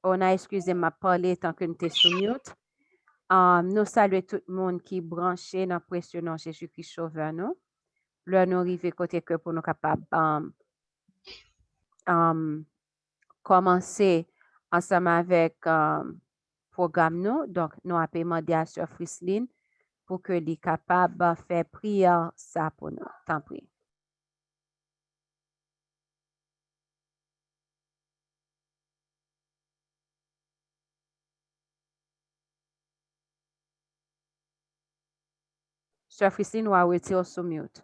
On a excusé ma parler tant que nous étions sous mute. Nous saluons tout le monde qui est branché dans précieux nom Jésus-Christ Sauveur nous. Là, nous arrivons côté que pour nous capables commencer ensemble avec programme nous. Donc, nous avons demandé à Sœur Frisline pour que les capables de faire prière ça pour nous. Tant pis. Sœur Frisline, nous avons retiré sous mute.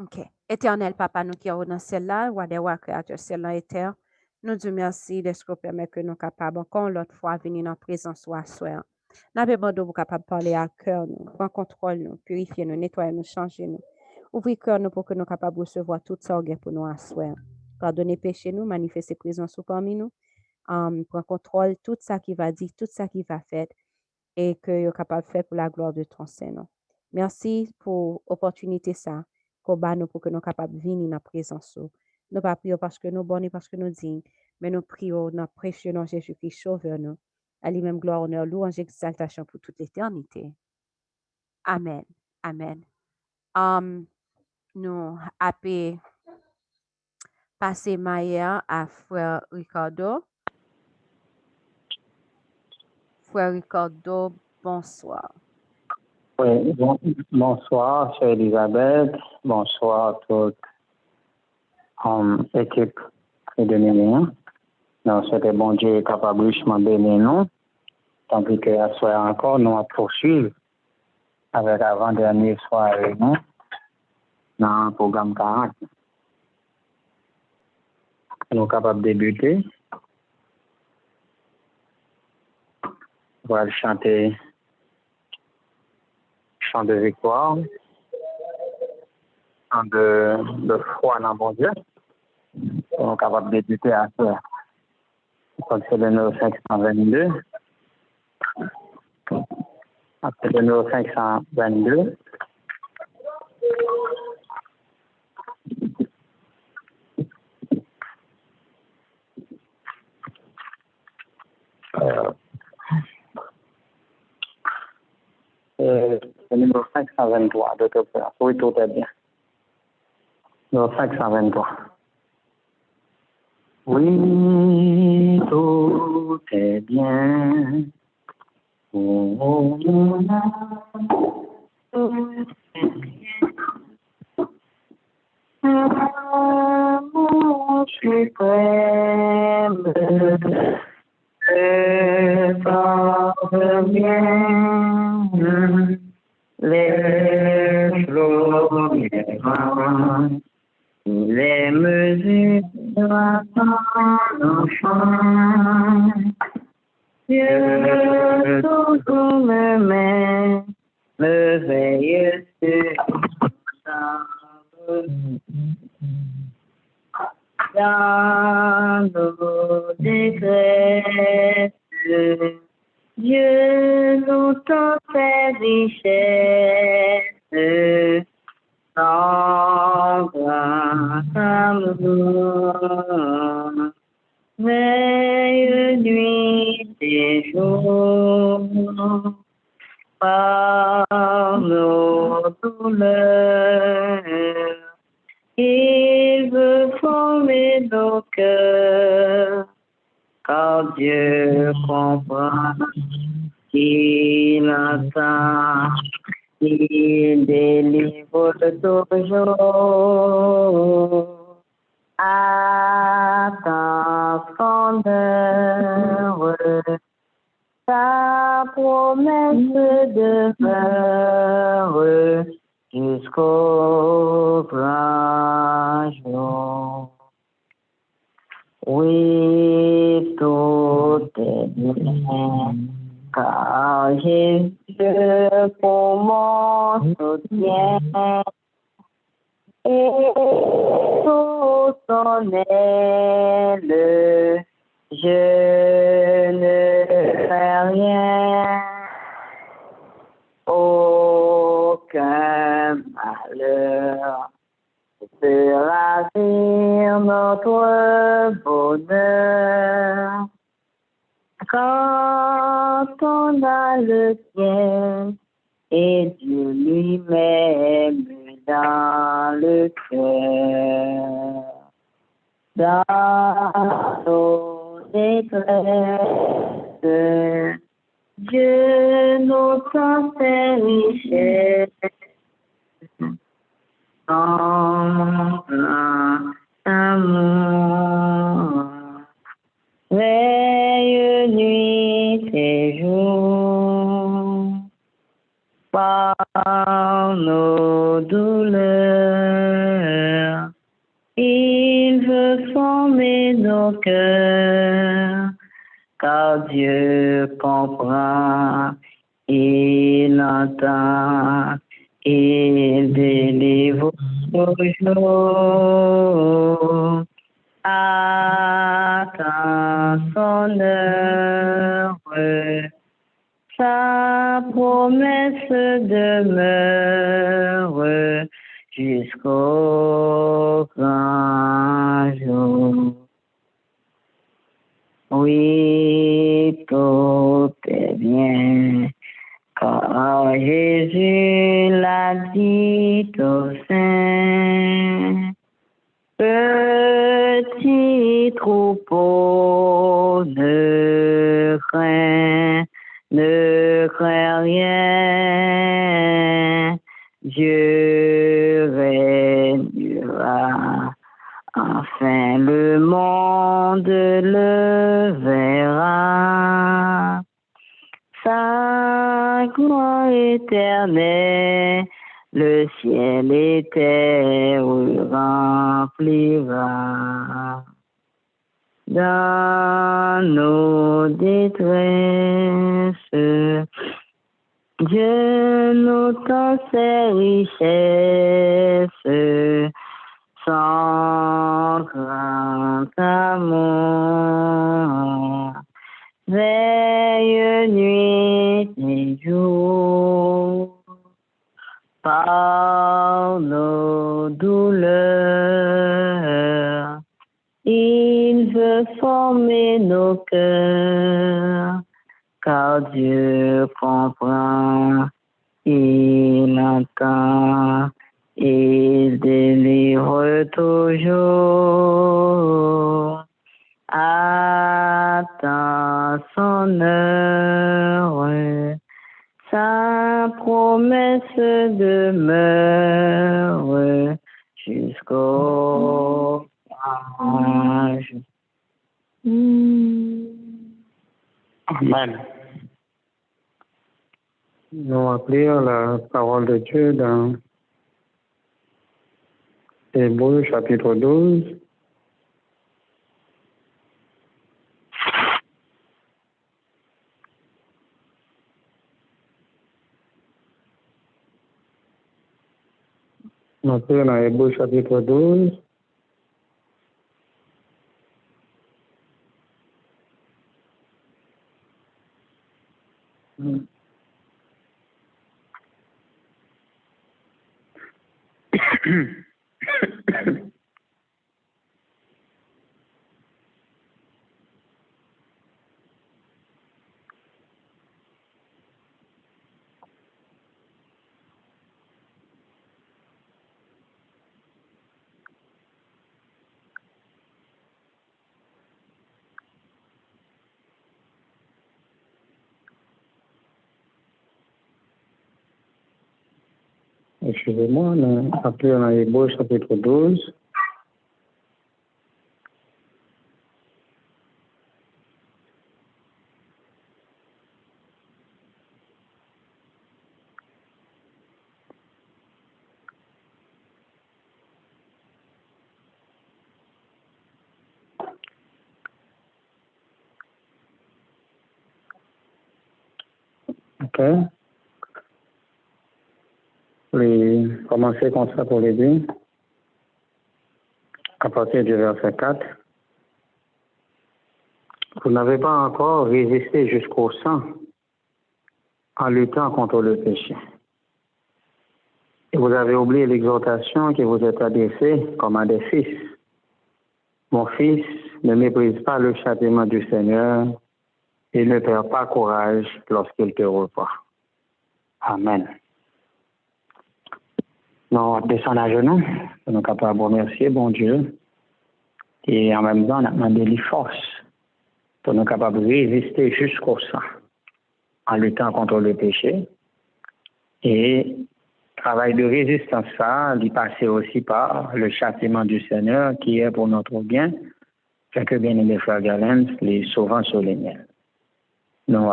OK. Éternel Papa, nous qui sommes dans celle-là, ou des créateurs, celle-là et terre, nous disons merci de ce que permet que nous sommes capables encore l'autre fois venir dans la présence ou à soi. Nous avons besoin de vous capables de parler à cœur, nous, prendre contrôle, nous, purifier nous, nettoyer nous, changer nous. Ouvrir cœur nous pour que nous soyons capables de recevoir toute ça pour nous à soi. Pardonnez péché nous, manifester présence parmi nous. Prendre contrôle tout ça qui va dire, tout ça qui va faire et que nous sommes capables de faire pour la gloire de ton Seigneur. Merci pour l'opportunité ça. Pour que nous soyons capables de venir dans la présence. Nous ne prions pas parce que nous sommes bons, parce que nous dignes, mais nous prions dans le précieux nom de Jésus-Christ, sauveur nous. À lui-même gloire, honneur, louange, exaltation pour toute l'éternité. Amen. Amen. Nous avons passé Maya à Frère Ricardo. Frère Ricardo, bonsoir. Oui, bonsoir, c'est Elisabeth. Bonsoir, toute équipe de Néméen. Donc, c'était bon Dieu capable de bénir nous. Tant pis que à soir encore, nous allons poursuivre avec avant-dernier soirée, nous, dans le programme 40. Nous sommes capables de débuter. On va chanter chant de victoire, chant de foi dans mon Dieu. Nous sommes capables de débuter à ça. C'est le numéro 522. Après le numéro 522. Le numéro 523 de tout ça. Oui, tout est bien. Numéro 523. Oui, tout est bien. Oh, mon âme, tout est bien. Mon suprême, parvient les flots des vents. Les mesures de la enfant, Dieu toujours me met, me veille sur dans nos décrets, Dieu nous donne ses richesses. Sans grâce amour, veille nuit et jour, par nos douleurs, il veut former nos cœurs, car Dieu comprend qu'il attend. Il délivre toujours à ta fondeur, ta promesse demeure jusqu'au grand jour. Oui, tout est bien. Car Jésus pour mon soutien et sous son aile, je ne fais rien, aucun malheur. Se ravir notre bonheur. Quand on a le ciel et Dieu lui-même dans le cœur. Dans nos détresses, Dieu nous tend ses richesses. En plein amour, veille, nuit et jour, par nos douleurs, il veut former nos cœurs, car Dieu comprend, il entend, il délivre toujours. Attends son heure, sa promesse demeure jusqu'au grand jour. Oui, tout est bien, car Jésus l'a dit au Saint. Petit troupeau, ne crains rien. Dieu régnera, enfin le monde le verra. Sa gloire éternelle, le ciel et terre remplira. Dans nos détresses, Dieu nous tend ses richesses, son grand amour. Veille, nuit et jour, par nos douleurs, il veut former nos cœurs, car Dieu comprend, il entend, il délivre toujours. Attends son heure, sa promesse demeure jusqu'au âge. Amen. Nous appelons la parole de Dieu dans Hébreux chapitre 12. Nous appelons dans Hébreux chapitre 12. Excusez-moi, nous appelons dans Hébreux chapitre 12. OK. Commencer comme ça pour les dire. À partir du verset 4. Vous n'avez pas encore résisté jusqu'au sang en luttant contre le péché. Et vous avez oublié l'exhortation qui vous est adressée comme à des fils. Mon fils, ne méprise pas le châtiment du Seigneur et ne perds pas courage lorsqu'il te reprend. Amen. Nous descendons à genoux, nous sommes capables de remercier bon Dieu et en même temps, nous demandons des forces pour nous capables de résister jusqu'au sang en luttant contre le péché. Et travail de résistance, ça, il passe aussi par le châtiment du Seigneur qui est pour notre bien, fait que bien aimé frère Galens, les sauvants solennels. Nous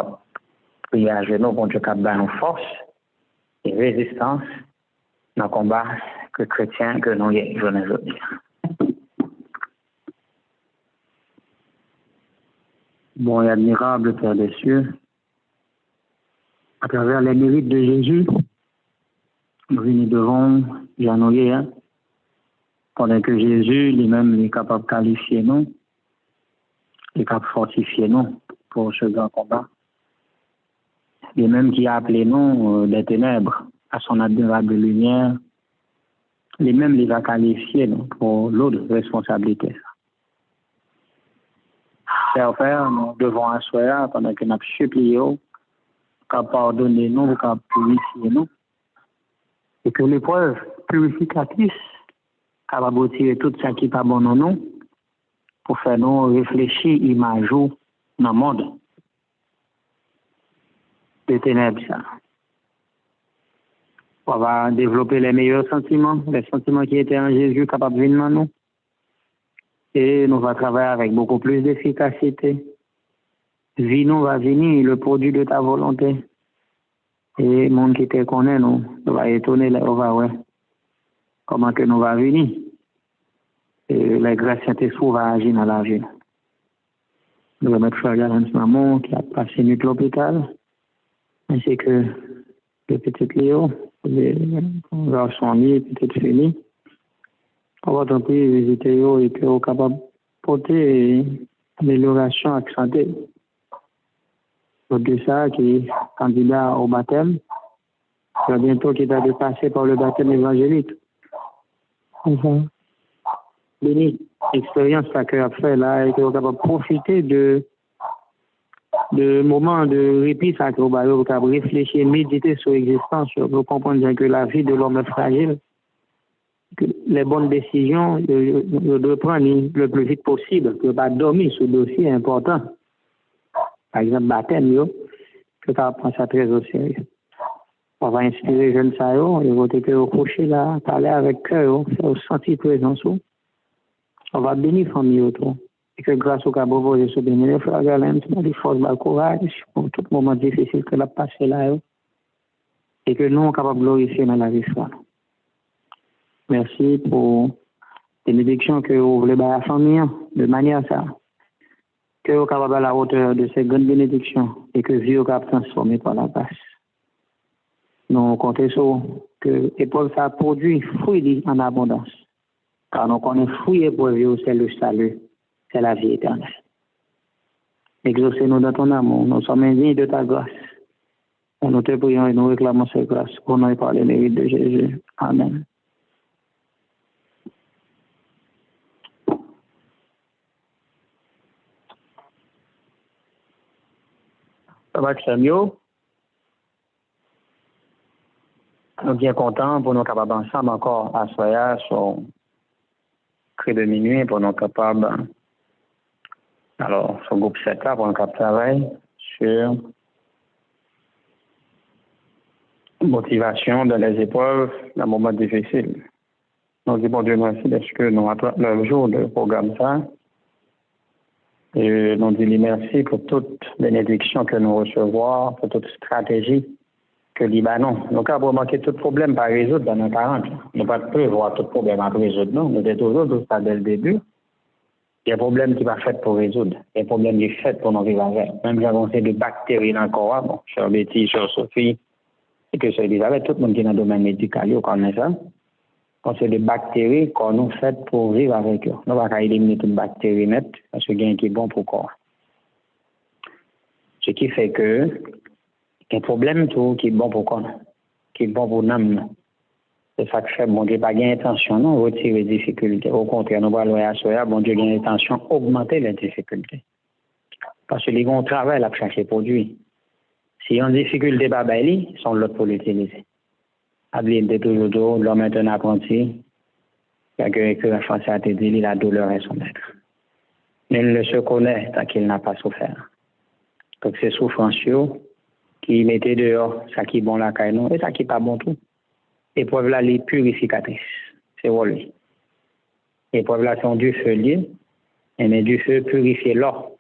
prions à genoux pour Dieu qui nous force et résistance dans le combat que chrétiens que nous y aujourd'hui. Bon et admirable Père des cieux, à travers les mérites de Jésus, nous devons janouiller, pendant que Jésus lui-même est capable de qualifier nous, est capable de fortifier nous pour ce grand combat. Lui-même qui a appelé nous des ténèbres à son admirable lumière, lui-même les a qualifiés nous pour l'autre responsabilité. Chers frères, nous devons asseoir pendant que nous supplions, qu'à pardonner nous, qu'à purifier nous, et que l'épreuve purificatrice capable de retirer tout ça qui n'est pas bon en nous, pour faire nous réfléchir, imaginer dans le monde des ténèbres. Ça. On va développer les meilleurs sentiments, les sentiments qui étaient en Jésus capables de venir dans nous. Et nous allons travailler avec beaucoup plus d'efficacité. Vie nous va venir, le produit de ta volonté. Et le monde qui te connaît, nous va étonner, on va voir comment que nous va venir. Et la grâce Saint-Esprit va agir dans la vie. Nous allons mettre frère Galens Maman qui a passé nuit à l'hôpital, ainsi que le petit Léo, on va s'en aller, peut-être fini. On va tant pis visiter eux et que vous capable de porter amélioration à santé. Donc ça qui est candidat au baptême, c'est bientôt qui va dépasser par le baptême évangélique. Enfin, béni, expérience que a fait là et que vous capable de profiter de moments de répit, ça que vous capable de réfléchir, méditer sur l'existence, vous comprendre que la vie de l'homme est fragile. Que les bonnes décisions, je dois prendre le plus vite possible, que pas dormir sur dossier important. Par exemple, baptême, que tu prends ça très au sérieux. On va inspirer les jeunes ça, et vous êtes au coucher là, parler avec cœur, faire sentir présence. On va bénir la famille autour. Et que grâce au cabot, je suis béni, les frères Galens, les forces, le courage, pour tout moment difficile que la passé là, et que nous, on est capable de glorifier dans la vie. Merci pour les bénédictions que vous voulez à la famille, de manière ça, que vous êtes capable à la hauteur de ces grandes bénédictions et que vie est capable de transformer par la grâce. Nous comptons sur que l'épreuve ça produit fruit en abondance. Car nous connaissons fruit épreuve, c'est le salut, c'est la vie éternelle. Exaucez-nous dans ton amour, nous sommes indignes de ta grâce. Nous te prions et nous réclamons cette grâce. Au nom et par les mérites de Jésus. Amen. Ça va être mieux. Nous sommes bien contents pour nous capables ensemble encore à soyer sur Cri de minuit pour nous capables. Alors, sur le groupe 7 là, pour nous capables travailler sur motivation dans les épreuves, dans les moments difficiles. Nous disons bon Dieu merci parce que nous avons le jour de programme ça. Et nous disons merci pour toute bénédiction que nous recevons, pour toute stratégie que Libanon. Nous avons manqué tout problème à résoudre dans nos 40. Nous n'avons pas prévoir tout problème à résoudre. Non, nous sommes toujours tout ça dès le début. Il y a un problème qui va fait pour résoudre. Il y a un problème qui est fait pour nous vivre avec. Même si on sait des bactéries dans le corps, bon, cher Betty, cher Sophie, et que c'est Elisabeth, tout le monde qui est dans le domaine médical, on connaît ça. On sait des bactéries qu'on nous fait pour vivre avec eux. Nous ne pouvons pas éliminer toutes les bactéries nettes parce qu'il y a un qui est bon pour le corps. Ce qui fait que il y a un problème tout qui est bon pour le corps, qui est bon pour l'âme. C'est ça que fait, bon Dieu, pas gain intention, non, retirer les difficultés. Au contraire, nous allons à soi, bon Dieu, gain intention, augmenter les difficultés. Parce que les bons travail, là, pour chercher produit. Si on difficulté, pas belle, sont l'autre pour l'utiliser. Habilité toujours, l'homme est un apprenti. Que la France a été dit, la douleur est son maître. Mais il ne se connaît tant qu'il n'a pas souffert. Donc, c'est souffrance qui mettait dehors, ça qui est bon la caille, et ça qui n'est pas bon tout. Épreuve là, les purificatrices. C'est lui. Épreuve là, sont du feu lié, mais du feu purifier l'or.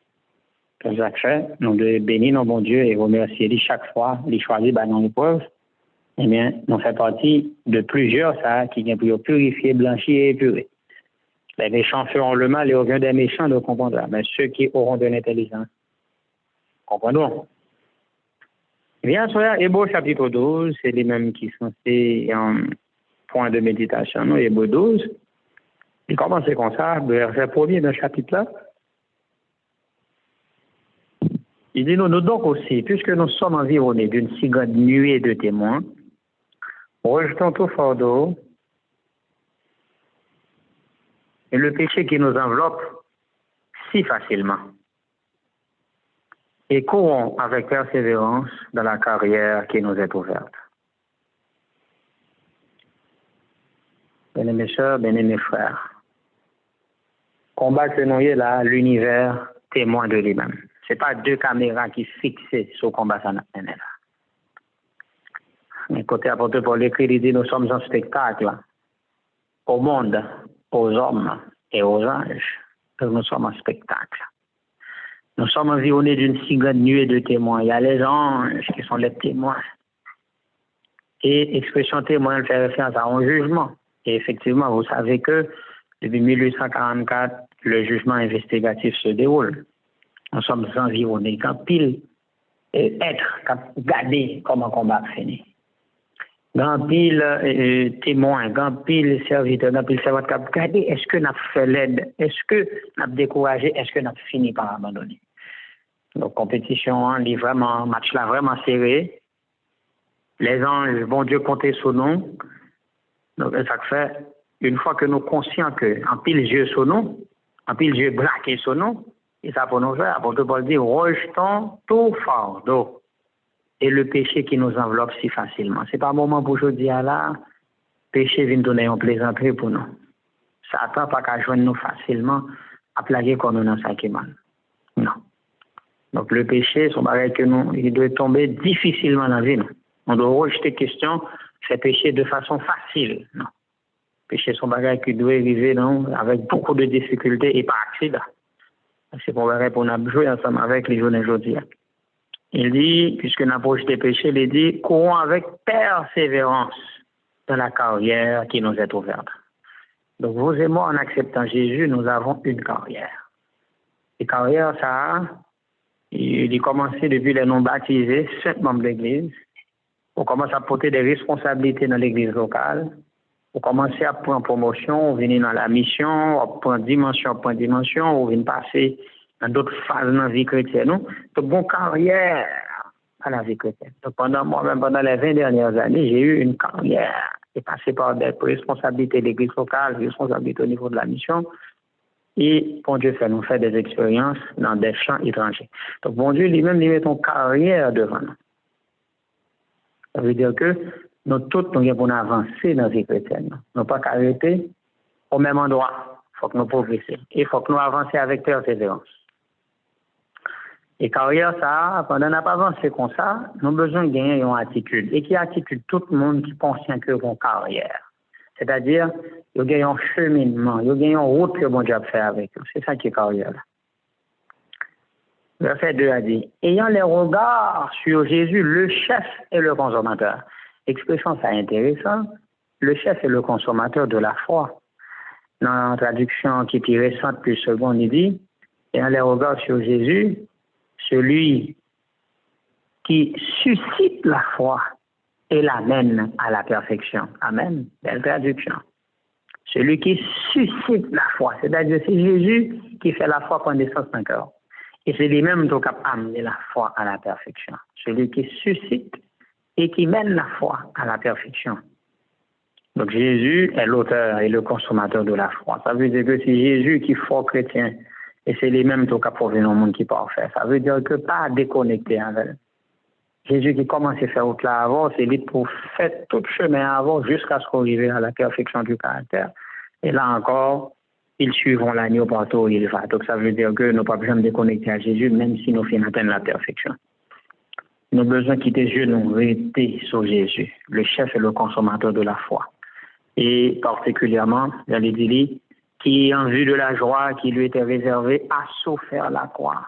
Comme ça fait, nous devons bénir nos bon Dieu et remercier lui chaque fois, lui choisir dans l'épreuve. Eh bien, nous faisons partie de plusieurs, ça, qui viennent pour purifier, blanchir et épurer. Les méchants feront le mal et aucun des méchants ne comprendra. Mais ceux qui auront de l'intelligence comprendront. Eh bien, sur Hébreux chapitre 12, c'est les mêmes qui sont en point de méditation. Nous, Hébreux 12, il commence comme ça, le verset premier dans ce chapitre-là. Il dit, nous donc aussi, puisque nous sommes environnés d'une si grande nuée de témoins, rejetons tout fardeau et le péché qui nous enveloppe si facilement. Et courons avec persévérance dans la carrière qui nous est ouverte. Bien-aimés sœurs, bien-aimés frères, combattre là, l'univers témoin de lui-même. Ce n'est pas deux caméras qui fixent sur le combat ça. Mais côté apôtre Paul écrit, il dit, nous sommes un spectacle au monde, aux hommes et aux anges. Nous sommes un spectacle. Nous sommes environnés d'une si grande nuée de témoins. Il y a les anges qui sont les témoins. Et expression témoin fait référence à un jugement. Et effectivement, vous savez que depuis 1844, le jugement investigatif se déroule. Nous sommes environnés quand pile être, quand garder comment combat fini. Quand pile témoin, quand pile serviteur, quand pile serviteur, garder est-ce que nous avons fait l'aide, est-ce que nous avons découragé, est-ce que nous avons fini par abandonner. Donc compétition, vraiment match là vraiment serré. Les anges, bon Dieu, compter sur nous. Donc ça fait une fois que nous sommes conscients que en pile Dieu sur nous, en pile Dieu braqué sur nous. Et ça pour nous faire, pour Paul dit, rejetons tout fardeau et le péché qui nous enveloppe si facilement. Ce n'est pas un moment pour je dire là, péché vient donner un plaisanterie pour nous. Satan pas qu'à joindre nous facilement à plaguer comme nous dans ça qui mal. Non. Donc le péché, son bagage que nous, il doit tomber difficilement dans la vie. On doit rejeter question, faire péché de façon facile. Non. Péché, son bagage qui doit arriver non, avec beaucoup de difficultés et par accident. C'est pour nous jouer ensemble avec les jeunes aujourd'hui. Il dit, puisque nous avons des péchés, il dit, courons avec persévérance dans la carrière qui nous est ouverte. Donc, vous et moi, en acceptant Jésus, nous avons une carrière. Et carrière, ça, il est commencé depuis les non-baptisés, 7 membres de l'Église. On commence à porter des responsabilités dans l'Église locale. On commence à prendre promotion, on vient dans la mission, on prend dimension, on vient passer dans d'autres phases dans la vie chrétienne. Donc, bonne carrière à la vie chrétienne. Donc, moi-même, pendant les 20 dernières années, j'ai eu une carrière. J'ai passé par des responsabilités de l'Église locale, responsabilités au niveau de la mission. Et, bon Dieu, ça nous fait des expériences dans des champs étrangers. Donc, bon Dieu, lui-même, il met ton carrière devant nous. Ça veut dire que nous tous, nous devons avancer dans la vie chrétienne. Nous ne pouvons pas arrêter au même endroit. Il faut que nous progressions. Et il faut que nous avancions avec persévérance. Et carrière, ça, pendant qu'on n'a pas avancé comme ça, nous avons besoin de gagner une attitude. Et qui attitude tout le monde qui pense que vont carrière. C'est-à-dire, il y a un cheminement, il y a une route que bon Dieu a fait avec eux. C'est ça qui est carrière. Verset 2 a dit, ayant les regards sur Jésus, le chef et le consommateur. Expression, ça intéressant. Le chef est le consommateur de la foi. Dans la traduction qui est plus récente, plus seconde, il dit, ayant les regards sur Jésus, celui qui suscite la foi et l'amène à la perfection. Amen. Belle traduction. Celui qui suscite la foi. C'est-à-dire, c'est Jésus qui fait la foi prendre naissance dans le cœur. Et c'est lui-même qui a amené la foi à la perfection. Celui qui suscite et qui mène la foi à la perfection. Donc Jésus est l'auteur et le consommateur de la foi. Ça veut dire que c'est Jésus qui est fort chrétien et c'est les mêmes qui pour venir au monde qui parfait. Ça veut dire que pas déconnecté avec. Jésus qui commence à faire au-delà avant, c'est lui pour faire tout le chemin avant jusqu'à ce qu'on arrive à la perfection du caractère. Et là encore, ils suivront l'agneau partout où il va. Donc ça veut dire que nous pas besoin de déconnecter à Jésus, même si nous finissons atteindre la perfection. Nous avons besoin de quitter les yeux, nous rester sur Jésus, le chef et le consommateur de la foi. Et particulièrement, j'allais dire, qui, en vue de la joie qui lui était réservée, a souffert la croix,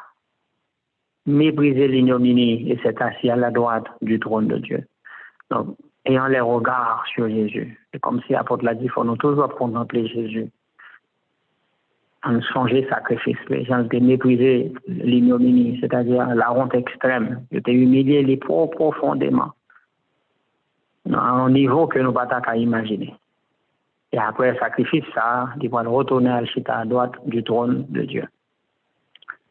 méprisé l'ignominie et s'est assis à la droite du trône de Dieu. Donc, ayant les regards sur Jésus. Et comme si l'apôtre l'a dit, il faut nous toujours contempler Jésus. En changer sacrifice. Les gens étaient méprisé l'ignominie, c'est-à-dire la honte extrême. Ils étaient humiliés les profondément. À un niveau que nous ne pouvons pas imaginer. Et après le sacrifice, ça, ils vont retourner à la droite du trône de Dieu.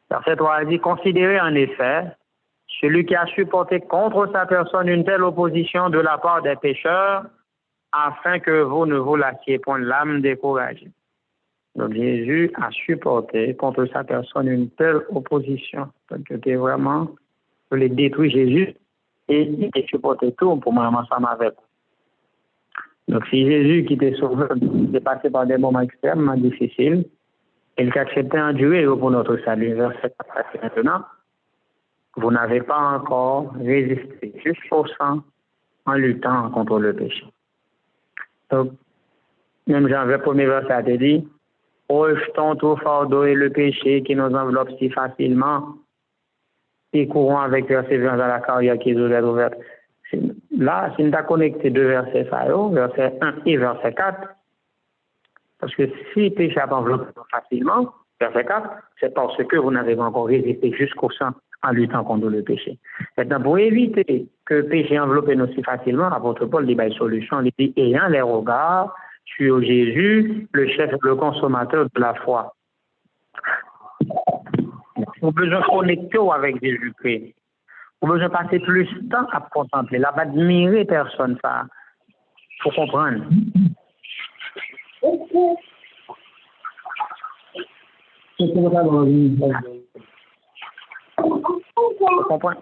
Verset 3 dit, considérez en effet celui qui a supporté contre sa personne une telle opposition de la part des pécheurs, afin que vous ne vous lassiez point l'âme découragée. Donc Jésus a supporté contre sa personne une telle opposition. Donc c'était vraiment pour les détruire Jésus et il a supporté tout pour moi ensemble avec. Donc si Jésus qui était sauvé est passé par des moments extrêmement difficiles, il a accepté d'endurer pour notre salut. Verset 4 maintenant, vous n'avez pas encore résisté jusqu'au sang en luttant contre le péché. Donc, même Jean, le premier verset a dit, rejetons tout fardeau et le péché qui nous enveloppe si facilement et courons avec persévérance à la carrière qui nous est ouverte. Là, si nous avons connecté deux versets, verset 1 et verset 4, parce que si le péché a enveloppé facilement, verset 4, c'est parce que vous n'avez pas encore résisté jusqu'au sang en luttant contre le péché. Maintenant, pour éviter que le péché enveloppe nous si facilement, l'apôtre Paul dit une solution, il dit ayant les regards sur Jésus, le chef, le consommateur de la foi. Vous avez besoin de connecter avec Jésus-Christ. Vous avez besoin de passer plus de temps à contempler, là, admirer personne, ça. Il faut comprendre. Vous comprenez?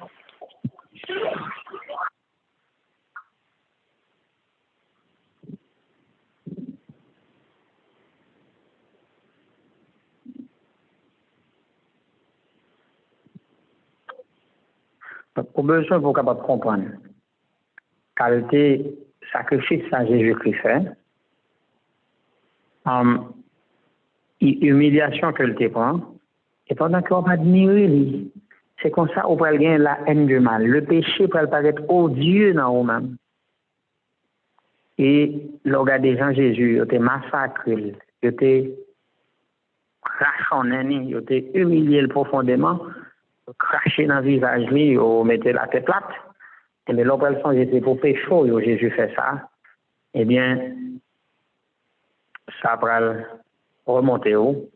Au besoin pour capable de comprendre qualité sacrifice à Jésus-Christ fait, humiliation que le prend, et pendant qu'on va admirer lui, c'est comme ça qu'on peut gagner la haine du mal. Le péché peut paraître odieux dans nous-mêmes. Et le regard des gens Jésus, il était massacré, il était rachonné, il était humilié profondément. Cracher dans le visage, ou mettre la tête plate. Et mais l'opération était pour péché, Jésus fait ça. Eh bien, ça va remonter haut.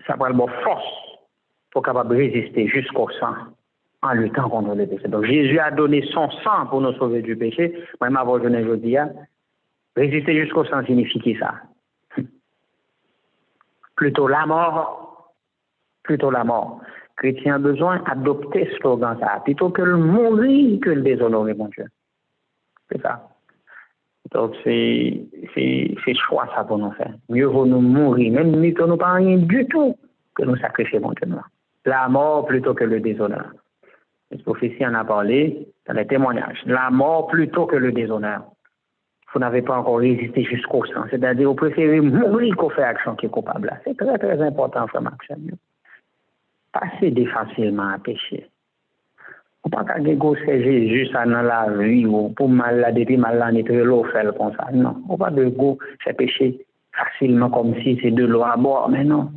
Ça va avoir force pour capable résister jusqu'au sang en luttant contre le péché. Donc Jésus a donné son sang pour nous sauver du péché. Moi, ma voix, je dis, résister jusqu'au sang signifie qui ça? Plutôt la mort. Plutôt la mort. Chrétien a besoin d'adopter ce slogan ça, plutôt que le mourir que le déshonorer, mon Dieu. C'est ça. Donc, c'est choix ça pour nous faire. Mieux vaut nous mourir, même si nous pas rien du tout, que nous sacrifier, mon Dieu. La mort plutôt que le déshonneur. La prophétie en a parlé dans les témoignages. La mort plutôt que le déshonneur. Vous n'avez pas encore résisté jusqu'au sang. C'est-à-dire, vous préférez mourir qu'on fait action qui est coupable. C'est très, très important, frère Maxime. Pas céder facilement à pécher. On ne peut pas négocier Jésus ça dans la vie ou pour mal là, depuis mal là, on est très lourd faire comme ça. Non, on ne peut pas de go faire pécher facilement comme si c'est de l'eau à boire, mais non.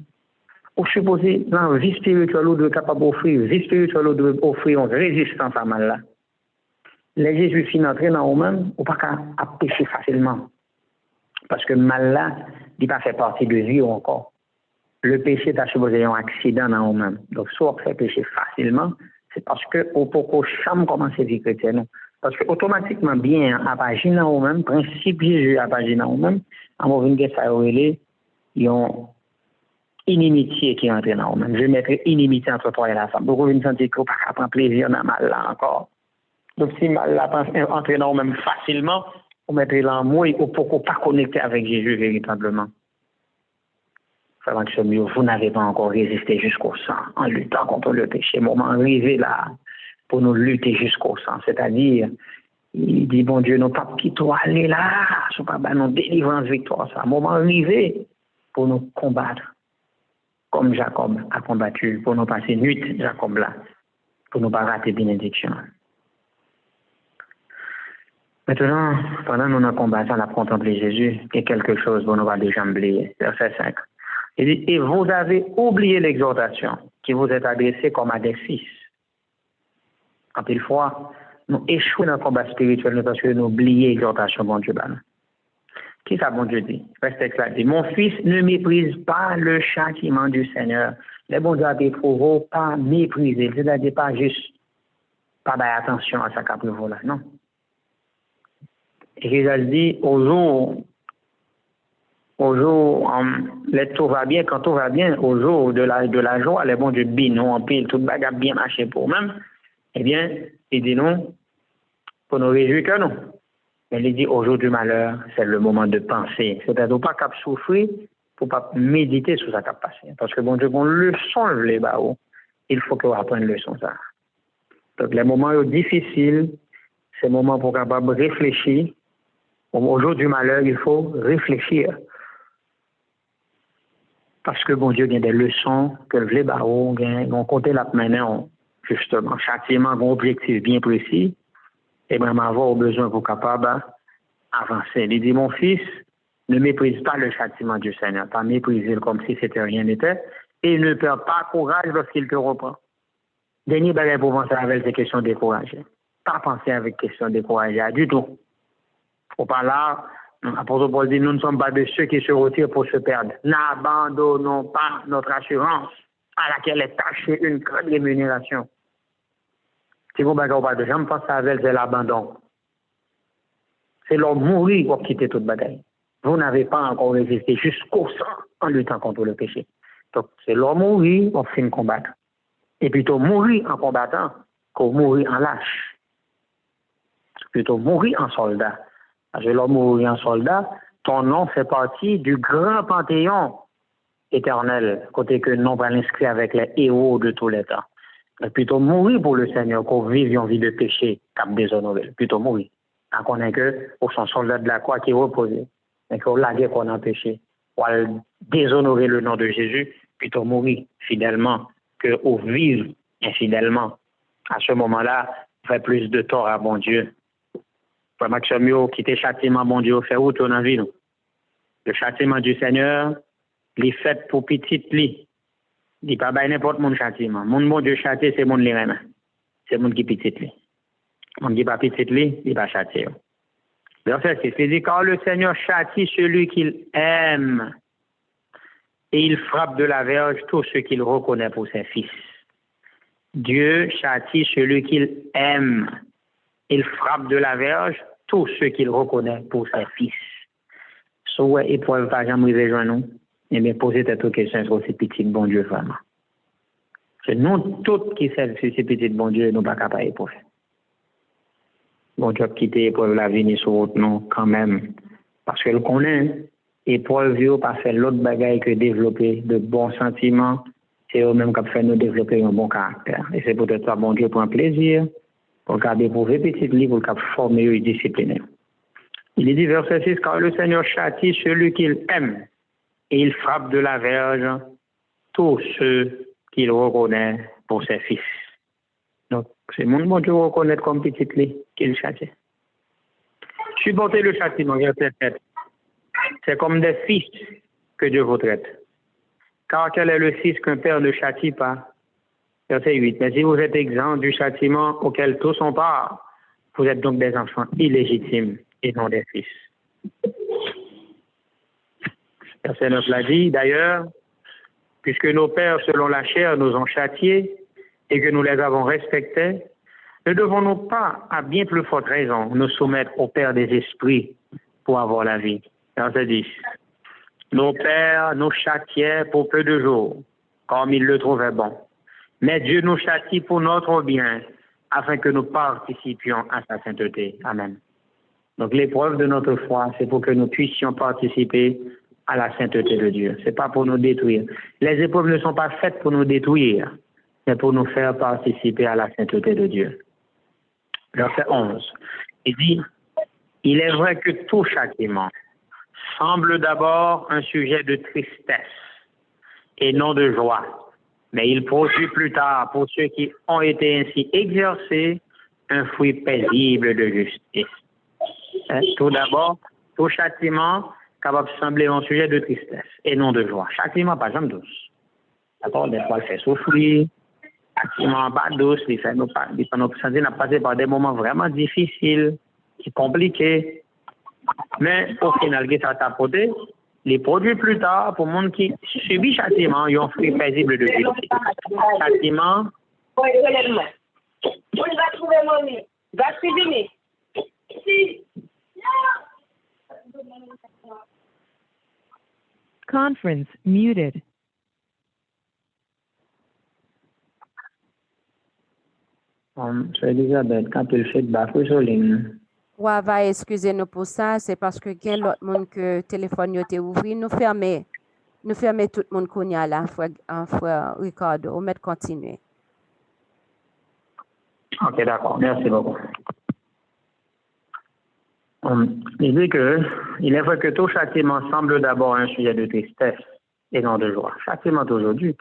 On suppose dans la vie spirituelle, on doit être capable d'offrir, vie spirituelle, on doit offrir une résistance à mal là. Les Jésus finissent d'entrer dans eux-mêmes, on ne peut pas pécher facilement. Parce que mal là, il ne fait pas partie de vie encore. Le péché est supposé un accident dans nous-mêmes. Donc, soit on fait pécher facilement, c'est parce qu'on peut chambre commencer à vivre chrétienne. Parce que automatiquement, bien, à pagine ou même, principe Jésus à pagine ou même, à mon avis, ça aurait ils ont inimitié qui entre dans vous-même. Je mettrai inimitié entre toi et la femme. Donc, vous sentez que vous ne pouvez pas prendre plaisir dans le mal là encore. Donc, si mal là entre dans vous-même facilement, vous mettrez l'amour et vous ne pouvez pas connecter avec Jésus véritablement. Vous n'avez pas encore résisté jusqu'au sang en luttant contre le péché. Moment arrivé là pour nous lutter jusqu'au sang. C'est-à-dire, il dit, bon Dieu, nous pas quitter aller là, ce pas nous délivrance victoire. Ça, moment arrivé pour nous combattre. Comme Jacob a combattu, pour nous passer nuit, Jacob là, pour nous pas rater bénédiction. Maintenant, pendant que nous avons combattu, on a contemplé Jésus, il y a quelque chose dont nous va déjà oublier. Verset 5. Il dit, et vous avez oublié l'exhortation qui vous est adressée comme à des fils. En pile fois, nous échouons dans le combat spirituel parce que nous oublions l'exhortation, bon Dieu. Qui ça, bon Dieu dit? Verset 5 dit, mon fils, ne méprise pas le châtiment du Seigneur. Les bons Dieu éprouvé, pas mépriser, c'est-à-dire pas juste, pas faire attention à sa caprivo là, non. Et Jésus dit, au jour, tout va bien, quand tout va bien, au jour de la joie, les bons Dieu binon, en pile, tout bagarre bien marché pour même, eh bien, il dit non, pour nous réjouir que non. Mais il dit, au jour du malheur, c'est le moment de penser. C'est-à-dire, pas qu'à souffrir, pour pas méditer sur ça qui a passé. Parce que bon Dieu, bon leçon, les barreaux, il faut qu'on apprenne leçon ça. Donc, les moments difficiles, c'est le moment pour capable réfléchir. Au jour du malheur, il faut réfléchir. Parce que bon Dieu, il y a des leçons que les barreaux, on compte là maintenant, justement, châtiment, un objectif bien précis. Et bien, avoir besoin pour capable avancer. Il dit, mon fils, ne méprise pas le châtiment du Seigneur, pas mépriser comme si c'était rien n'était, et ne perds pas courage lorsqu'il te reprend. Dernier bagage pour penser avec ces questions découragées. Pas penser avec questions découragées du tout. Faut pas là, l'apôtre Paul dit, nous ne sommes pas de ceux qui se retirent pour se perdre. N'abandonnons pas notre assurance à laquelle est attachée une grande rémunération. Si vous ne pas de jamais penser avec c'est l'abandon. C'est leur mourir pour quitter toute bagaille. Vous n'avez pas encore résisté jusqu'au sang en luttant contre le péché. Donc, c'est leur mourir pour finir combattre. Et plutôt mourir en combattant que mourir en lâche. Plutôt mourir en soldat. Parce que leur mourir en soldat, ton nom fait partie du grand panthéon éternel, côté que non pas l'inscrit avec les héros de tous les temps. Plutôt mourir pour le Seigneur qu'on vive une vie de péché, comme déshonoré. Plutôt mourir. On connaît que pour son soldat de la croix qui repose, et qu'on l'a dit qu'on a péché, pour déshonorer le nom de Jésus, plutôt mourir fidèlement que au vivre infidèlement. À ce moment-là, on fait plus de tort à bon Dieu. Pour Maximio, quitter châtiment, bon Dieu, fait où ton envie, nous? Le châtiment du Seigneur, il est fait pour petite lit. Il n'y a pas n'importe mon châtiment. Mon bon Dieu châtié, c'est mon les mêmes. C'est mon qui petite lit. On ne dit pas petite lit, il n'est pas châtié. Verset 6, il dit, car le Seigneur châtie celui qu'il aime et il frappe de la verge tous ceux qu'il reconnaît pour ses fils. Dieu châtie celui qu'il aime. Il frappe de la verge tous ceux qu'il reconnaît pour ses fils. Soit épreuve pas jamais rejoindre nous, et bien poser cette question sur ces petits bon Dieu vraiment. C'est nous tous qui sommes sur ces petits bon Dieu, nous pas capables d'éprouver. Bon Dieu quitter épreuve la vie sur autre non quand même. Parce que le connaît, épreuve pas faire l'autre bagaille que développer de bons sentiments, c'est eux-mêmes qui fait nous développer un bon caractère. Et c'est peut-être ça, bon Dieu prend plaisir pour garder pour les petits livres, pour former et discipliner. Il est dit, verset 6, car le Seigneur châtie celui qu'il aime, et il frappe de la verge tous ceux qu'il reconnaît pour ses fils. Donc, c'est mon bon Dieu reconnaître comme petit lit qu'il châtie. Supporter le châtiment, verset 7. C'est comme des fils que Dieu vous traite. Car quel est le fils qu'un père ne châtie pas? Verset 8. Mais si vous êtes exempt du châtiment auquel tous ont part, vous êtes donc des enfants illégitimes et non des fils. Verset 9 l'a dit, d'ailleurs, puisque nos pères, selon la chair, nous ont châtiés et que nous les avons respectés, Ne devons-nous pas, à bien plus forte raison, nous soumettre au Père des esprits pour avoir la vie? Verset 10. Nos pères nous châtiaient pour peu de jours, comme ils le trouvaient bon. Mais Dieu nous châtie pour notre bien, afin que nous participions à sa sainteté. Amen. Donc l'épreuve de notre foi, c'est pour que nous puissions participer à la sainteté de Dieu. C'est pas pour nous détruire. Les épreuves ne sont pas faites pour nous détruire, mais pour nous faire participer à la sainteté de Dieu. Verset 11. Il dit, il est vrai que tout châtiment semble d'abord un sujet de tristesse et non de joie, mais il produit plus tard, pour ceux qui ont été ainsi exercés, un fruit paisible de justice. Tout d'abord, tout châtiment capable de sembler un sujet de tristesse et non de joie. Châtiment, par exemple, douce. D'accord? Des fois, il fait souffrir. Châtiment, pas douce. Il fait nous passer par des moments vraiment difficiles, compliqués. Mais au final, ça t'a apporté, les produits plus tard, pour le monde qui subit châtiment, ils ont un fruit paisible de justice. Châtiment. On va trouver mon nez. Va suivre. Si. Conference muted. C'est Elisabeth, quand il fait bafouille sur ligne. Ouais, va excusez-nous pour ça, c'est parce que quel l'autre monde que téléphone était ouvert, nous fermer tout le monde qu'on y a là, frère Ricardo, on met continuer. Ok, d'accord, merci beaucoup. Il dit que il est vrai que tout châtiment semble d'abord un sujet de tristesse et non de joie. Châtiment aujourd'hui,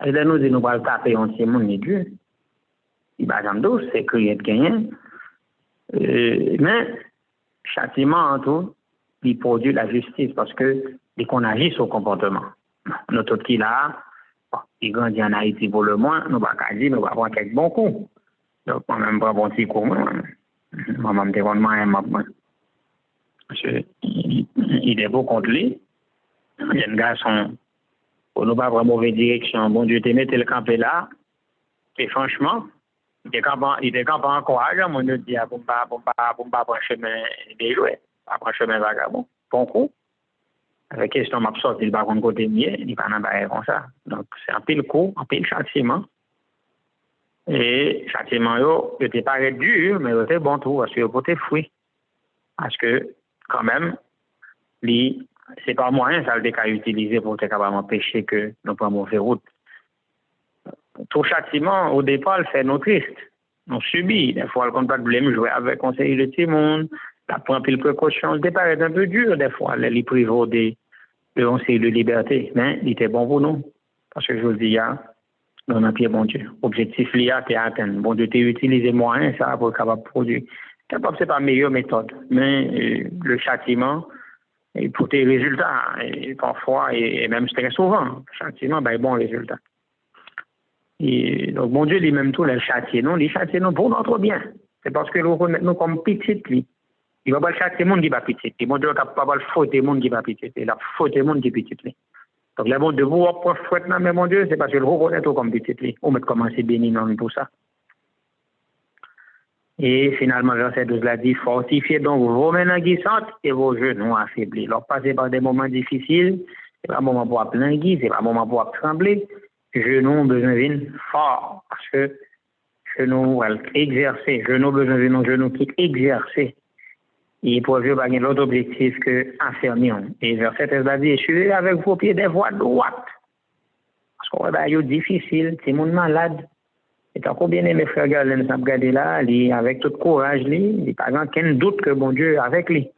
il nous dit nous allons taper un petit monde de Dieu. Il va jamais douce, c'est crier de gagner. Mais châtiment en tout, il produit la justice parce que dès qu'on agit sur le comportement. Notre petit là, il grandit en Haïti pour le moins, nous va pas dire, nous va prendre quelques bons coups. Donc moi-même pas bon petit coup, moi-même déronnement parce que il est beau contre lui. Il y a un garçon, pour nous pas prendre mauvaise direction. Bon Dieu, t'es mis le campé là, et franchement, il était campé en courage, mon Dieu dit, pour pas prendre chemin déjoué, pas prendre chemin vagabond. Bon coup, avec question m'a sorti, il va prendre côté mieux, il va n'en comme ça. Donc, c'est un pile coup, un pile châtiment. Et châtiment, il était pas dur, mais il était bon tout, parce qu'il était fruit. Parce que, quand même, c'est pas moyen, ça le cas utilisé pour être capable d'empêcher que nous prenions mauvaise route. Tout châtiment, au départ, le fait nous triste. On subit. Des fois, on n'a pas de blême, jouer avec conseil de tout le monde. On prend pile précaution. Le départ est un peu dur, des fois, les privés de conseil de liberté. Mais il était bon pour nous. Parce que je vous dis, on a pied bon Dieu. Objectif lié à atteint. Bon Dieu, tu utilises moyens, ça, pour être capable de produire. Capable, c'est pas la meilleure méthode. Mais le châtiment, et pour tes résultats, et parfois, et même très souvent, le châtiment, bon résultat. Et donc, mon Dieu, lui-même, tout les châtier, non, les châtier, non, pour notre bien. C'est parce que nous connaissons nous comme petites, lui. Il va pas le châtier, monde qui va petit. Et mon Dieu, il va pas le fauter, monde qui va petit. Il a fauté, monde qui est petit, lui. Donc, là, bon, de vous, pour fouetter, mais mon Dieu, c'est parce que le reconnaît tout comme petit, lui. On va commencer béni, non, pour ça. Et finalement, verset 12 l'a dit, fortifiez donc vos mains languissantes et vos genoux affaiblis. Alors, passez par des moments difficiles, c'est pas un moment pour languir, c'est pas un moment pour trembler. Genoux ont besoin d'une fort, parce que genoux vont exercer, genoux besoin d'un genou qui exercer. Et pour Dieu, il y a l'autre objectif que affermir. Et verset 13 l'a dit, suivez avec vos pieds des voies droites. Parce qu'on va être difficile, c'est mon malade. Et tant qu'on bien aimé frère Galen, ça me garde là, avec tout courage, il n'y a pas aucun doute que bon Dieu est avec lui.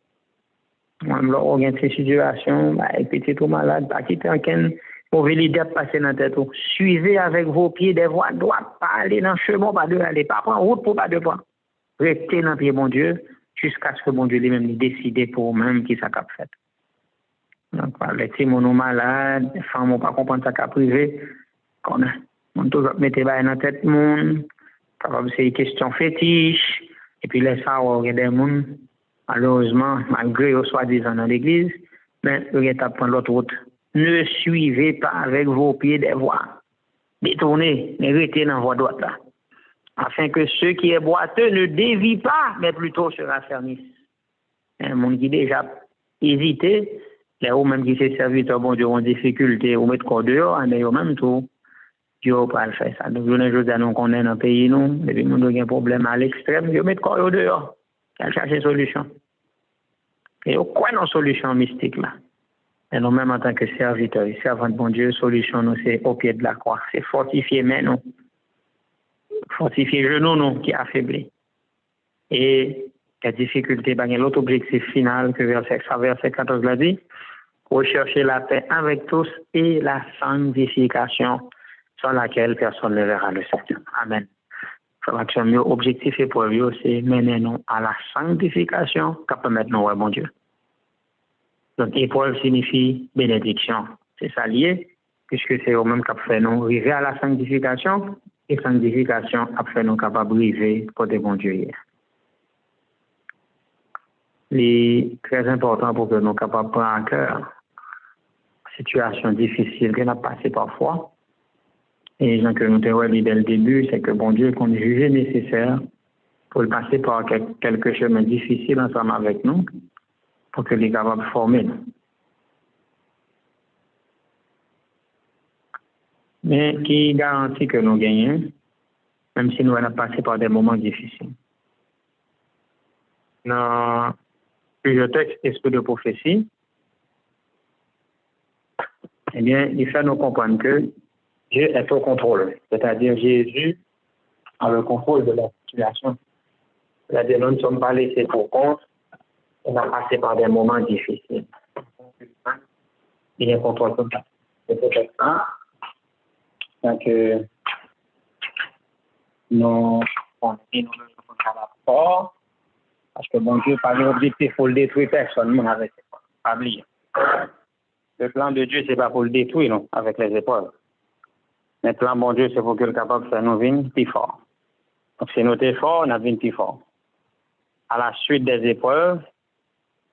Même là, on a ces situations, et petit tout malade, pas quitter aucun mauvais leader passer dans la tête. Suivez avec vos pieds des voies droites, pas aller dans le chemin, pas de aller, pas prendre route pour pas de pas. Restez dans le pied, bon Dieu, jusqu'à ce que bon Dieu lui-même décide pour vous-même qui ça cap fait. Donc, les petits monos malades, les femmes ne pas comprendre ça cap privé, on toujours mettre dans la tête monde, capable c'est une question fétiche, et puis les ça il y a des monde malheureusement malgré au soi-disant dans l'église, mais il y a prendre l'autre route. Ne suivez pas avec vos pieds des voies. Détournez, mais restez dans la voie droite là. afin que ceux qui est boiteux ne dévient pas, mais plutôt se raffermissent. Un monde qui déjà hésité, là où même qui s'est serviteur, bon Dieu, en difficulté, ou mettre corps dehors, mais au même tout, Dieu va pas le faire ça. Donc, je ne dis nous qu'on est dans le pays, nous, depuis nous avons un problème à l'extrême, Dieu met corps dehors, il cherche une solution. Et quoi une solution mystique là? Et nous, même en tant que serviteurs, servants de bon Dieu, solution, nous, c'est au pied de la croix. C'est fortifier mais nous. Fortifier genoux, nous, qui affaiblit. Et la difficulté, l'autre objectif final que verset 14 l'a dit, rechercher la paix avec tous et la sanctification sans laquelle personne ne verra le Seigneur. Amen. L'objectif et pour lui, c'est mener nous à la sanctification qui permet nous, ouais, bon Dieu. Donc, épreuve signifie bénédiction. C'est ça lié, puisque c'est au même qui fait nous arriver à la sanctification, et sanctification a fait nous capables d'arriver côté bon Dieu hier. C'est très important pour que nous soyons capables de prendre en cœur la situation difficile que nous avons passée parfois. Et ce que nous avons dit dès le début, c'est que bon Dieu qu'on jugeait nécessaire pour le passer par quelque chemin difficile ensemble avec nous, pour que les capables de former. Mais qui garantit que nous gagnons, même si nous allons passer par des moments difficiles. Dans plusieurs textes, esprit de prophétie, eh bien, il fait nous comprendre que Dieu est au contrôle. C'est-à-dire Jésus a le contrôle de la situation. C'est-à-dire nous ne sommes pas laissés pour compte. On a passé par des moments difficiles. Il y a un contrôle comme ça. C'est peut-être ça. Donc, nous, on dit nous à la fort. Parce que bon Dieu, par l'objectif, il faut le détruire personne avec ses épreuves. Pas oublier. Le plan de Dieu, ce n'est pas pour le détruire, non, avec les épreuves. Mais le plan, bon Dieu, c'est pour qu'il soit capable de faire nous venir plus fort. Donc, si nous sommes forts, on a venir plus fort. À la suite des épreuves,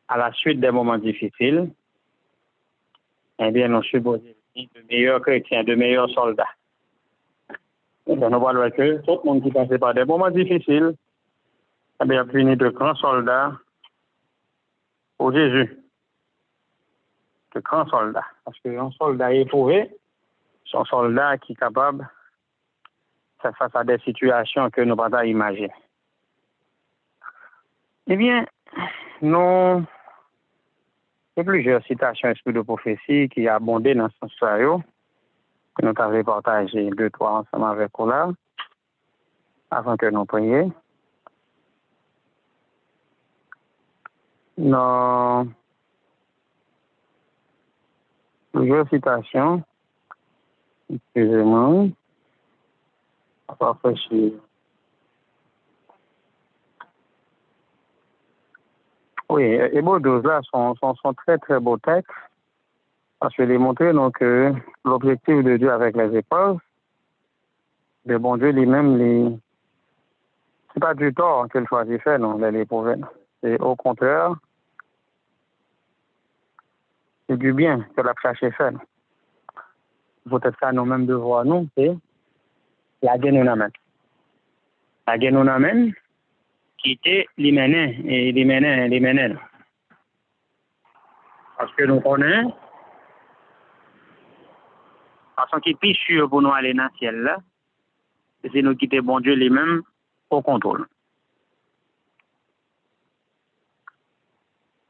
à la suite des moments difficiles, eh bien, nous sommes supposés de meilleurs chrétiens, de meilleurs soldats. Et bien, nous voyons que tout le monde qui passe par des moments difficiles, eh bien, fini de grands soldats pour Jésus. De grands soldats. Parce qu'un soldat éprouvé, c'est un soldat qui est capable de faire face à des situations que nous ne pouvons pas imaginer. Eh bien, nous, il y a plusieurs citations esprit de prophétie qui abondent dans ce sens-là, que nous avons partagé 2-3 ensemble avec vous là, avant que nous prions. Dans plusieurs citations, excusez-moi, on va réfléchir. Oui, et beaux 12 là sont très très beaux textes, parce que les montrer donc que l'objectif de Dieu avec les épreuves, le bon Dieu lui-même, c'est pas du tort qu'il choisit faire, non, les épreuves. C'est au contraire, c'est du bien que la chercher faire. Peut-être ça nous-mêmes devoir nous, c'est la guerre nous amène. La guerre nous amène, qui était l'hyménène. Parce que nous connaissons, parce qui est plus sûr pour nous aller dans le ciel là, c'est nous quitter bon Dieu lui-même au contrôle.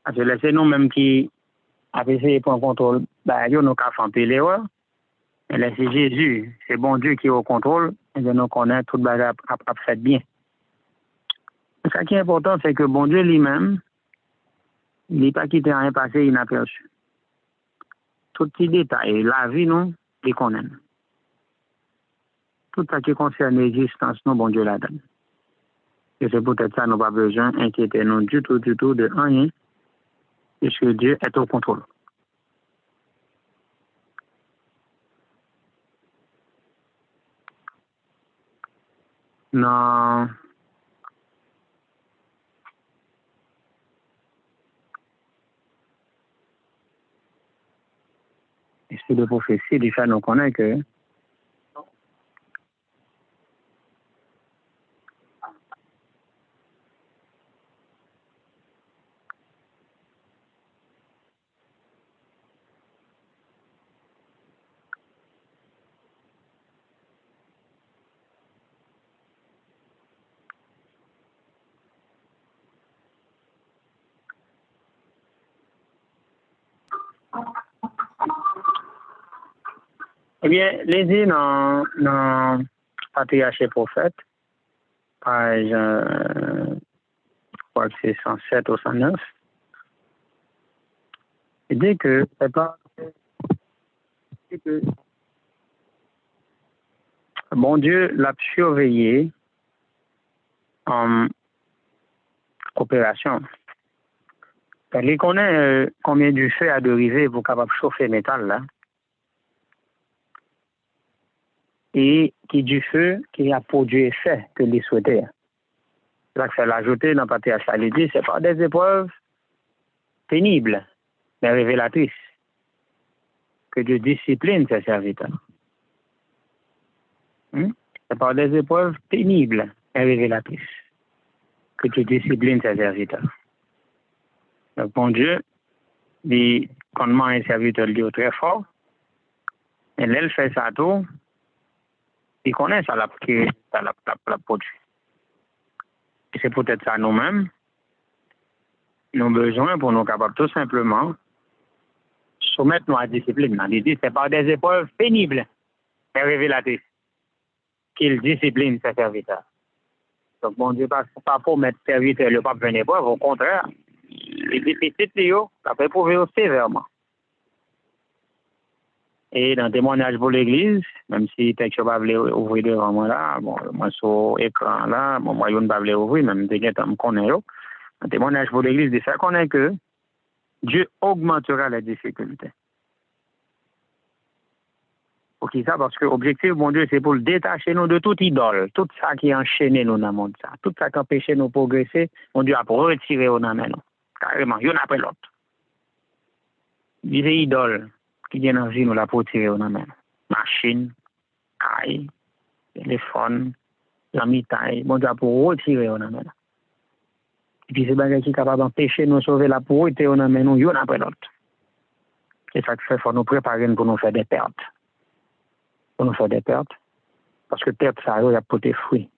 Parce que laissez nous-mêmes qui avons essayé de prendre contrôle, nous avons fait l'erreur. Mais laissez Jésus, c'est bon Dieu qui est au contrôle, et nous connaissons tout le bagage à faire bien. Ce qui est important, c'est que bon Dieu lui-même, il n'est pas quitté rien passé inaperçu. Tout petit détail, la vie, nous, il connaît. Tout ce qui concerne l'existence, nous, bon Dieu la donne. Et c'est peut-être ça, nous n'avons pas besoin d'inquiéter nous du tout de rien, puisque Dieu est au contrôle. Non. Esprit de prophétie, il fait nous connaître que Eh bien, les dit dans Patriarche et Prophète, page, je crois que c'est 107 ou 109, il dit que c'est pas que bon Dieu l'a surveillé en opération. Il connaît combien du feu a dérivé pour capable chauffer le métal là. Et qui du feu qui a produit effet que les souhaitait. C'est là que ça l'a ajouté dans Patriarche. Il dit c'est pas des épreuves pénibles, mais révélatrices que Dieu discipline ses serviteurs. C'est pas des épreuves pénibles, mais révélatrices que Dieu discipline ses serviteurs. Donc, bon Dieu, dit commandement un serviteur lui très fort, et là, il fait ça tout, il connaît ça, la produit. Et c'est peut-être ça nous-mêmes, nous avons besoin pour nous capables tout simplement soumettre nous à la discipline. Il dit, c'est pas des épreuves pénibles, mais révélatrices qu'il discipline ses serviteurs. Donc, bon Dieu, pas pour mettre serviteur le pape une épreuve, au contraire, les déficits, ça peut prouver sévèrement. Et dans le témoignage pour l'Église, même si peut-être je ne vais pas ouvrir devant moi là, bon, moi sur l'écran là, bon, moi je ne vais pas ouvrir, même si je me connais. Dans le témoignage pour l'Église, de faire connaître que Dieu augmentera les difficultés. Pour qui ça? Parce que l'objectif, mon Dieu, c'est pour le détacher nous de toute idole, tout ça qui enchaîne nous dans le monde, ça, tout ça qui empêche nous de progresser, mon Dieu a retiré nous dans nous. Carrément, il y en a après l'autre. Des idoles qui viennent en vie nous la pour tirer dans nous. Machine, caille, téléphone, la mitaille, mon Dieu a pour retirer nous dans nous. Et puis c'est bagage qui est capable d'empêcher nous de sauver la pour retirer dans nous, il y en a après l'autre. C'est ça que fait, il faut nous préparer pour nous faire des pertes. Pour nous faire des pertes. Parce que perte, ça a porté fruit.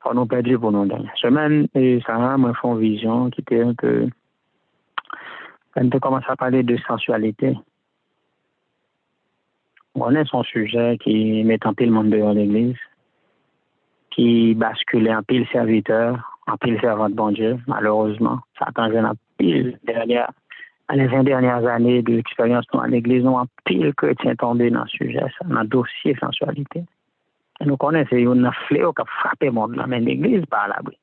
Faut nous perdre pour nous donner. Semaine, et ça me fait une vision qui était un peu. Quand on commence à parler de sensualité, on est son sujet qui met en pile le monde dehors l'église, qui bascule en pile serviteur, en pile servant de bon Dieu, malheureusement. Satan vient en pile derrière. Dans les 20 dernières années d'expérience dans l'église, nous avons pile chrétiens tombés dans ce sujet, dans le dossier sensualité. Et nous connaissons un fléau qui a frappé le monde, mais l'église pas à l'abri.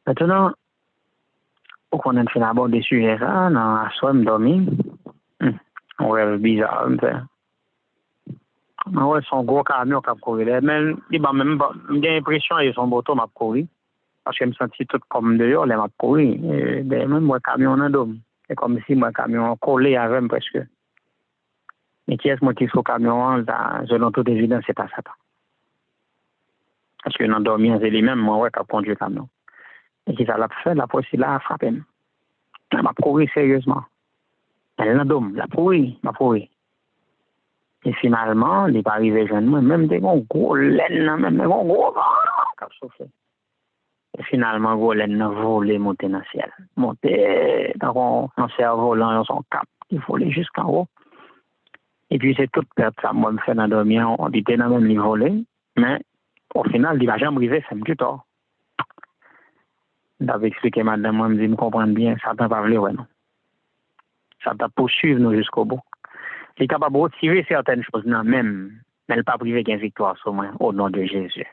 Maintenant, pour qu'on ait fait d'abord des sujets là, dans la soirée dormi, on rêve bizarre, on son gros camion qui a couru. Mais j'ai l'impression que son bateau m'a couru. Parce que je me sentis tout comme dehors, les m'a couru. Même moi, camion en dôme. C'est comme si moi, camion collé avec moi presque. Mais qui est-ce qui est sur le camion, selon toute évidence, c'est pas Satan. Parce que dans le dormir, c'est lui-même, moi, qui a conduit le camion. Et qui ça l'a fait, la police l'a frappé. Elle m'a couru sérieusement. Elle est dans la pourri, m'a pourri. Et finalement, il n'est pas arrivé jeune, même des gros laine, même des gros vent, qui a soufflé. Et finalement, gros laine a volé, monté dans le ciel. Monté dans un cerf-volant, dans son cap, il volait jusqu'en haut. Et puis, c'est toute perte, ça, moi, me fait dans dormir, on dit, dans même il volé, mais au final, il va jamais arriver, c'est du tort. J'avais expliqué, madame, moi, me dit, me comprendre bien, ça t'a pas voulu, ouais, non. Ça t'a poursuivre nous jusqu'au bout. Il est capable de retirer certaines choses, non, même, mais il n'est pas privé qu'une victoire sur moi, au nom de Jésus.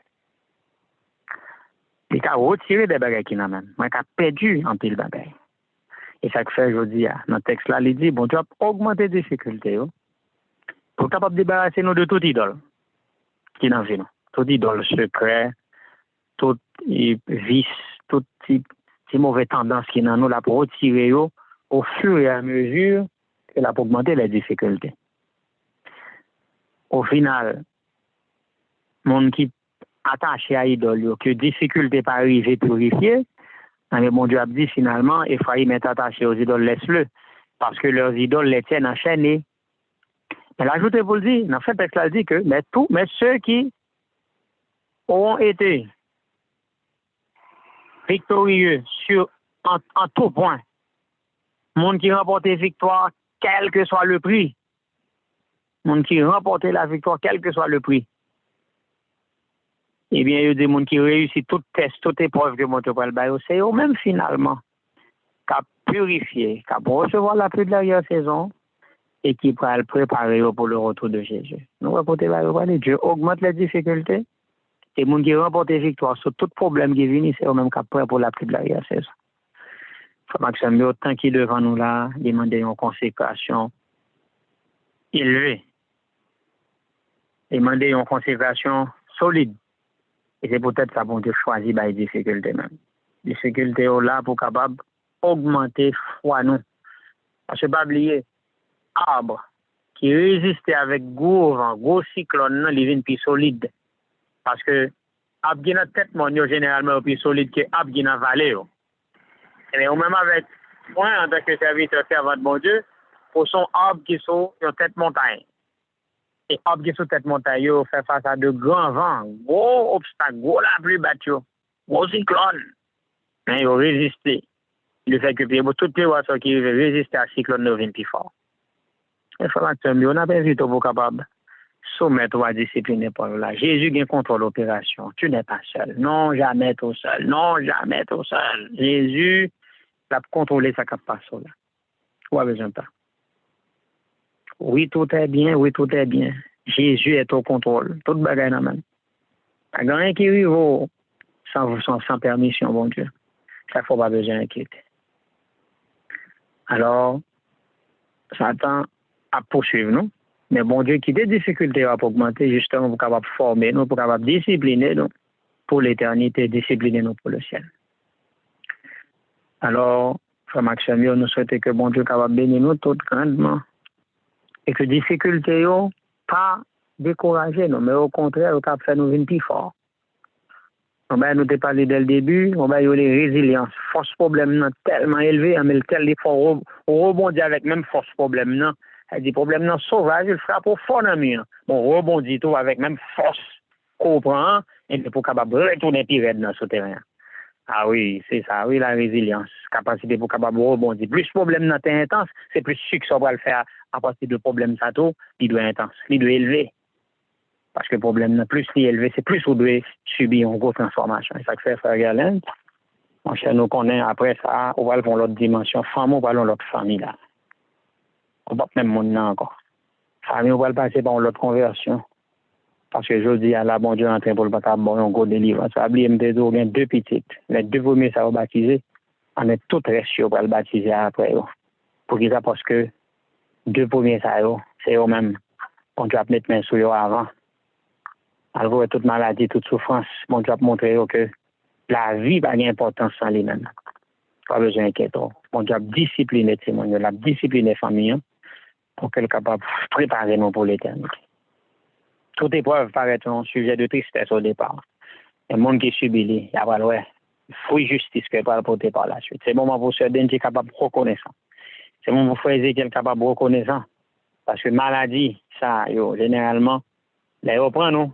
Il est capable de retirer des bagages qui n'ont même. Moi, il a perdu en pile bagages. Et ça que fait, je dis, dans le texte là, il dit, bon, tu vas augmenter les difficultés, pour capable de débarrasser nous de toute idole qui n'en vit nous. Toute idole secret, tout vice, tout type mauvais tendance qui n'en nous là pour retirer au fur et à mesure que là pour augmenter les difficultés. Au final, monde qui attaché à idole, que difficulté pas arriver purifier, mais mon Dieu a dit finalement, Ephraïm est attaché aux idoles, laisse-le, parce que leurs idoles les tiennent enchaînés. Elle ajoute pour le dire, en fait, le texte dit que mais ceux qui ont été victorieux en tout point, monde qui remporte victoire, quel que soit le prix, monde qui remporte la victoire, quel que soit le prix. Eh bien, il y a des gens qui réussissent tout test, toute épreuve que mon Dieu va c'est eux-mêmes finalement, qui a purifié, qui a recevoir la pluie de l'arrière-saison et qui va le préparer pour le retour de Jésus. Nous rapportons la Dieu augmente les difficultés. Et les gens qui remportent la victoire sur tout problème qui vient, c'est eux-mêmes qui sont prêts pour la pluie de l'arrière-saison. Maxime, autant qui est devant nous là, demander une consécration élevée. Demander une consécration solide. Et c'est peut-être ça pour te choisir les difficultés même. Les difficultés sont là pour capable augmenter foi nous. Parce que pas oublier, arbre qui résiste avec gros vent, gros cyclone, il vient plus solide. Parce que arbre qui a tête généralement plus solide que arbre qui a vallée. Et même avec moi, en tant que serviteur servant de mon Dieu, pour son arbre qui sont sur tête montagne. Et arbre qui sont tête montagne, fait face à de grands vents, gros obstacles, gros la pluie battue, gros cyclone. Mais ils ont résisté. Le fait que toutes les voitures qui résistent à cyclone ne viennent plus fort. Il faut on n'a pas vu pour capable soumettre ou discipliner pour là. Jésus gagne contrôle l'opération. Tu n'es pas seul. Non, jamais tout seul. Non, jamais tout seul. Jésus l'a contrôlé ça qui passe là. Ou a besoin pas. Oui, tout est bien, oui, tout est bien. Jésus est au contrôle. Tout bagaille dans même. Pas rien qui arrive sans permission, bon Dieu. Ça faut pas besoin d'inquiéter. Alors, Satan a poursuivre nous. Mais bon Dieu, qui des difficultés à augmenter, justement, pour capable former nous, pour capable discipliner nous pour l'éternité, discipliner nous pour le ciel. Alors, Frère Maxime, nous souhaitons que bon Dieu capable bénir nous tout grandement. Et que difficultés n'ont pas découragé nous, mais au contraire, nous cap fait nous venir plus fort. On va nous parlé dès le début, on va y avoir les résiliences. Force problème tellement élevé, mais tel effort rebondir avec même force problème non. Des problèmes sauvages, il frappe au fond dans le mur. Bon, rebondit tout avec même force comprend et pour capable retourner plus raide dans ce terrain. Ah oui, c'est ça, oui, la résilience, capacité pour capable rebondir. Plus problème est intense, c'est plus succès on va le faire à partir de problème ça tout, il doit intense, il doit élevé. Parce que le problème plus il est élevé, c'est plus on doit subir une grosse transformation. C'est ça que fait Frère Galen. Mon cher, nous connaissons après ça, on va le voir l'autre dimension, famille, on va l'autre famille là. On va même monde là encore. Famille, on va le passer par l'autre conversion. Parce que je dis à la bon Dieu en train pour le baptême, bon, on go délivre. Ça a oublié on a deux petites. Les deux premiers, ça va baptiser. On est tout restés pour le baptiser après. Pour qu'ils parce que deux premiers, ça c'est eux-mêmes. On doit mettre main sur eux avant. Alors, toute maladie, toute souffrance, on doit montrer que la vie n'a pas d'importance sans lui-même. Pas besoin d'inquiéter. On doit discipliner ces gens, la discipliner les familles pour qu'elles soient capables de préparer nous pour l'éternité. Toute épreuve paraît un sujet de tristesse au départ. Le monde qui subit, il y a pas de fruit justice que va porter par la suite. C'est le moment pour se donner capable de reconnaissant. C'est le moment pour frère Ézéchiel capable de reconnaissant. Parce que maladie, ça, généralement, les reprend nous.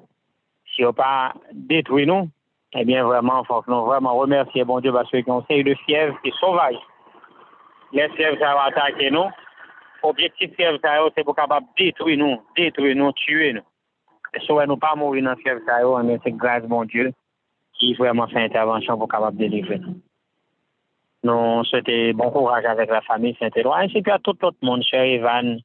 Si on pas détruit nous, eh bien vraiment, il faut que nous vraiment remercier bon Dieu parce qu'on sait de fièvre qui est sauvage. Les fièvres, ça va attaquer nous. L'objectif fièvre, c'est pour capable détruire nous, tuer nous. Et si nous pas mourir dans la fièvre, mais c'est grâce bon Dieu qui vraiment fait intervention pour capable délivrer nous. Nous souhaitons bon courage avec la famille Saint-Éloi ainsi qu'à tout le monde, cher Evan.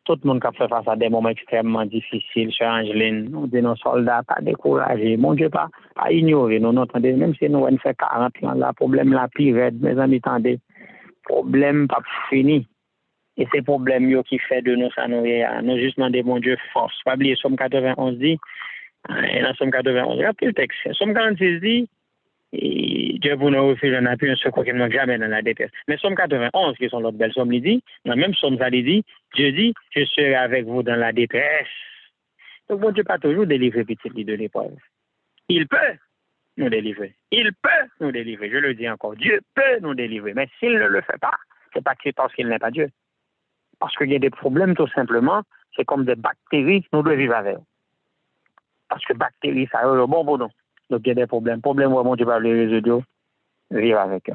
Tout le monde qui a fait face à des moments extrêmement difficiles, cher Angeline, nous disons nos soldats, pas découragés, mon Dieu, pas ignorer, nous entendez, même si nous avons fait 40 ans, le problème la pire, mes amis, attendez, problème pas fini. Et c'est problème qui fait de nous, ça nous juste demander, mon Dieu, force. Pas oublier, Somme 91 dit, et dans Somme 91, rappelez le texte, Somme 46 dit, et Dieu pour nous refuge, on n'a plus un secours qui ne manque jamais dans la détresse. Mais Somme 91, qui sont l'autre belle somme, il dit, dans la même somme, ça dit, Dieu dit, je serai avec vous dans la détresse. Donc, bon Dieu pas toujours délivrer petit de l'épreuve. Il peut nous délivrer. Il peut nous délivrer. Je le dis encore, Dieu peut nous délivrer. Mais s'il ne le fait pas, c'est pas que c'est parce qu'il n'est pas Dieu. Parce qu'il y a des problèmes, tout simplement, c'est comme des bactéries, nous devons vivre avec. Parce que bactéries, ça a le bon pour nous. Donc, il y a des problèmes. Problèmes, vraiment, Dieu va les résoudre, vivre avec eux.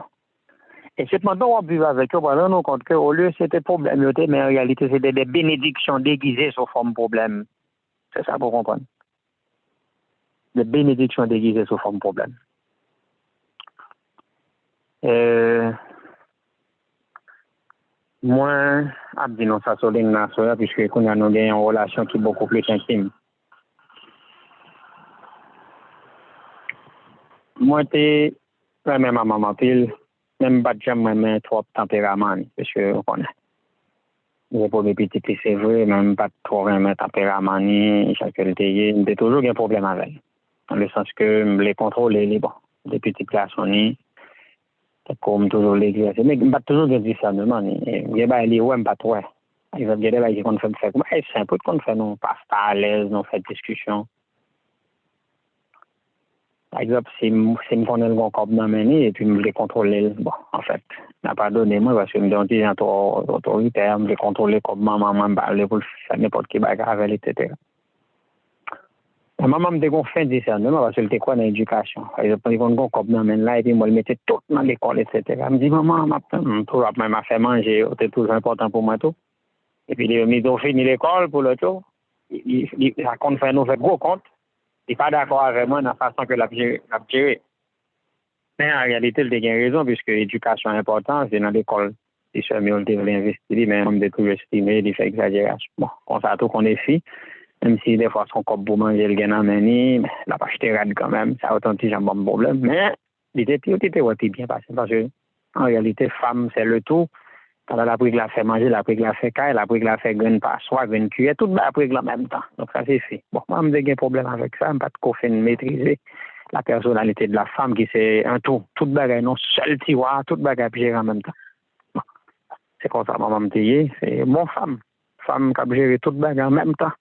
Et c'est pendant qu'on vit avec eux, on se rend compte qu'au lieu c'était problème, mais en réalité c'était des bénédictions déguisées sous forme de problème. C'est ça pour comprendre. Des bénédictions déguisées sous forme de problème. Moi, je dis non, ça sur l'ignorance, puisque nous avons une relation qui est beaucoup plus intime. Moi, je même ma maman pile, même pas jamais trop tempérament, parce que on connaît. Les premiers petits, c'est vrai, même pas trop vraiment tempérament, ni chaque j'ai toujours un problème avec. Dans le sens que je les contrôler, les bon, des petits garçons, comme toujours les gars. Mais je ne pas toujours dire discernement. Je ne pas aller où, pas trop. Par exemple, il y a des gens qui font c'est un peu qu'on fait, non, pas à l'aise, non, fait discussion. Par exemple, si je connais le bon corps dans mes et puis je les contrôler, bon, en fait, je n'ai pas donné moi parce que je me dis un trop autoritaire, je les contrôler comme maman, parler pour faire n'importe qui bagarre, etc. La maman me dit qu'on fait discernement parce qu'elle était quoi dans l'éducation. Par exemple, ils vont qu'on comme dans là et puis moi, je mettais tout dans l'école, etc. Elle me dit, maman, m'a fait manger, c'était toujours important pour moi tout. Et puis, ils ont fini l'école pour le tout. Ils racontent faire nous fait gros compte. Il n'est pas d'accord avec moi dans la façon que l'a géré. Mais en réalité, il a raison, puisque l'éducation est importante, c'est dans l'école. Si seulement on devait investir, mais on de tout estimer, il fait exagération. Bon, on sait tout qu'on est fille, même si des fois son corps pour manger le gain en manie, la pas acheté rade quand même, ça a autant de bon problème. Mais il était bien passé, parce que en réalité, femme, c'est le tout. Quand elle a pris que la fait manger, elle a pris que la fait caille, elle a pris que la fait graine passoire, graine cuillère, tout a pris en même temps. Donc ça c'est fait. Bon, moi, je n'ai pas de problème avec ça, je n'ai pas de fait maîtriser la personnalité de la femme qui c'est un tout. Toute bagaille, non, seul tiroir, toute bagaille gérer en même temps. Bon. C'est comme ça, maman me dit, c'est mon femme. Femme qui a géré toute bagaille en même temps.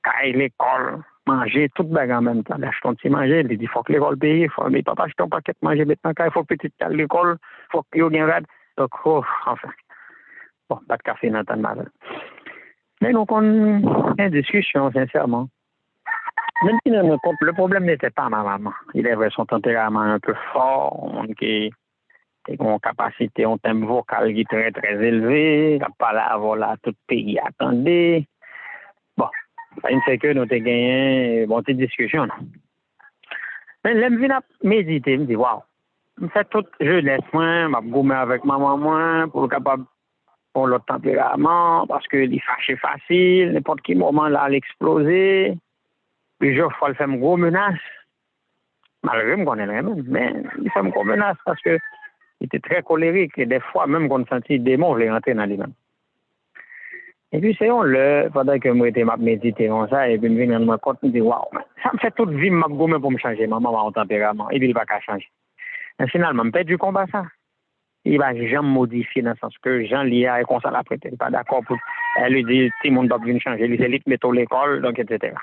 Caille, l'école, manger, toute bagaille en même temps. Lâche ton petit manger, il dit, il faut que l'école paye, il faut, mais papa, acheter un paquet de manger maintenant, il faut que petit à l'école, il faut qu'il y ait un rad. Donc, oh, enfin. Bon, pas de café dans le mal. Mais donc, on a une discussion, sincèrement. Même si le problème n'était pas ma maman. Il avait son tempérament un peu fort, qui a une capacité, un thème vocal qui est très, très élevé. Il n'a pas la voilà, tout le pays attendait. Bon, ça fait que nous avons gagné une bonne petite discussion. Non? Mais je me viens méditer, je me dis, waouh, je fais tout, je laisse moi, je vais avec maman, moi, pour capable pour l'autre tempérament, parce qu'il est fâché facile, n'importe quel moment là, l'exploser. Plusieurs fois, il fait une grosse menace. Malgré moi, je connais même, mais il fait une grosse menace parce qu'il était très colérique et des fois, même quand on sentit des démons, il voulait rentrer dans lui-même. Et puis, c'est pendant que moi, j'étais médité comme ça, et puis, je me rends compte, je me dis, waouh, ça me fait toute vie, ma gomme pour me changer, ma maman, mon tempérament, et puis, il ne va pas changer. Et finalement, je perds du combat, ça. Il va jamais modifier dans le sens que Jean Lia est comme ça l'après, il n'est pas d'accord pour elle lui dit tout le monde doit venir changer, il dit mettre l'école, donc etc.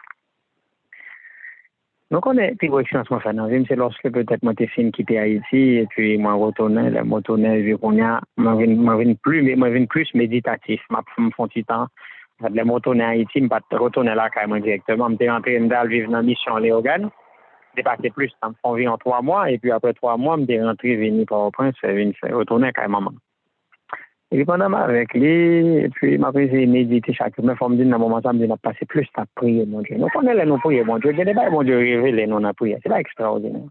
Donc on est plus expérience moi fait dans vie, c'est lorsque peut-être moi t'es fini quitter Haïti et puis moi retourner vu qu'on a moi vinn plus méditatif, m'a font petit temps. De me retourner à Haïti, me pas retourner là carrément directement, me rentrer dans vivre dans mission Léogane. Dépasser plus, ça me font vivre en 3 mois, et puis après 3 mois, je me rentré, venir par au prince, retourner carrément. Et puis pendant avec lui, et puis m'a pris méditer chaque jour, mais faut me dire, dans un moment, ça me dit, passer plus à prier, mon Dieu. Nous connaissons nous prier, mon Dieu. Il y a des bails, mon Dieu, révélés, nous, on a prié. C'est pas extraordinaire.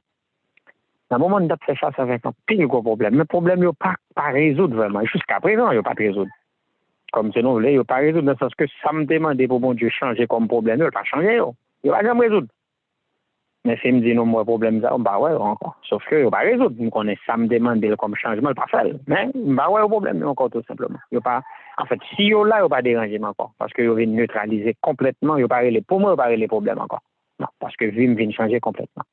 Dans un moment, on a fait face avec un pile gros problème. Mais le problème, il n'y a pas résoudre vraiment. Jusqu'à présent, il n'y a pas de résoudre. Comme c'est nous, il n'y a pas résoudre, dans le sens que ça me demande pour mon Dieu changer comme problème, il n'y a pas changer, il n'y a pas jamais résoudre. Mais si me dit non, moi, problème, ça, bah ouais, encore. Sauf que, il n'y a pas résoudre. Nous connaissons, ça me demande comme changement, il pas fait. Mais, bah ouais, le problème, encore, tout simplement. Il y a pas, en fait, si il y a là, il n'y a pas dérangé encore. Parce qu'il y a neutraliser complètement, il n'y a pas les, pour moi, il n'y a pas les problèmes encore. Non, parce que vie vient changer complètement.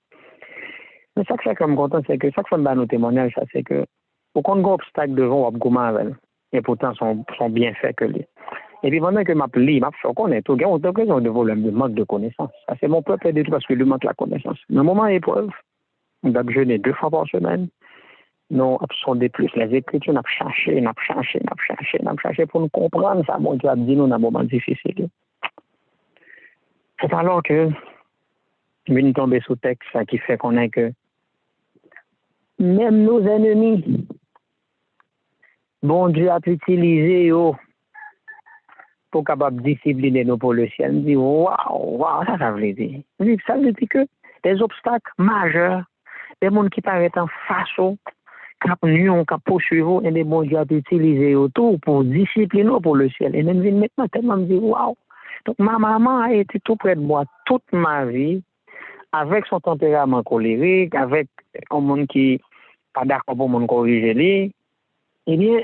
Mais ça que c'est comme content, c'est que chaque fois que je nos témoignages, ça, c'est que, au compte gros obstacle devant, on va goûter avec. Et pourtant, sont bien faits que les. Et puis pendant que je lis, je connais tout, il y a de volume de manque de connaissances. Ça, c'est mon peuple de tout parce que lui manque la connaissance. Dans le moment d'épreuve, on doit jeûner 2 fois par semaine. Nous absorber plus les Écritures, nous chercher pour nous comprendre ça. Bon Dieu a dit nous dans un moment difficile. C'est alors que nous tomber sous texte qui fait qu'on est que même nos ennemis bon Dieu a utilisé yo pour capable discipliner nous pour le ciel. Je me dis, waouh, ça veut dire. Ça veut dire que des obstacles majeurs, des gens qui paraissent en face, qui ont poursuivre, et des bons Dieu a utilisé tout pour discipliner pour le ciel. Et même maintenant, tellement me dit, waouh. Donc, ma maman a été tout près de moi toute ma vie, avec son tempérament colérique, avec un monde qui pas d'accord pour mon corriger lui. Eh bien,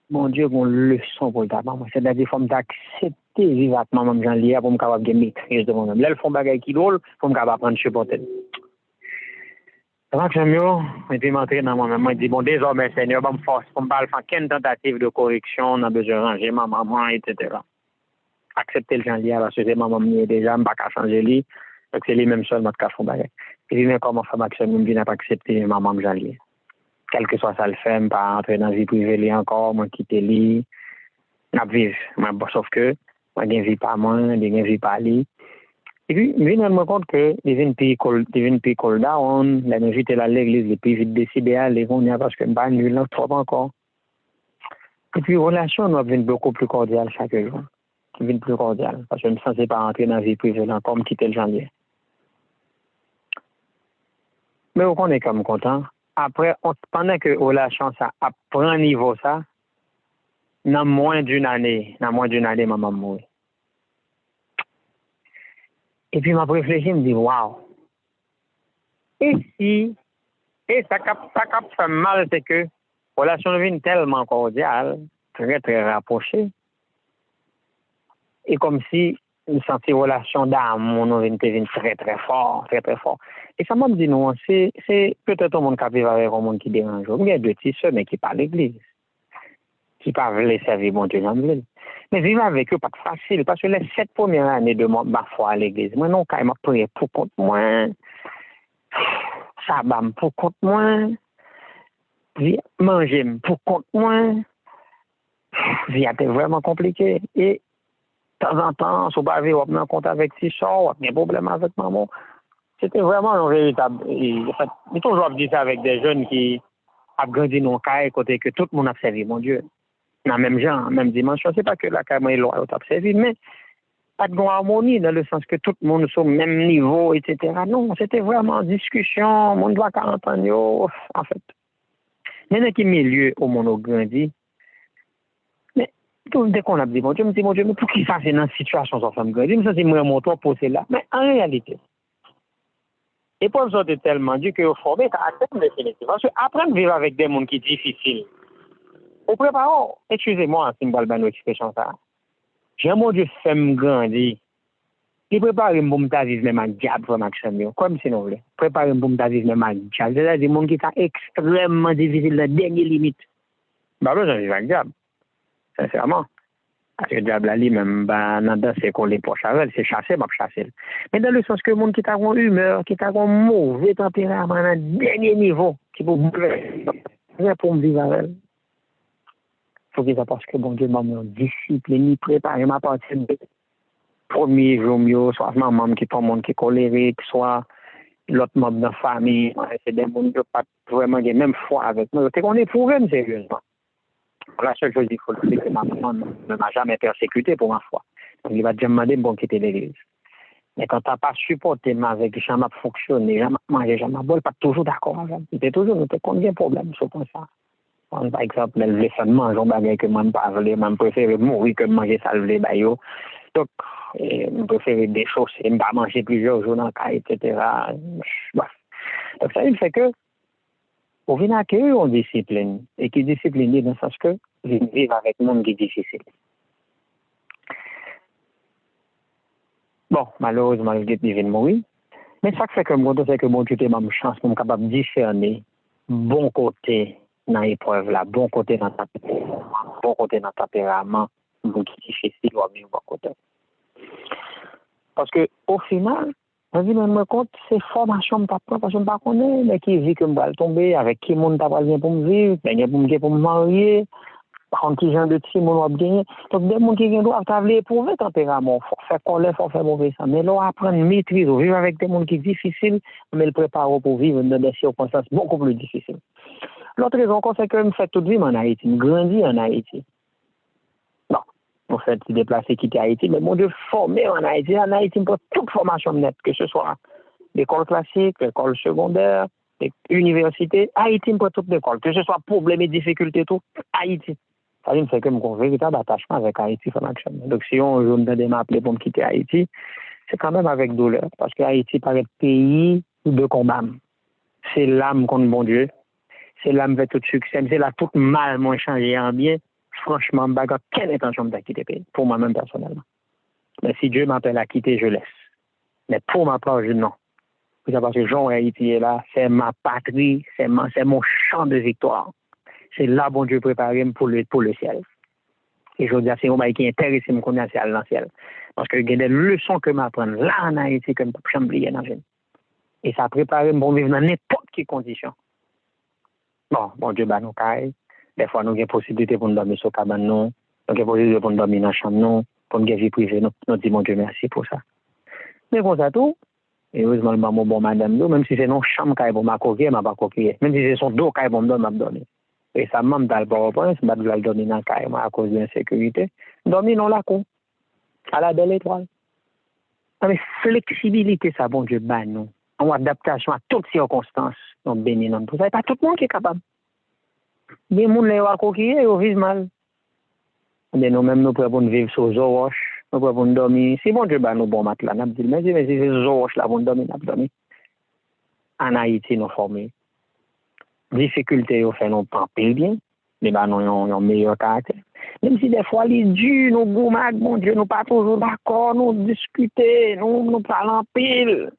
mon Dieu, une leçon pour le tabac. C'est-à-dire qu'il faut m'accepter vivre avec maman Jean-Lia pour me capable de maîtrise de moi-même. Là, ils font des choses qui drôle pour me capable prendre supporter. Avant que j'aime mieux, et puis m'entrer dans moi-même, je dis, bon, désormais, Seigneur, me force pour me faire qu'une tentative de correction, on a besoin de ranger ma maman, etc. Accepter le Jean-Lia, parce que c'est maman qui est déjà, je ne peux pas changer lui. Donc, c'est lui même seul, je ne peux pas faire. Et puis, comment faire Maxime, je ne vais pas accepter maman Jean-Lia. Quel que soit ça le fait, je ne pas entrer dans la vie privée encore, je quitter lui. Je vivre. Sauf que, je ne vis pas moi, je ne vis pas lui. Et puis, je me rends compte que les gens qui cool down, la invité à l'église, les pays vite décidé à aller, on y a parce que je ne suis pas trop encore. Et puis, la relation doit devenir beaucoup plus cordiale chaque jour. Devient plus cordiale. Parce que je ne me sens pas entrer dans la vie privée encore, me quitter le janvier. Mais on est comme content. Après, pendant que la relation ça prend un niveau ça, dans moins d'une année, maman mourit. Et puis, m'a réfléchi, je me dis, waouh. Et ça fait mal, c'est que la relation devient tellement cordiale, très, très rapprochée. Et comme si une sentie relation d'amour devient très, très fort, très, très fort. Et ça m'a dit, non, c'est peut-être un monde qui vit avec un monde qui dérange. Il y a deux petits soeurs, mais qui parlent l'église, qui ne veulent pas servir mon Dieu dans l'église. Mais vivre avec eux, pas facile, parce que les 7 premières années de ma foi à l'église, moi, non, quand il m'a prié pour contre moi, ça va pour contre moi, manger pour contre moi, vie était vraiment compliquée. Et de temps en temps, si on va vivre en contact avec ses soeurs, on a des problèmes avec maman. C'était vraiment un véritable. En fait, j'ai toujours dit ça avec des jeunes qui ont grandi dans le cas, côté que tout le monde a servi, mon Dieu. Dans le même genre, même dimension. C'est pas que la caille est loin, a servi, mais pas de harmonie dans le sens que tout le monde soit au même niveau, etc. Non, c'était vraiment discussion, monde doit 40 ans, en fait. Mais dans quel milieu au monde a grandi, mais dès qu'on a dit, mon Dieu, mais pour qui ça, c'est dans une situation sans femme grandi, mais ça, c'est moi, mon toit pour là. Mais en réalité, et pour ça, c'est tellement dur que faut mettre à terme définitivement. Parce que apprendre à vivre avec des gens qui sont difficiles, au préparant, excusez-moi, si je ne pas expression ça. J'ai mon Dieu fait me grandir. Il prépare pour me vivre même à diable pour Maxime. Comme si nous voulons. Préparer pour me vivre même à diable. C'est-à-dire des gens qui sont extrêmement difficiles, la dernière limite. Bah, je vis avec diable. Sincèrement. Parce que le diable a lui-même, dans ses collés pour chavel, c'est chasser, m'a chasser. Mais dans le sens que le monde qui a une humeur, qui a un mauvais tempérament, à un dernier niveau, qui peut pour me vivre avec elle. Il faut que ça parce que bon Dieu m'a discipliné, préparé ma partie de premier jour, soit maman qui est un monde qui est colérique, soit l'autre membre de la famille, c'est des gens qui n'ont pas vraiment la même foi avec nous. C'est qu'on est pour eux, sérieusement. La seule chose qu'il faut le dire, c'est que ma maman ne m'a jamais persécuté pour ma foi. Donc il va te demander de quitter l'église. Mais quand tu n'as pas supporté avec jamais fonctionné, jamais mangé, jamais boire, pas toujours d'accord avec. C'était toujours, nous avons des problèmes sur ça. Par exemple, les femmes mangent un bagage que moi, je ne pas voulu, je préfère mourir que manger ça le baillot. Donc, je préfère des choses, je ne pas manger plusieurs jours dans le cas, etc. Donc, ça, il fait que, on vient accueillir en discipline, et qui est discipliné dans le sens que, vivre avec le monde qui est difficile. Bon, malheureusement, je vais mourir. Mais ça fait que moi, c'est que bon, tu as ma chance pour me capable de discerner bon côté dans l'épreuve là, bon côté dans ta bon côté dans ta tempérament, bon qui difficile ou bien bon côté. Parce que au final, je me rends compte c'est formation que parce que je ne connais pas mais qui vit que je vais tomber avec qui monde t'a pas bien pour me vivre, bien pour me marier, prendre qui genre de petit monde va gagner. Donc des gens qui doivent t'avoir éprouver tempérament, faut faire colère, faut faire mauvais ça. Mais là apprendre maîtrise, vivre avec des gens qui sont difficiles, mais le préparer pour vivre dans des circonstances beaucoup plus difficiles. L'autre raison encore, c'est que je fais toute vie en Haïti, je grandis en Haïti. Bon, en fait, je suis déplacé, quitter Haïti, mais mon Dieu, formé en Haïti, je prends toute formation nette, que ce soit l'école classique, l'école secondaire, l'université, Haïti, je prends toute l'école, que ce soit problème et difficulté, tout, Haïti. Ça me fait que mon véritable attachement avec Haïti. Donc, si on joue de m'appeler pour me quitter Haïti, c'est quand même avec douleur, parce que Haïti paraît pays de combat. C'est l'âme contre bon Dieu. C'est l'âme fait tout succès. C'est là tout mal, moi, changé en bien. Franchement, je n'ai aucune intention de quitter le pays, pour moi-même personnellement. Mais si Dieu m'appelle à quitter, je laisse. Mais pour ma part, je non. Parce que Jean Haïti est là, c'est ma patrie, c'est mon champ de victoire. C'est là, bon Dieu, préparé pour le ciel. Et je veux dire, c'est un bail qui intéresse me connaître dans le ciel. Parce que il y a des leçons que je m'apprends là en Haïti que je ne peux pas oublier dans la vie. Et ça prépare pour vivre dans n'importe quelle condition. Bon Dieu, nous caille. Des fois, nous avons possibilité pour nous dormir sur le cabane, nous avons possibilité pour nous dormir dans la chambre, nous, pour nous vie privée, nous disons, mon Dieu, merci pour ça. Mais pour ça tout, et heureusement, mon bon madame, même si c'est non chambre qui est pour ma coquille, je ne pas coquiller. Même si c'est son dos qui est pour me dormir, Et ça m'a dans le PowerPoint, je vais dormir dans le caille à cause de l'insécurité. Dormir dans la cour, à la belle étoile. Mais flexibilité, ça, bon Dieu, nous. En adaptation à toutes circonstances, donc béni non pour ça. Pas tout le monde qui est capable. Les gens qui sont coquillés, ils vivent mal. Mais nous-mêmes, nous pouvons vivre sur Zoroche, nous pouvons dormir. Si bon Dieu, nous bon matelas, nous disons, mais si c'est Zoroche là, nous dormir, nous dormir. En Haïti, nous formons. Difficulté, nous faisons pas bien, mais nous avons un meilleur caractère. Même si des fois, les durs, nous gourmand, bon Dieu, nous pas toujours d'accord, nous discutons, nous parlons en pile.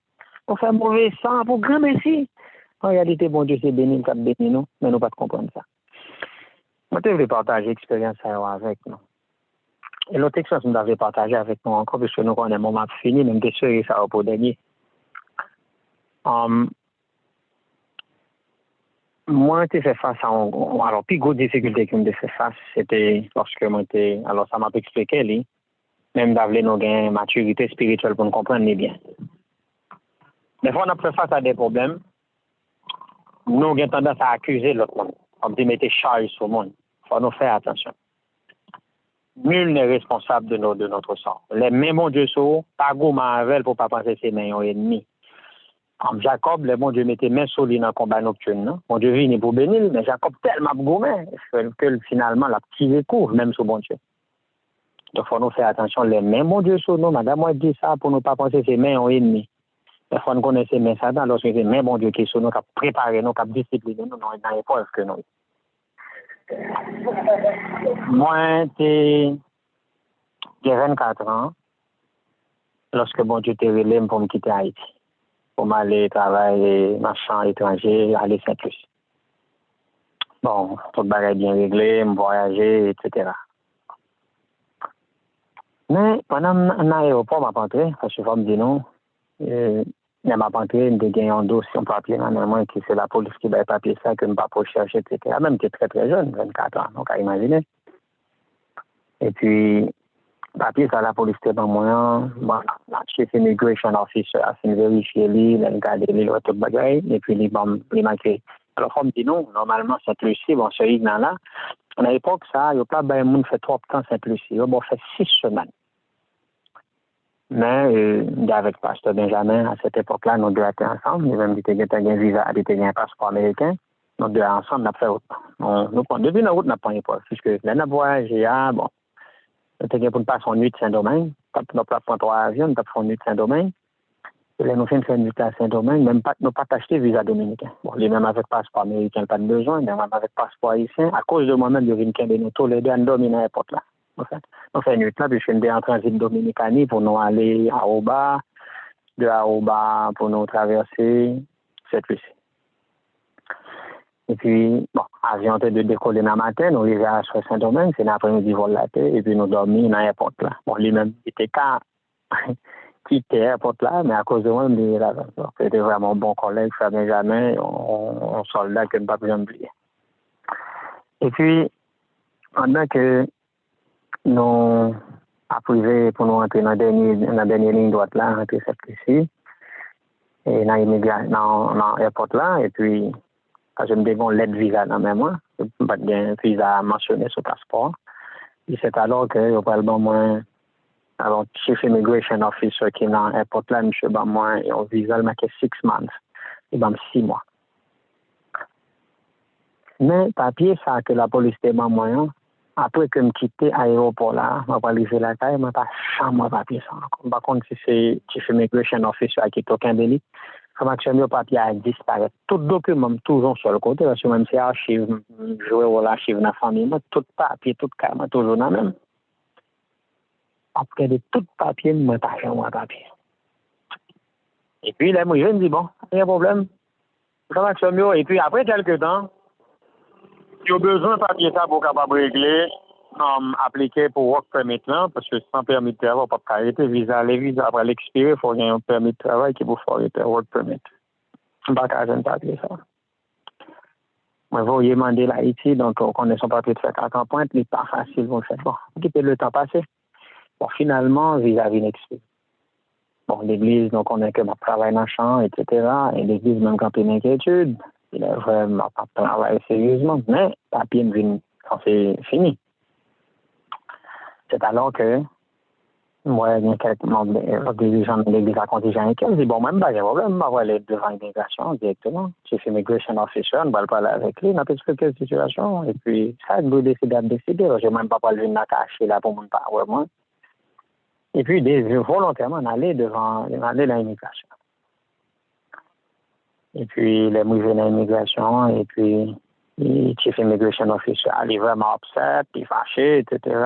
On fait mauvais sang pour grand merci. En réalité, bon Dieu, c'est béni, nous béni nous, mais nous ne pas comprendre ça. Moi, je vais partager l'expérience avec nous. Et l'autre expérience, nous avons partagé avec nous encore, parce que nous avons un moment fini, même des soeurs, ça va pour dernier. Moi, j'ai fait face à alors, plus grosse difficulté que j'ai fait face, c'était lorsque moi, alors ça m'a expliqué, même d'avoir une maturité spirituelle pour nous comprendre bien. Des fois, on a fait face à des problèmes. Nous avons tendance à accuser l'autre monde. On dit mettre charge sur le monde. Il faut nous faire attention. Nul n'est responsable de notre sort. Les mêmes mon Dieu sont pas gourmand pour ne pas penser ses mains ennemis. Comme Jacob, le bon Dieu mettait main sur lui dans le combat nocturne. Mon Dieu vient pour bénir, mais Jacob tellement gourmand que finalement, la petite couvre même sur bon Dieu. Donc, il faut nous faire attention. Les mêmes mon Dieu sont nous. Madame, moi, dit ça pour ne pas penser ses mains ennemis. Il faut nous connaître mais Satan lorsque c'est même bon Dieu qui est sur nous, qui a préparé nous, qui a discipliné nous dans l'épreuve que nous. Moi, j'ai 24 ans lorsque bon Dieu t'a relèvé pour me quitter Haïti, pour m'aller travailler, machin, étranger, aller Saint-Lucie. Bon, tout le bagage bien réglé, me voyager, etc. Mais pendant l'aéroport, m'a rentré, parce que je me dis non. Je m'a rentré, je gagné un dossier, un papier, moi, qui c'est la police qui va papier ça, que je ne pas pour chercher, etc. Même que très très jeune, 24 ans, donc à imaginer. Et puis, papier ça, la police était dans moi, la chef immigration officer a fait vérifier lui, il a regardé les autres bagages, et puis il m'a écrit. Alors, on me dit non, normalement, Saint-Lucie, bon, ce là, à l'époque, ça, il n'y a pas de monde fait 3 temps Saint-Lucie, il a fait 6 semaines. Mais avec Pasteur Benjamin, à cette époque-là, nous deux étions ensemble. Nous avons dit que nous avons un visa, un passeport américain. Nous deux ensemble, nous avons fait autre. Depuis la route, nous avons pris une épreuve. Puisque là, nous avons voyagé à, bon, nous avons pour passer en nuit de Saint-Domingue. Nous avons pris 3 avions, nous avons fait en nuit de Saint-Domingue. Et là, nous avons fait une nuit à Saint-Domingue. Même pas, nous n'avons pas acheté visa dominicain. Bon, les mêmes avec passeport américain, pas de besoin. Même avec passeport haïtien. À cause de moi-même, je viens de nous tous les deux, nous dormir dans l'aéroport là. On fait une nuit là, puis je suis en transit Dominicanie pour nous aller à Aruba, de Aruba pour nous traverser cette Lucie. Et puis, bon, avion de décoller dans le matin, nous arrivons à Saint-Domingue, c'est l'après-midi vol la tête, et puis nous dormons dans l'aéroport là. Bon, lui-même, il était qu'à quitter l'aéroport là, mais à cause de moi, il est là. C'était vraiment un bon collègue, ça n'est jamais, un soldat que je ne peux pas oublier. Et puis, pendant que nous approuvé pour nous entrer dans la dernière ligne droite là, entrer cette ici, et dans l'aéroport là, et puis parce que je me une lettre visa dans mes mains, pas de visa mentionné sur le passeport. Et c'est alors que je parle de moi, alors Chief Immigration Officer qui est dans l'aéroport là, monsieur, ben moi, un visa il marqué 6 months, et ben 6 mois. Mais papier ça que la police te ban moi, après que me quitter l'aéroport là, je vais arriver la caille, je pas chambre papier ça. Par contre si c'est Chief Immigration Officer qui est aucun délit, comme le papier a disparu. Tout document toujours sur le côté, parce que même si archive, jouer au archive dans la famille, tout papier, tout carrément toujours dans même. Après de tout papier, je pas fait un papier. Et puis là, moi, je me dis, bon, il y a un problème. Et puis après quelques temps, il y a besoin de papier ça pour capable régler, appliquer pour work permit là, parce que sans permis de travail, on ne peut pas arrêter visa. Les visas après l'expirer, il faut qu'il y ait un permis de travail qui vous faut arrêter work permit. Je ne peux pas arrêter papier ça. Moi, vous voyez demander là Haïti, donc on connaît son papier de faire 4 ans pointe, mais pas facile, vous le faites. Bon, quittez le temps passé. Bon, finalement, visa vient expiré. Bon, l'église, donc on est que mon travail dans le champ, etc. Et l'église, même quand il y a une inquiétude, il a vraiment pas travaillé sérieusement, mais le papier vient quand c'est fini. C'est alors que moi, il y a quelques membres de l'église à contingent et je dis, bon, même pas de problème, on va aller devant l'immigration directement. Chief Immigration Officer, on va parler avec lui, on a expliqué la situation, et puis ça, il doit décider de décider. Je n'ai même pas le venir cacher là pour mon parole, moi. Et puis, volontairement, on allait devant l'immigration. Et puis, les mouvements dans l'immigration, et puis, le Chief Immigration Officer, il est vraiment upset, il est fâché, etc.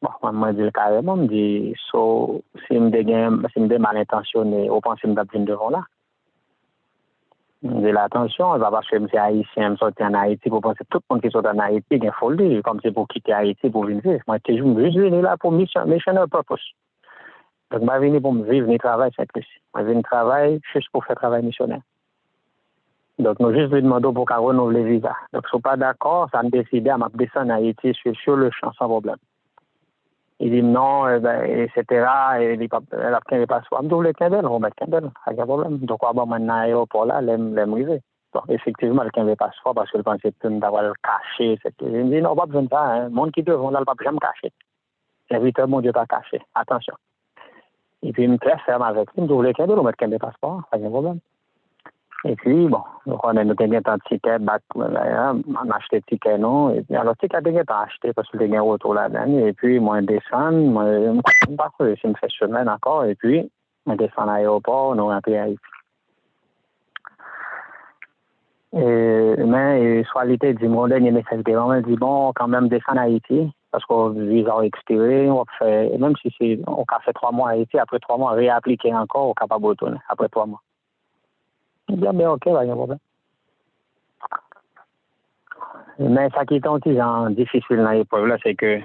Bon, moi, je dis carrément, je dis, si je suis mal intentionné, vous pensez que je vais venir devant là? Je dis, attention, parce que je suis haïtien, je suis en Haïti, vous pensez que tout le monde qui est en Haïti, il faut le dire, comme c'est pour quitter Haïti pour venir vivre. Moi, je suis juste venu là pour missionnaire purpose. Donc, je suis venu pour me vivre, mes travail, c'est plus. Je viens travailler juste pour faire travail missionnaire. Donc, nous juste lui demandons pour qu'on renouveler le visa. Donc, si vous n'êtes pas d'accord, ça me décide à descendre en Haïti sur le champ sans problème. Il dit non, etc. Et il a pris les passeports. Je me dis, Kendall, on va mettre Kendall, il n'y a pas de problème. Donc, on va maintenant à l'aéroport là, l'aime. Bon, effectivement, quelqu'un veut passeport parce que le pensait que d'avoir le caché, etc. Je me dis, non, pas besoin de ça. Hein. Le monde qui devant là, il ne va pas jamais cacher. L'inviteur, mon Dieu, pas caché. Attention. Et puis, il me très ferme avec lui. Je me dis, Kendall, on va mettre Kendall passeport, il n'y a pas de problème. Et puis, bon, donc on a noté un ticket, on a acheté le ticket, non. Et puis, alors, le ticket, on a acheté parce que j'ai un retour là-dedans. Et puis, moi, je descends, je ne sais pas si je me fais semaine encore. Et puis, je descends à l'aéroport, on rentre à Haïti. Mais, soit l'été, dit, mon dernier message, il dit, bon, quand même, descendre à Haïti, parce qu'on visa expiré, on fait, même si c'est, on a fait 3 mois à Haïti, après 3 mois, réappliquer encore, on est capable de retourner, après 3 mois. Je dis, bien, ok, il n'y a pas de problème. Mais ça qui est un petit difficile dans l'épreuve, là, c'est que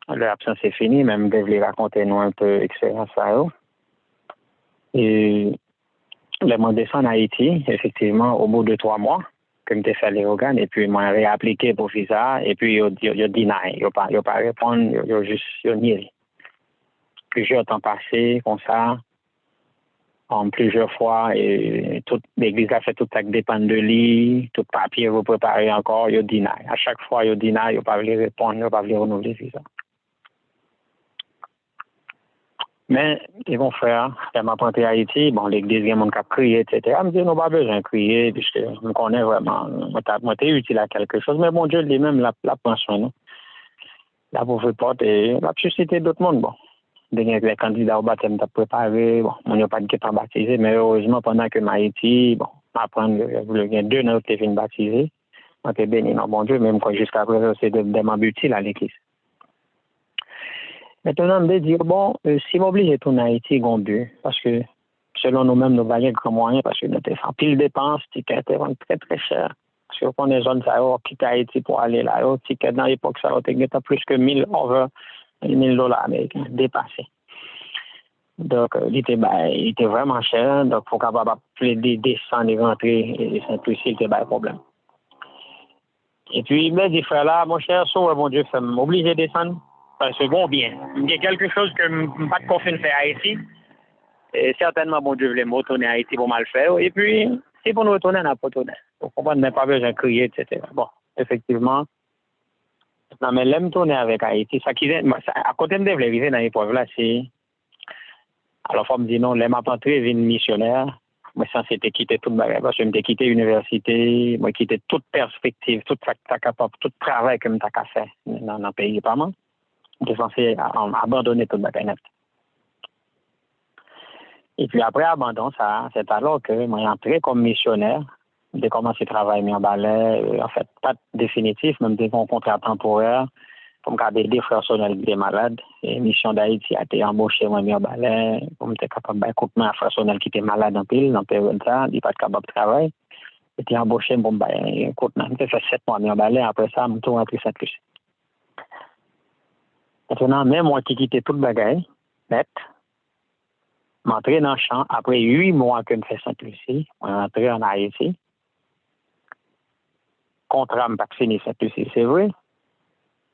l'absence est finie, même je vais raconter nous un peu l'expérience ça. Et le mois de décembre en Haïti, effectivement, au bout de 3 mois, comme tu fait les organes, et puis moi réappliqué pour visa, et puis il deny, il pas répondre, il juste nié. Plusieurs temps passé, comme ça. En plusieurs fois, et toute l'église a fait tout ça qui dépend de lui, tout papier vous préparez encore, il deny. À chaque fois, il deny, il ne pas voulu répondre, il ne pas voulu renouveler ça. Mais, ils vont faire, elle m'a pointé à Haïti, bon, l'église, il y a mon cap crier, etc. Elle me dit, non, pas besoin de crier, puisque je me connais vraiment, moi, t'es utile à quelque chose, mais bon Dieu, lui-même, la prend soin, non? La pauvre porte, et la suscité d'autres mondes, bon. Les candidats au baptême t'ont préparé, bon, on n'a pas de temps baptisé, mais heureusement, pendant que Haïti, bon, apprendre, il y a 2 ans qui viennent baptiser, on était béni, non, bon Dieu, même quand jusqu'à présent, c'est des membres utiles à l'église. Maintenant, on me dit, bon, si m'oblige de tourner à Haïti, on but, parce que selon nous-mêmes, nous vaillons grand moyen, parce que nous avons pile de dépenses, tickets étaient très très cher. Parce que quand les zones, ça a quitté Haïti pour aller là, ticket dans l'époque, ça a été plus que $1,000 américains dépassés. Donc, il était vraiment cher. Donc, pour capable plaider, descendre et rentrer, et Saint-Lucie, il était pas de problème. Et puis, il me dit, frère là, mon cher, mon Dieu, ça m'oblige de descendre. Parce que bon, bien, il y a quelque chose que je n'ai pas de confiance faire à Haïti. Et certainement, bon Dieu voulait me retourner à Haïti pour mal faire. Et puis, si pour nous retourner, on n'a pas retourné. Vous comprenez, même pas besoin de crier, etc. Bon, effectivement. Non, mais l'aime tourner avec Haïti, ça qui vient, à côté de me vivre dans l'épreuve là, c'est. Alors, faut me dire non, l'aime à entrer, une missionnaire. Moi, ça, c'était quitter toute bagage. Parce que je m'étais quitté l'université, moi, quitté toute perspective, toute capable, tout travail que je m'étais fait dans le pays, pas mal. J'étais censé abandonner toute bagage net. Et puis après abandon, ça, c'est alors que moi, entré comme missionnaire. J'ai commencé à travailler en balai, en fait, pas définitif, même des contrats temporaires, pour me garder des frères sonnels qui étaient malades. Et Mission d'Haïti a été embauché moi en balai, pour me être capable de couper un frère sonnel qui était malade en pile, dans période ça, il n'est pas capable de travailler. J'étais embauché pour me couper, j'ai fait 7 mois en balai, après ça, je me tourne à Sainte-Lucie. Maintenant, même moi qui quittais tout le bagage, net, m'entrer dans le champ, après 8 mois que je fais Sainte-Lucie, je suis entré en Haïti. Contrat n'a pas fini Sainte-Lucie, c'est vrai,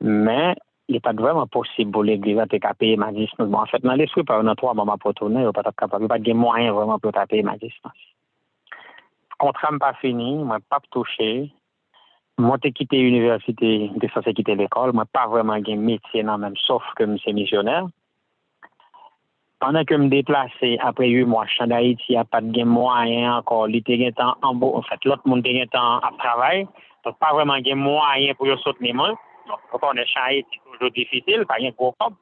mais il n'est pas vraiment possible pour l'Église de payer ma distance. Bon, en fait, dans l'esprit, par exemple, 3 moments pour tourner, il n'y a pas de moyen vraiment pour payer ma distance. Contrat n'a pas fini, je n'ai pas touché. Moi, j'ai quitté l'université, je suis censé quitter l'école, je n'ai pas vraiment de métier, non, même, sauf que je suis missionnaire. Pendant que je me déplace, après 8 mois, je suis en Haïti, il n'y a pas de moyen encore. Il y a temps en fait, l'autre monde a temps à travailler. Donc, pas vraiment de moyen pour soutenir moi. Donc, quand on est chez Haïti, c'est toujours difficile, pas de gros problème.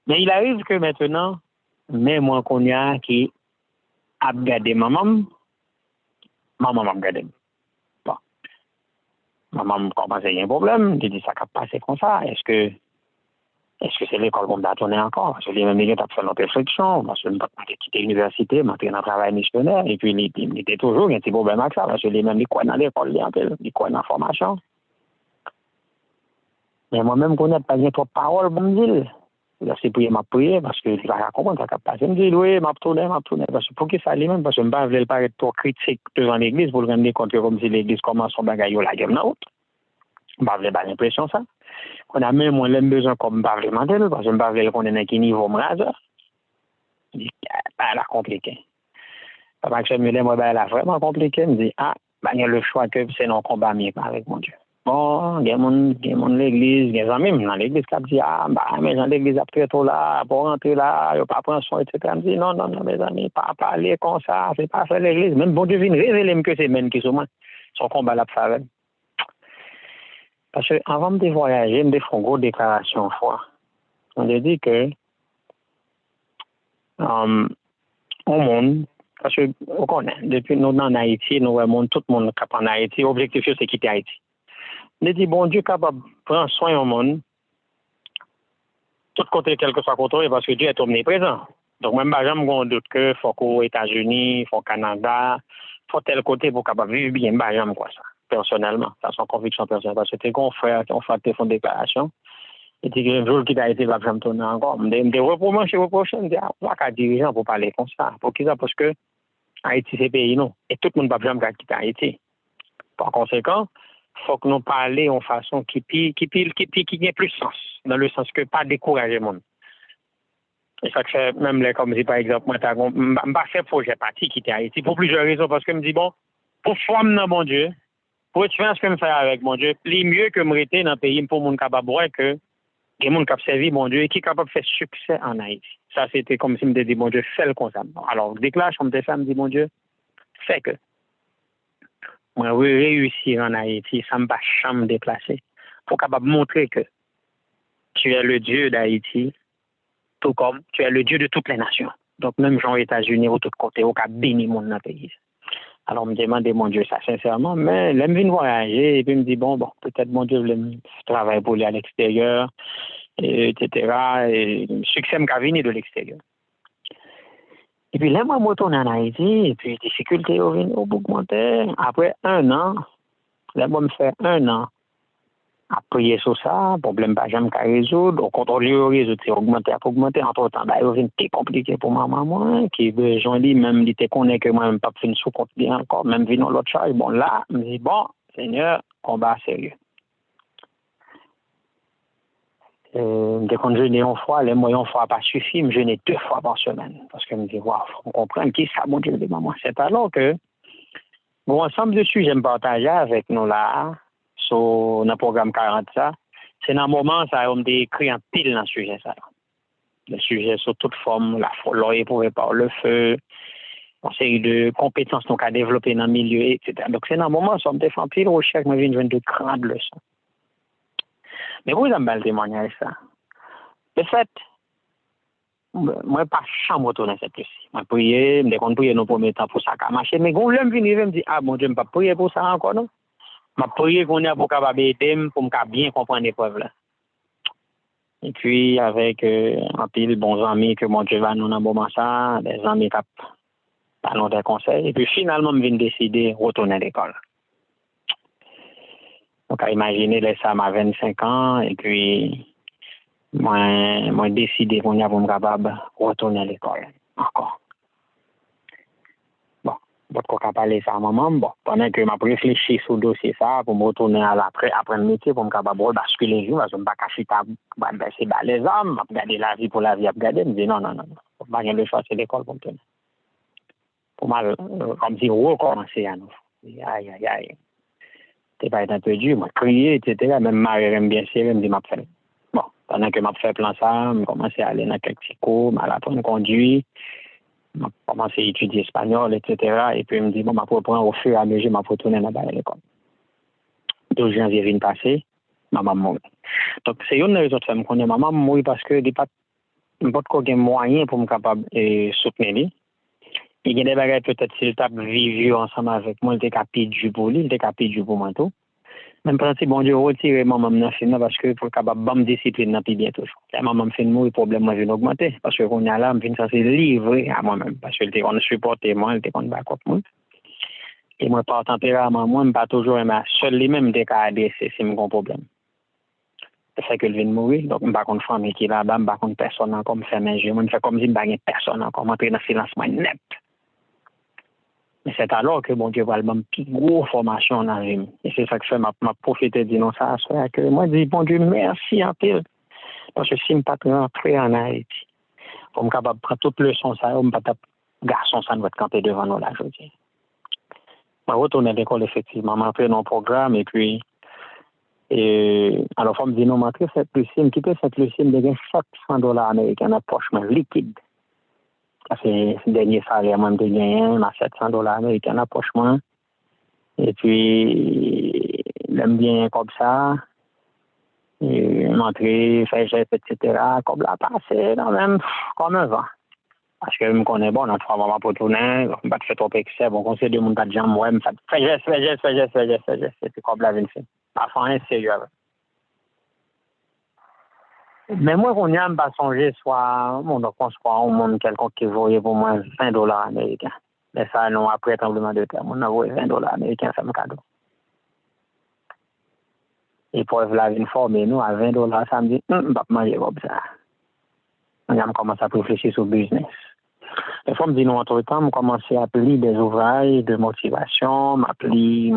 Mais il arrive que maintenant, même moi qu'on y a qui a gardé maman m'a gardé. Bon. Maman commence à y avoir un problème. Je dis, ça va passer comme ça. Est-ce que c'est l'école qu'on va tourner encore? Parce que les mêmes gars ont fait notre réflexion. Parce que j'ai quitté l'université, j'ai entré dans le travail missionnaire. Et puis, il était toujours un petit problème avec ça. Parce que les mêmes, ils croient dans l'école, ils croient dans la formation. Mais moi-même, je n'ai pas bien trop de paroles pour me dire. Là, c'est prier, m'a prié, parce que je vais comprendre, ça va passer. Je me dis, oui, m'a tourné. Parce que pour qu'il ça lui-même, parce que je ne veux pas être trop critique devant l'église, pour le rendre compte comme si l'église commence son bagage, la gueule dans l'autre. Je n'ai pas l'impression ça. On a même moins besoin comme pas vraiment d'elle, parce que je ne sais pas qu'on est à quel niveau raseur. Je dis, ah, là, compliqué. Parce que je me dis, moi, elle a vraiment compliqué. Je me dis, il y a le choix que c'est non combat avec mon Dieu. Bon, il y a l'église, il y a des amis dans l'église qui disent, mais dans l'église après tout là, pour rentrer là, il n'y a pas prendre soin, etc. Je me dis, non, mes amis, pas parler comme ça, c'est pas faire l'église. Même bon Dieu vient révéler que c'est même qui sont son combat là pour faire. Parce que avant de voyager, je fais une grosse déclaration fois. On a dit que au monde, parce que on connaît, depuis nous en Haïti, nous voyons tout le monde qui est en Haïti, l'objectif c'est quitter Haïti. On a dit, bon Dieu, capable de prendre soin au monde, tout côté, quel que soit côté, parce que Dieu est omniprésent. Donc, même pas jamais on doute que faut qu'aux États-Unis, faut au Canada, faut tel côté pour capable vivre bien, pas jamais quoi ça. Personnellement, ça c'est une conviction personnelle. Parce que t'es qu'on fait des déclaration. Et puis, un jour qui t'a été, va me tourner encore. Je me reproche, je me dis, on va qu'à dirigeant pour parler comme ça. Pour qui ça? Parce que Haïti, c'est pays, non. Et tout le monde va jamais quitter Haïti. Par conséquent, il faut que nous parlions en façon qui ait plus sens. Dans le sens que pas décourager le monde. Et ça fait même là, comme si par exemple, moi, je ne pas fait projet parti quitter Haïti pour plusieurs raisons. Parce que je me dis, bon, pour foi, mon Dieu, pour expérience que je fais avec mon Dieu, plus mieux que me rester dans le pays pour mon capable que il y a des gens qui ont servi mon Dieu et qui sont capables de faire succès en Haïti. Ça, c'était comme si je me disais, mon Dieu, fais le constat. Alors, déclare, je me dis, me dit, mon Dieu, fais que. Moi, réussir en Haïti, ça ne va jamais me déplacer. Pour capable montrer que tu es le Dieu d'Haïti, tout comme tu es le Dieu de toutes les nations. Donc, même gens aux États-Unis, ou tout côté, au cas béni mon pays. Alors, je me demande, mon Dieu, ça, sincèrement, mais là, je viens voyager, et puis je me dis, bon, peut-être mon Dieu voulait travailler pour aller à l'extérieur, etc. Et le succès m'a venu de l'extérieur. Et puis là, moi, je retourne en Haïti, et puis les difficultés ont augmenté. Après 1 an, là, moi, me fait 1 an à prier sur ça, problème pas jamais qu'à résoudre, au contrôle résoudre, c'est augmenté, entre temps, il devient très compliqué pour ma maman, qui besoin dit, même il était connaît que moi, même pas fait une sous-compte bien encore, même venant l'autre charge, bon, là, je me dis, bon, Seigneur, combat sérieux. Dès qu'on jeûne une fois, les moyens fois pas suffit, me jeûner 2 fois par semaine. Parce que me dit, waouh, faut comprendre qui ça, mon Dieu, de maman. C'est alors que, bon, ensemble de sujets me partager avec nous là, sur le programme 40 ça, c'est dans le moment, ça, on m'a écrit un pile dans le sujet, ça. Le sujet sur toute forme, la l'eau éprouvée par le feu, une série de compétences qu'on a développées dans le milieu, etc. Donc, c'est dans le moment, ça, on me fait un pile recherche, je viens de grandes leçons. Mais vous avez le témoignage, ça. De fait, moi, pas chambre retourner cette fois-ci. Moi, prier, je me prier nos premiers temps pour ça qu'à marcher. Mais quand je me dis, ah, mon Dieu, je ne peux pas prier pour ça encore, non? Je prier qu'on est pour capable aider, pour me bien comprendre l'épreuve là. Et puis, avec un pile bons amis que mon Dieu va nous dans le moment ça, des amis qui ont des conseils. Et puis, finalement, je viens décider de retourner à l'école. Donc, à imaginer, là, ça m'a 25 ans, et puis, moi décidé qu'on y a pour me capable de retourner à l'école. Encore. Bon, votre cas parler ça à maman, bon, pendant que je réfléchi sur le dossier ça, pour me retourner à l'après, après le métier, pour me capable de basculer les jours, parce que je ne peux pas cacher les hommes, je regarder la vie pour la vie, je regarder, je me dis non, je ne peux pas le choix, c'est l'école pour me tenir. Pour moi, comme si recommencer à nous. Aïe, aïe, aïe. C'est pas un peu dur, moi, crier, etc. Même Marie aime bien serré, me dit, m'a fait. Bon, pendant que m'a fait plan ça, je commencé à aller dans quelques cours, m'a apprendre à conduire, m'a commencé à étudier espagnol, etc. Et puis, il me dit, bon, m'a reprendre au fur et à mesure, m'a retourner là-bas à l'école. 12 janvier vient passer, maman mourit. Donc, c'est une raison de faire, je maman mourit parce que il n'y a pas de moyen pour me capable de soutenir. Il y a des bagages peut-être si je vivre ensemble avec moi, il était capable du pour lui, il était capable du pour moi tout. Même principe, bon Dieu, retirer maman dans le film parce que pour capable bonne discipline dans bien toujours. La maman fait mourir, problème moi vient augmenter parce que qu'on a là, me vient ça c'est livré à moi-même parce que il était qu'on supporter moi, il était qu'on back up moi. Et moi par tempérament moi, pas toujours ma seul lui même des cas adresser si mon problème. C'est ça que il vient mourir, donc pas contre famille qui là-bas, pas contre personne encore me fait mes jeux, moi fait comme si pas personne encore m'entrer dans silence moi net. Mais c'est alors que bon Dieu va le plus gros formation dans la vie. Et c'est ça que je fais, m'a profité de dire ça, que moi je dis bon Dieu merci un peu. Parce que si je ne suis pas rentré en Haïti, pour me capable prendre toute leçon ça, je ne pas garçon ça ne va camper devant nous là, je dis. Je retourne à l'école effectivement, je m'entré dans le programme et puis alors faut me dire non, m'entré cette lucine, quitter cette lucine de $700 américains en poche liquide. C'est le dernier salaire, moi, je gagne $700 américains en poche. Et puis, j'aime bien comme ça. M'entrer, faire geste, etc. Comme la passé, quand même, comme un vent. Parce que je me connais bon, dans 3 moments pour tourner, je ne vais pas faire trop excès. Bon, conseil de mon tas de jambes, ouais, me fait geste. Et puis, comme la vie, c'est pas fin, sérieux. Mais moi, on y a pas songé, soit, on pense quoi, au monde quelqu'un qui voyait pour moi $20 américains. Mais ça, non, après tremblement de terre, on a voulu $20 américains, ça me cadeau. Et pour la vie formée, nous, à $20, ça me dit, on va manger comme ça. On a commencé à réfléchir sur le business. Les fois, me dit, nous, entre temps, on commencé à appeler des ouvrages de motivation, m'appeler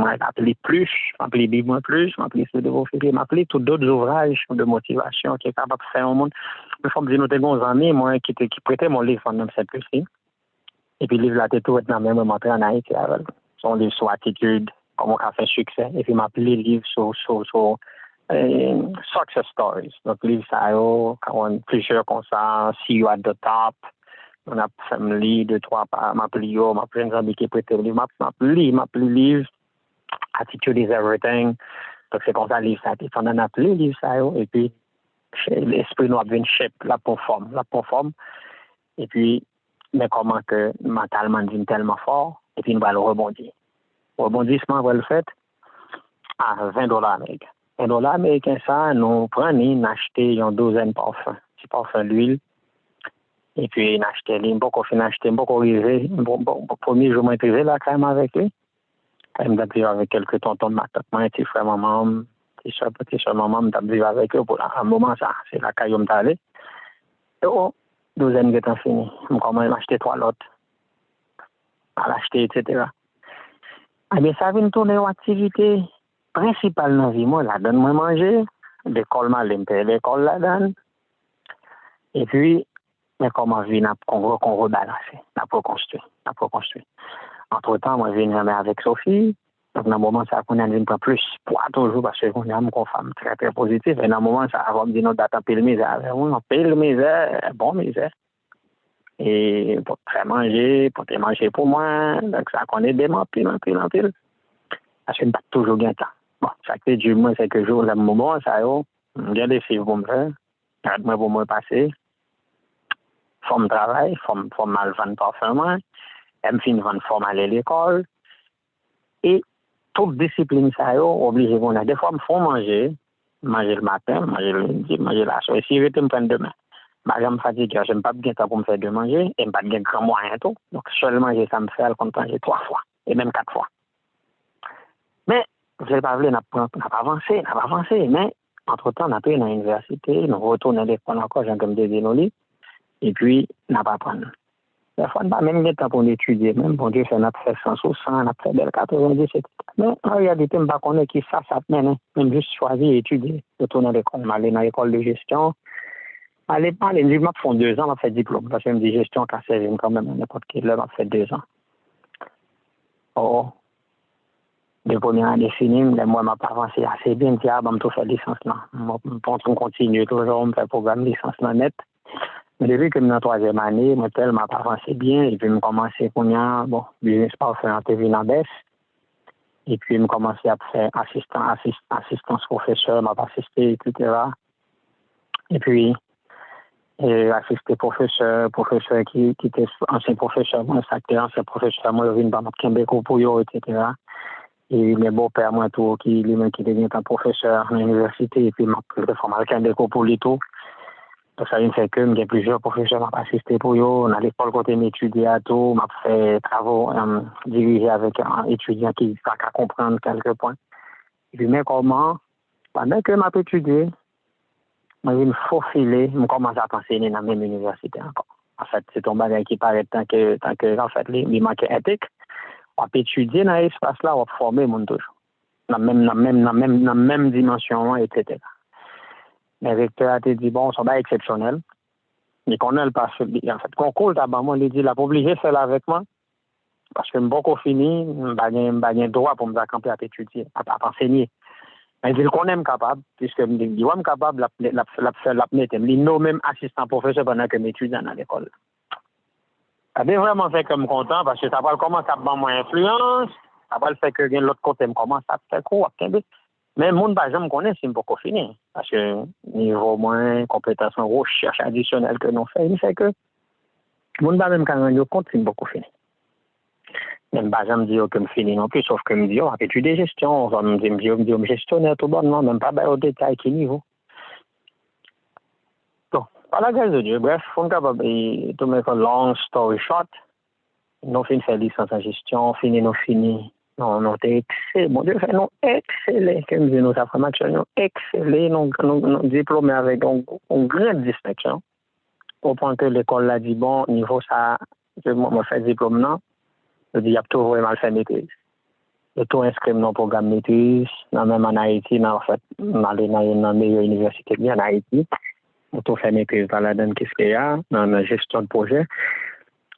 plus, m'appeler Bible plus, m'appeler ce de vos filles, m'appeler tous d'autres ouvrages de motivation qui est capable de faire au monde. Les fois, me dit, nous, des bons amis, moi, qui prêtaient mon livre pendant cette plus-ci. Et puis, le livre, là, t'es tout dans le même moment en Haïti, avec son livre sur attitude, comment on a fait succès. Et puis, m'appeler le livre sur success stories. Donc, le livre, ça, quand plusieurs comme ça, see you at the top. On a famille, 2-3 par m'appeler un ami qui prête le livre, m'appeler livre, attitude is everything. Donc c'est comme ça le livre ça. On a appelé le livre ça et puis l'esprit nous a bien shape la conforme. Et puis mais comment que mentalement devient tellement fort et puis nous va le rebondir. Rebondissement va le fait à $20 américains. $20 américains ça nous prenons acheter une douzaine de parfums, petit parfum d'huile. Et puis, il a acheté les beaucoup arrivé. Premier jour, je suis arrivé là, quand même, avec lui. Quand même, je avec quelques tontons de ma tête, petit frère, maman, petit soeur, maman, je avec eux pour un moment, ça. C'est là que je suis allé. Et douzaine de temps fini. Je commence à acheter 3 lots. À l'acheter, etc. Eh bien, ça vient tourner aux activités principales dans la vie. Moi, là, donne-moi manger. l'école, je paye l'école là-dedans. Et puis, mais comment vient qu'on rebalancer, qu'on reconstruit. Entre-temps, moi, je viens avec Sophie. Donc, dans le moment, ça qu'on a une pas plus poids toujours parce qu'on a une femme très, très positive. Et dans le moment, ça va me dire, non, d'attendre le misère. Oui, on paye le misère, bon misère. Et pour te manger pour moi. Donc, ça qu'on est dément, pile. Parce que je n'ai pas toujours gagné temps. Bon, ça fait du moins quelques jours, le moment, ça y est, je des filles pour me faire. Regarde-moi pour me passer. Faut me travailler, faut mal vendre parfaitement. Elle me finit de vendre, faut aller à l'école. Et toute discipline, ça y est, obligé qu'on a. Des fois, il me faut manger le matin, manger le midi, manger la soirée. Si je vais me prendre demain, je me fatigue, je n'aime pas bien temps pour me faire de manger, et je n'aime pas bien grand moyen tout. Donc, seulement, ça me fait compte manger 3 fois, et même 4 fois. Mais, je n'ai pas voulu, n'a pas avancé, mais, entre-temps, on a pris dans l'université, on retourne à l'école encore, j'ai comme des dénolis, et puis, on n'a pas appris. Des fois, on n'a pas même le temps pour étudier, même, bon Dieu, on a fait 100 ou 100, on a fait belle 90, etc. Mais, en réalité, on ne connaît pas qui ça mène, même juste choisir étudier, retourner à l'école, aller dans l'école de gestion. Allez, je me fais 2 ans, je fait diplôme, parce que je me dis gestion, qu'à servir quand même, n'importe qui, là, je fait 2 ans. Oh, les premières années finies, moi, je n'ai pas avancé assez bien, je vais tout faire licence là. Je pense qu'on continue toujours, on fait programme licence là net. Mais depuis que je suis dans la 3e année, je n'ai tellement pas avancé bien, et puis je commence à bon, business parfait en TV en baisse. Et puis je commence à faire assistance professeur, m'a assisté, etc. Et puis, assisté professeur qui était ancien professeur, moi, ancien professeur, moi, je viens de Québec pour eux, etc. Et mes beaux-pères, moi, tout, qui devient un professeur à l'université, et puis je forme à Québec pour lui tout. Donc, ça vient fait que j'ai plusieurs professeurs qui m'ont assisté pour eux. On a l'école côté m'étudier à tout, m'a fait travaux dirigés avec un étudiant qui n'a qu'à comprendre quelques points. Et puis, mais comment, pendant que m'a étudié, moi, je me faufilé, je commence à enseigner dans la même université encore. En fait, c'est ton bagage qui paraît tant que en fait, il manque éthique. On peut étudier dans l'espace là, on va former mon toujours. Dans la même dimension, etc. Le recteur a dit, bon, ça va être exceptionnel. Mais qu'on a le passé, en fait, concours, d'abord, il dit, la pas obligé de faire avec moi. Parce que je suis beaucoup fini, je n'ai droit pour me camper à étudier, à enseigner. Mais il qu'on est capable, puisque je suis capable de faire mettre. Il est même assistant professeur pendant que je m'étudie dans l'école. Ça a vraiment fait que je suis content parce que ça va commencer à avoir moins influence, ça va le faire que l'autre côté me commence à faire quoi. Mais le monde, je me connais, c'est beaucoup fini. Parce que niveau moins compétences en recherche additionnelle que nous faisons, il fait que le monde, même quand on compte, c'est beaucoup fini. Même pas, je me dis que je finis non plus, sauf que je me dis, on va étudier gestion, on me dit, gestionnaire tout bon, non, même pas au détail, quel niveau. Donc, par la grâce de Dieu, bref, on est capable de make a long story short. Nous finissons faire licence en gestion, nous finissons. Non, c'est excellent. Bon Dieu, nous excellent. Comme dit nous, ça fait match, nous excellent. Nous diplômés avec une grande distinction. Au point que l'école l'a dit, bon, niveau ça, je me fais diplôme, non. Je dis, il y a tout vraiment fait maîtrise. Je tout inscrit dans le programme maîtrise, même en Haïti, en fait, dans la meilleure université en Haïti. Je tout fait maîtrise dans la donne qu'est-ce qu'il y a, dans la gestion de projet.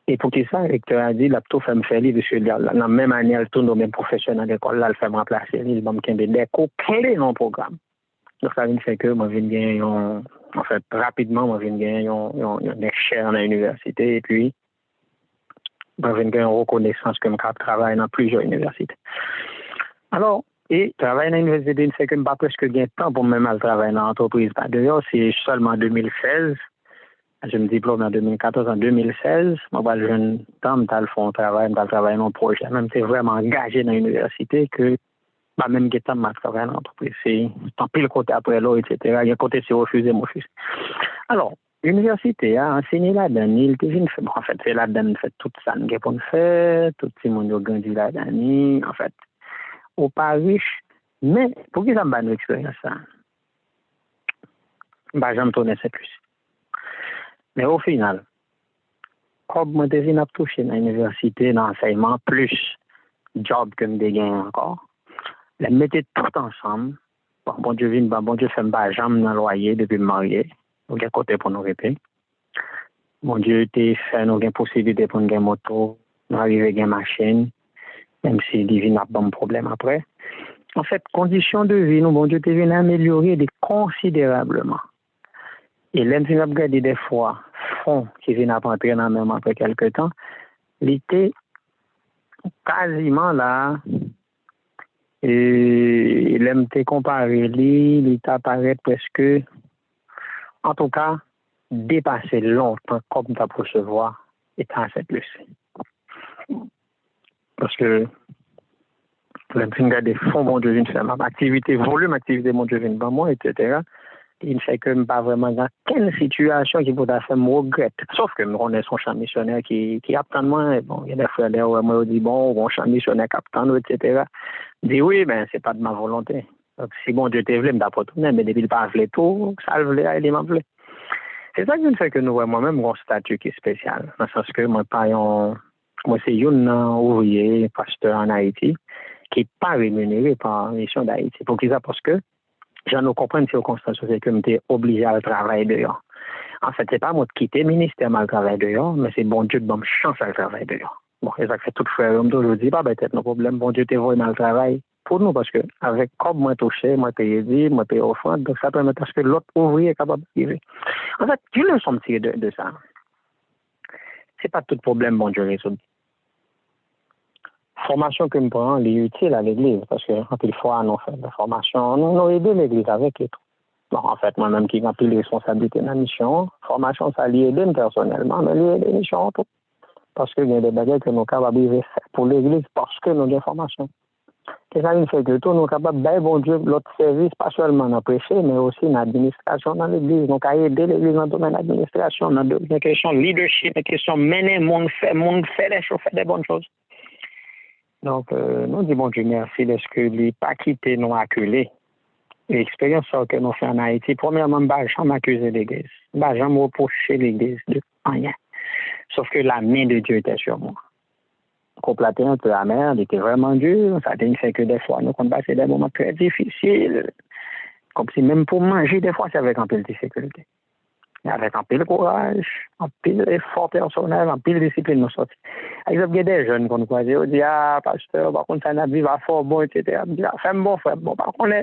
Et pour qui ça, le recteur a dit, il a tout fait me faire lire, parce que dans la même année, elle tourne au même professionnel de l'école, là, elle fait me remplacer, il va me gagner des cours clés dans le programme. Donc, ça vient faire que moi, je viens gagner, en fait, rapidement, moi, je viens gagner une chaire dans l'université, et puis, moi, je viens gagner une reconnaissance que je travaille dans plusieurs universités. Alors, et travailler dans l'université, c'est que je n'ai pas presque gagné de temps pour même travailler dans l'entreprise. D'ailleurs, c'est seulement en 2016. Je me diplôme en 2014, en 2016. Moi, je jeune temps, je fais un travail, je travaille dans un projet. Même si vraiment engagé dans l'université, que même que je travaille dans l'entreprise. C'est tant pis le côté après l'autre, etc. Il y a un côté c'est refusé, mon fils. Alors, l'université a enseigné là-dedans. Il fait, en fait, c'est là-dedans, fait tout ça, il pour faire, tout le monde a grandi là-dedans. En fait, au pas riche. Mais, pour qui ça m'a donné l'expérience, ça? J'aime tourner c'est plus. Mais au final, comme je suis touché dans l'université, dans l'enseignement, plus job que je gagne encore, je mettais tout ensemble, Bon Dieu vient, bon Dieu fait pas jamais dans le loyer depuis me marier. Donc, il y a côté pour nous répéter. Bon Dieu t'a fait nous une possibilité pour une moto, nous arriver à une machine, même si divine a pas de problème après. En fait, conditions de vie, nous, bon Dieu t'a venu améliorer considérablement. Et l'un qui a regardé des fois, fonds qui viennent à rentrer dans même après quelques temps, il était quasiment là. Et l'aime te comparé, il t'apparaît presque, en tout cas, dépassé longtemps comme tu as pu recevoir et tu as cette leçon. Parce que l'aime regarder fonds, mon Dieu, vient faire ma activité, volume activité, mon Dieu, vient moi, etc. Il ne fait que pas vraiment dans quelle situation qui pourrait faire me regrette. Sauf que on est son champ missionnaire qui apprend moi. Bon, il y a des frères là où moi dit bon, on champ missionnaire capitaine, etc. Dit oui, ben c'est pas de ma volonté. Donc si bon Dieu te voulait, me d'apporter, mais depuis il pas voulu tout, ça le voulait, il m'a voulu. C'est ça qui me fait que nous moi-même un statut qui est spécial. Dans le sens que moi c'est un ouvrier, pasteur en Haïti, qui n'est pas rémunéré par la mission d'Haïti. Pour qu'ils parce que je ne comprends pas circonstances c'est que je suis obligé à travailler dehors. En fait, ce n'est pas moi qui quitte le ministère mal travailler dehors, mais c'est bon Dieu de bonne chance à travailler dehors. Bon, et ça fait tout frère aujourd'hui, pas peut-être nos problèmes. Bon Dieu te voit mal travail pour nous parce que avec comme moi touché, moi paye dit, moi paye offrande, donc ça permet à ce que l'autre ouvrier est capable d'arriver. En fait, tu le sens tiré de ça. C'est pas tout problème bon Dieu résout. Formation que je prends, elle est utile à l'église, parce que quand il faut nous faire des formations, nous aidons l'église avec et tout. Bon, en fait, moi-même qui ai pris les responsabilités de la mission, formation, ça l'aide personnellement, mais l'aide la mission tout. Parce qu'il y a des bagages que nous sommes capables de faire pour l'église parce que nous avons des formations. Et ça fait que tout, nous sommes capables de bon Dieu, l'autre service, pas seulement dans le prêcher, mais aussi dans l'administration dans l'église. Donc, à aider l'église dans le domaine de l'administration, dans les questions de leadership, les questions de mener, monde fait les choses, fait des bonnes choses. Donc, nous disons, bon Dieu, merci de ce que lui pas quitté nous acculés. L'expérience que nous faisons en Haïti, premièrement, je n'ai jamais accusé l'Église. Je n'ai jamais reproché l'Église de rien. Sauf que la main de Dieu était sur moi. Complater un peu amer, il était vraiment dur. Ça a fait que des fois, nous avons passé des moments très difficiles. Comme si même pour manger, des fois, c'est avec un peu de difficulté. Avec un peu de courage, un peu d'effort personnel, un peu de discipline, nous sortis. Par exemple, il y a des jeunes qu'on croise, ils disent, ah, pasteur, par contre, ça n'a pas fort bon, etc. Je dis, ah, fais bon, frère. Bon, par contre,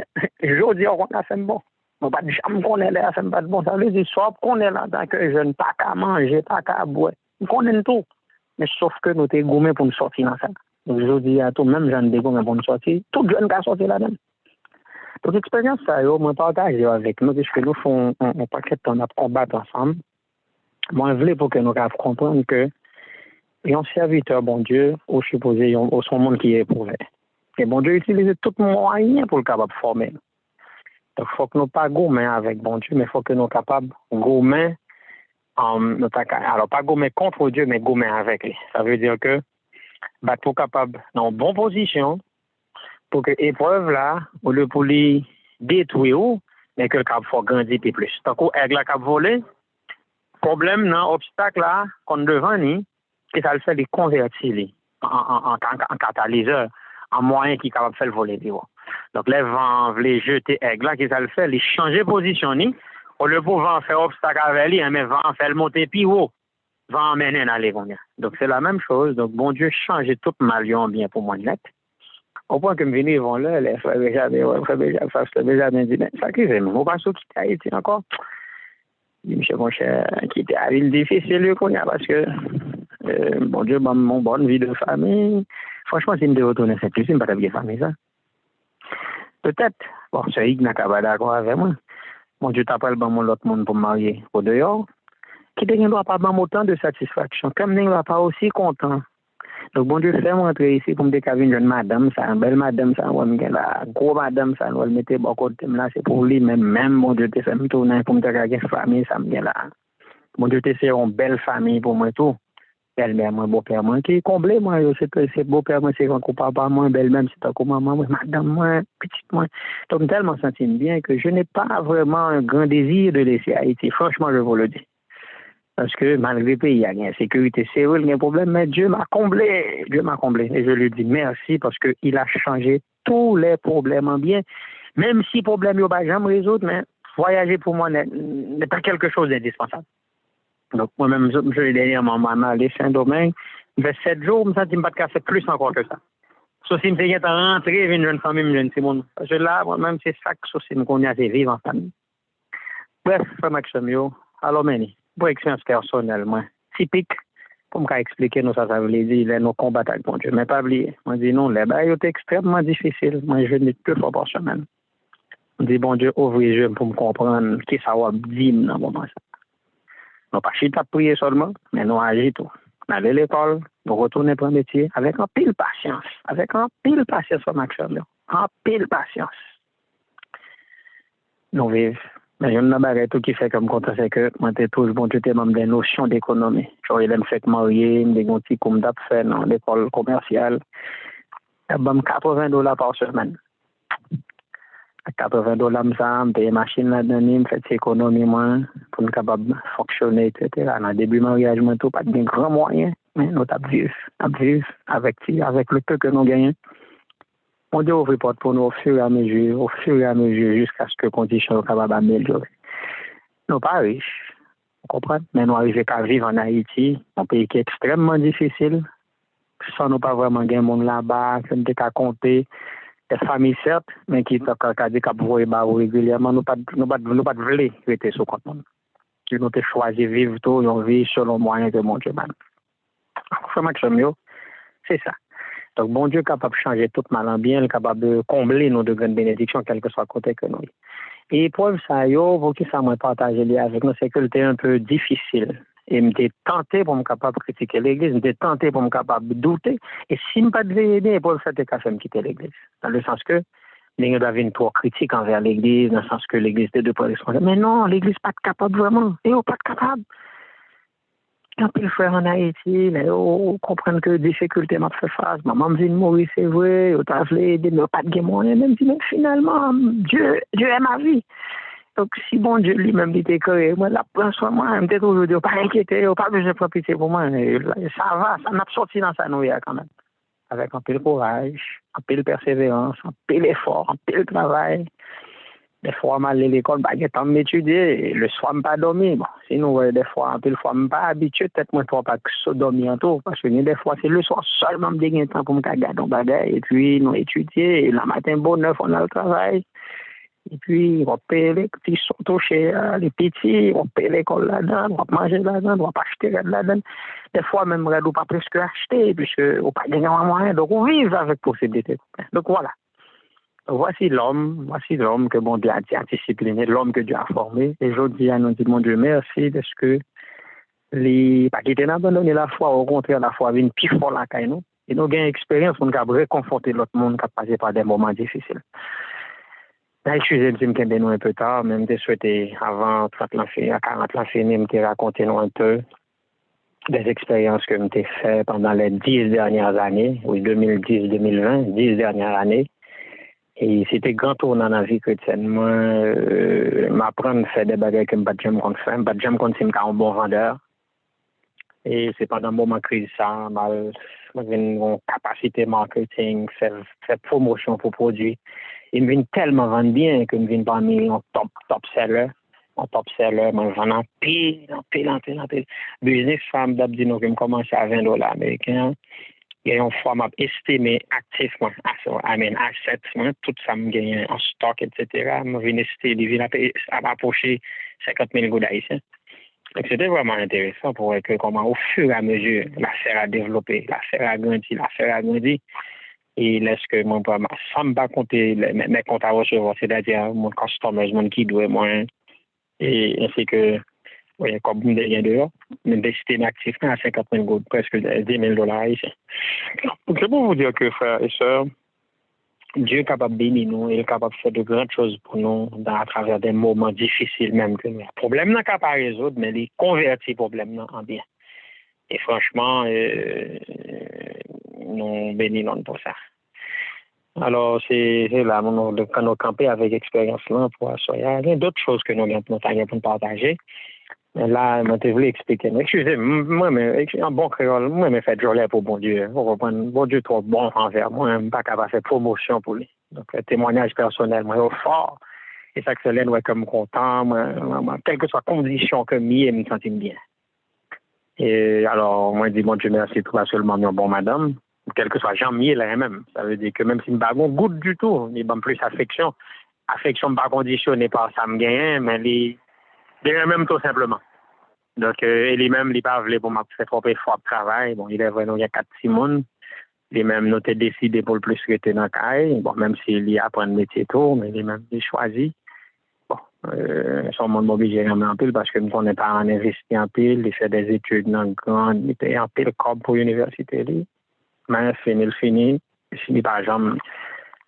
je dis, on a fait bon. On pas de jamais qu'on est là, fait pas de bon. Ça veut dire, soit qu'on est là, tant que jeune, pas qu'à manger, pas qu'à boire. On connaît tout. Mais sauf que nous sommes gourmets pour nous sortir dans ça. Donc, je dis à tout, même jeune des gourmets pour nous sortir, tout jeune qui a sorti là-dedans. Donc, l'expérience, ça, moi, partage avec nous, puisque nous faisons un paquet de temps à combattre ensemble. Moi, je voulais pour que nous comprenions que un serviteur, bon Dieu, au supposé, au son monde qui est éprouvé. Et bon Dieu utilise tout moyen pour le capable de former. Donc, il faut que nous pas gourmets avec bon Dieu, mais il faut que nous capables de gourmets, alors pas gourmets contre Dieu, mais gourmets avec lui. Ça veut dire que, pour capable, dans une bonne position, pour que l'épreuve là, au lieu pour lui détruire, mais que le cap faut grandir plus. Donc, avec la cap volé, problème, non, obstacle là, qu'on devant ni, que ça le fait les convertir en catalyseur, en moyen qui est capable de faire le voler. Donc, les vents, les jeter aigle là, que ça le fait, les changer position ni, au lieu pour vent faire obstacle avec lui, mais vent faire le monter plus haut, vent emmener dans les gonnes. Donc, c'est la même chose. Donc, bon Dieu, changer tout malion bien pour moi net. Au point que me venir, ils vont là, les frères Benjamin dit, mais ça qui fait, on va se quitter Haïti encore. Je dis, monsieur mon cher, quitter la ville difficile, parce que, bon Dieu, mon bonne vie de famille, franchement, si je me retourner, c'est plus simple, pas de famille, ça. Peut-être, bon, c'est Igna qui va d'accord avec moi. Mon Dieu t'appelle mon l'autre monde pour me marier au dehors, qui ne doit pas avoir autant de satisfaction, comme ne doit pas aussi content. Donc, bon Dieu, fait rentrer ici pour me dire qu'il y a une jeune madame, ça, une belle madame, ça, on va la gros madame, ça, on va le mettre beaucoup de temps là, c'est pour lui, même, bon Dieu, te fait me tourner pour me dire qu'il y a une famille, ça me vient là. Bon Dieu, te fait une belle famille pour moi, tout. Belle-mère, moi, beau-père, moi, qui est comblé, moi, c'est beau-père, moi, c'est grand papa, moi, belle-mère, c'est un maman, moi, madame, moi, petite, moi. Donc, tellement senti bien que je n'ai pas vraiment un grand désir de laisser Haïti. Franchement, je vous le dis. Parce que malgré le pays, il y a une insécurité, c'est vrai, il y a un problème, mais Dieu m'a comblé. Dieu m'a comblé. Et je lui dis merci parce qu'il a changé tous les problèmes en bien. Même si problème yo pas jamais résoudre, mais voyager pour moi n'est pas quelque chose d'indispensable. Donc moi-même, je l'ai dernièrement allé Saint-Domingue, vers 7 jours, je me sens pas de faire plus encore que ça. Sauf si je me rentrer, une jeune famille, une jeune Simone. Parce que là, moi-même, c'est ça que je me connais, c'est vivre en famille. Bref, frère Maxime, alors, Meni, pour expérience personnelle, moi, typique, pour me expliquer nous ça veut dire, nos combats avec mon Dieu. Mais pas oublier, moi, je dis non, les bails sont extrêmement difficiles. Moi, je n'ai que fois par semaine. Je dis, bon Dieu, ouvre les yeux pour me comprendre qui ça va dire dans le moment. Nous pas chita prier seulement, mais nous agissons tout. Nous allons à l'école, nous retournons pour un métier avec un pile patience. Avec un pile patience, Maxime. Un pile patience. Nous vivons. Mais il y a une barrière qui fait comme compte, c'est que moi, je toujours bon, j'étais même des notions d'économie. Genre, il me fait marier, des petits comme d'ap fait dans l'école commerciale. Il y a $80 par semaine. $80, ça, me paye machine là-dedans, me fait économie, moi, pour être capable de fonctionner, etc. Dans le début du mariage, moi, tout, pas de grands moyens, mais nous avons vivre avec le peu que nous gagnons. On doit ouvrir porte pour nous au fur et à mesure, jusqu'à ce que les conditions soient capables d'améliorer. Nous ne sommes pas riches, vous comprenez? Mais nous arrivons à vivre en Haïti, un pays qui est extrêmement difficile, sans nous pas vraiment gagner monde là-bas, qui ne peut pas compter. Des familles, certes, mais qui ont dit qu'à pouvoir régulièrement, nous ne voulons pas rester sous compte. Nous avons choisi de vivre tout, une vie selon moyen de mon Dieu. C'est ça. Donc, bon Dieu est capable de changer tout mal en bien, capable de combler nos de grandes bénédictions, quel que soit le côté que nous. Et pour ça, pour qui ça m'a partagé avec nous, c'est que c'était un peu difficile. Et m'étais tenté pour me capable de critiquer l'église, m'étais tenté pour me capable de douter. Et si me pas devait aider, pour ça, t'es qu'à faire me quitter l'église. Dans le sens que, il y avait une trop critique envers l'église, dans le sens que l'église était de pas responsable. Mais non, l'église pas capable vraiment. Et pas capable. Quand il frère en Haïti, mais on comprend que difficulté m'a fait face. Maman me dit mourir, c'est vrai, on t'a voulu aider, mais pas de guérir. Même dit, mais finalement, Dieu est ma vie. Donc, si bon Dieu lui-même dit que moi, la prends sur moi, je me toujours dit, pas inquiéter, pas besoin de prendre pitié pour moi. Ça va, ça m'a sorti dans sa nouille quand même. Avec un peu de courage, un peu de persévérance, un peu d'effort, un peu de travail. Des fois, je vais à l'école, je vais m'étudier, le soir, je ne pas dormir. Bon, sinon, des fois, un peu de fois, je ne suis pas habitué, peut-être moi, je ne pas dormir en tout, parce que des fois, c'est le soir seulement, je me temps pour me garder un bagage, et puis, nous étudier, et le matin, bon, 9, on a le travail. Et puis, on paye les petits surtout chez les petits, on paye l'école là-dedans, on va manger là-dedans, on va pas acheter là-dedans. Des fois, même, on ne peut pas presque acheter, puisque on n'a pas gagné un moyen, donc on vit avec possibilité. Donc voilà. Voici l'homme que bon Dieu a discipliné, l'homme que Dieu a formé. Et je dis à nous, mon Dieu, merci, parce que pas qu'il n'a abandonné la foi, au contraire, la foi vient plus fort là quand nous. Et nous avons une expérience pour nous réconforter l'autre monde qui a passé par des moments difficiles. Excusez-moi si je me un peu tard, même je souhaitais avant 30 ans, à 40 ans, je me raconter un peu des expériences que j'ai faites pendant les 10 dernières années, oui, 2010-2020, 10 dernières années. Et c'était grand tournant dans la vie chrétienne. Moi, m'apprendre à faire des bagages que je ne jamais faire. Je ne jamais si je suis un bon vendeur. Et c'est pendant un moment de crise, ça, j'ai une capacité marketing, faire promotion pour produits. Et je viens tellement vendre bien que je viens parmi un top seller. Un top seller, je vends en pile. Business femme d'Abdino qui me commence à $20 américains. Et une fois, je estimé activement, assets, tout ça me gagne en stock, etc. Je viens estimer, à m'approcher 50 000 gouttes haïtiens. Donc, c'était vraiment intéressant pour voir comment, au fur et à mesure, l'affaire a développé, l'affaire a grandi. Et laisse que mon pas, sans me pas compter mes comptes à recevoir, c'est-à-dire mon customer, mon qui doit moins, et ainsi que, oui, comme vous devez dehors, d'investir activement à 50 000 gouttes, presque $10 000 ici. Donc, c'est pour vous dire que, frères et sœurs, Dieu est capable de bénir nous, il est capable de faire de grandes choses pour nous à travers des moments difficiles même que nous. Le problème n'est pas résoudre, mais il convertit le problème en bien. Et franchement, nous bénissons pour ça. Alors, c'est là, quand nous campons avec expérience là pour assoyer. Il y a d'autres choses que nous avons pour partager. Là, je voulais expliquer. Excusez-moi, mais en bon créole, moi, je fais jolie pour bon Dieu. Vous comprenez? Bon Dieu trop bon envers moi. Je ne suis pas capable de faire promotion pour lui. Donc, le témoignage personnel, moi, au fort. Et ça que cela, ouais, comme content, moi, quelle que soit la condition que je me sens bien. Et alors, moi, je dis, bon Dieu merci, tout pas seulement mon bon madame, quel que soit Jean Miel là même. Ça veut dire que même si je ne goûte du tout, il y a plus affection. Affection pas conditionnée par ça me gagne, mais les même tout simplement. Donc, lui-même, il pas voulu pour m'a fait trop fort de travail. Bon, il est vraiment, il y a 4-6 monde. Lui-même, nous avons décidé pour le plus rester dans le caille. Bon, même s'il y a apprend le métier tout, mais lui-même, il choisi. Bon, son monde obligé de en pile parce que nous, on n'est pas en investi en pile. Il fait des études dans le grand, il paye en pile comme pour l'université. Mais fini. Fini par exemple.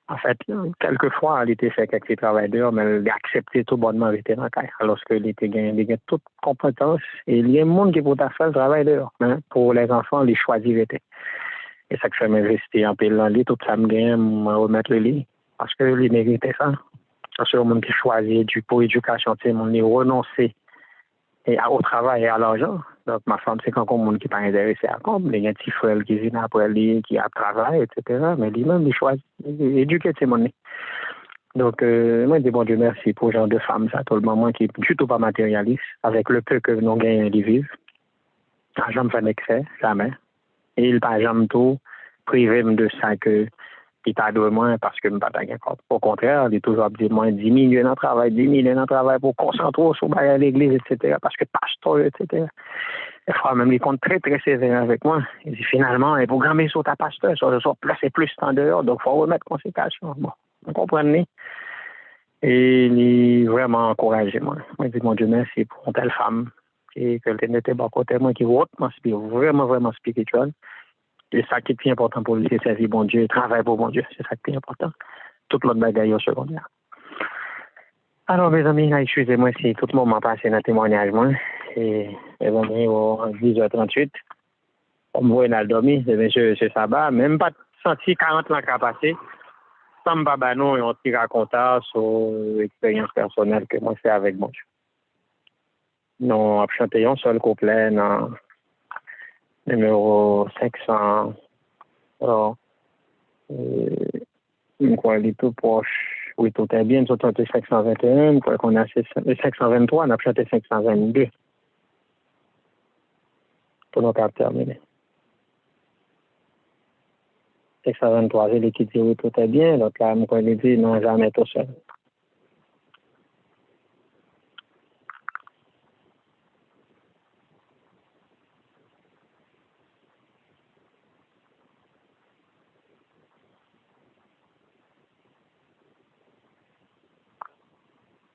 En fait, quelquefois, il était fait quelques travailleurs, mais il a accepté tout bonnement rester dans le caille. Alors qu'il était gagné toute compétence. Et il y a un monde qui peut faire le travail dehors. Mais pour les enfants, il choisit rester. Et ça que fait m'investir en pile dans le lit, tout ça me gagne, me remettre le lit. Parce que il méritait ça. Parce que le monde qui choisit pour l'éducation, c'est mon renoncer au travail et à l'argent. Donc, ma femme, c'est quand le monde qui n'est pas intéressé à comme. Il y a un petit frère qui vient après lui, qui a travail, etc. Mais lui-même, il choisit d'éduquer ses monnaies. Donc, moi, je dis bon Dieu merci pour ce genre de femmes, ça, tout le moment, qui n'est du tout pas matérialiste, avec le peu que nous gagnons, ils vivent. Jamais fait d'excès, jamais. Et il pas jamais tout privé de ça que il t'a donné moins parce que je ne pas gagner. Au contraire, il est toujours dit moins 10 millions dans le travail pour concentrer sur l'église, etc. Parce que pasteur, etc. Des fois, même, il compte très, très sévère avec moi. Il dit finalement, il faut grammer sur ta pasteur, sur placer plus en dehors, donc il faut remettre conséquence. Bon, vous comprenez? Et il est vraiment encouragé, moi. Moi, je dis, mon Dieu, merci pour une telle femme et que elle n'était pas côté moi qui est hautement vraiment, vraiment spirituel. C'est ça qui est plus important pour lui, c'est servir bon Dieu, travailler pour bon Dieu. C'est ça qui est plus important. Tout l'autre bagaille au secondaire. Alors, mes amis, excusez-moi si tout le monde m'a passé dans le témoignage, moi. Et mes amis, à 10h38, on me voit dans le dormi, c'est sabbat, même pas senti 40 ans qu'à passer. Ça me va non, et on tire à compte sur l'expérience personnelle que moi, c'est avec bon Dieu. Nous avons chanté un seul couplet dans numéro 500. Alors, quoi, il est tout proche. Oui, tout est bien. Nous avons chanté 521. Quoi qu'on a 523, on a chanté 522. Pour nous terminer. 523, il est qui dit oui, tout est bien. L'autre là, il dit non, jamais tout seul.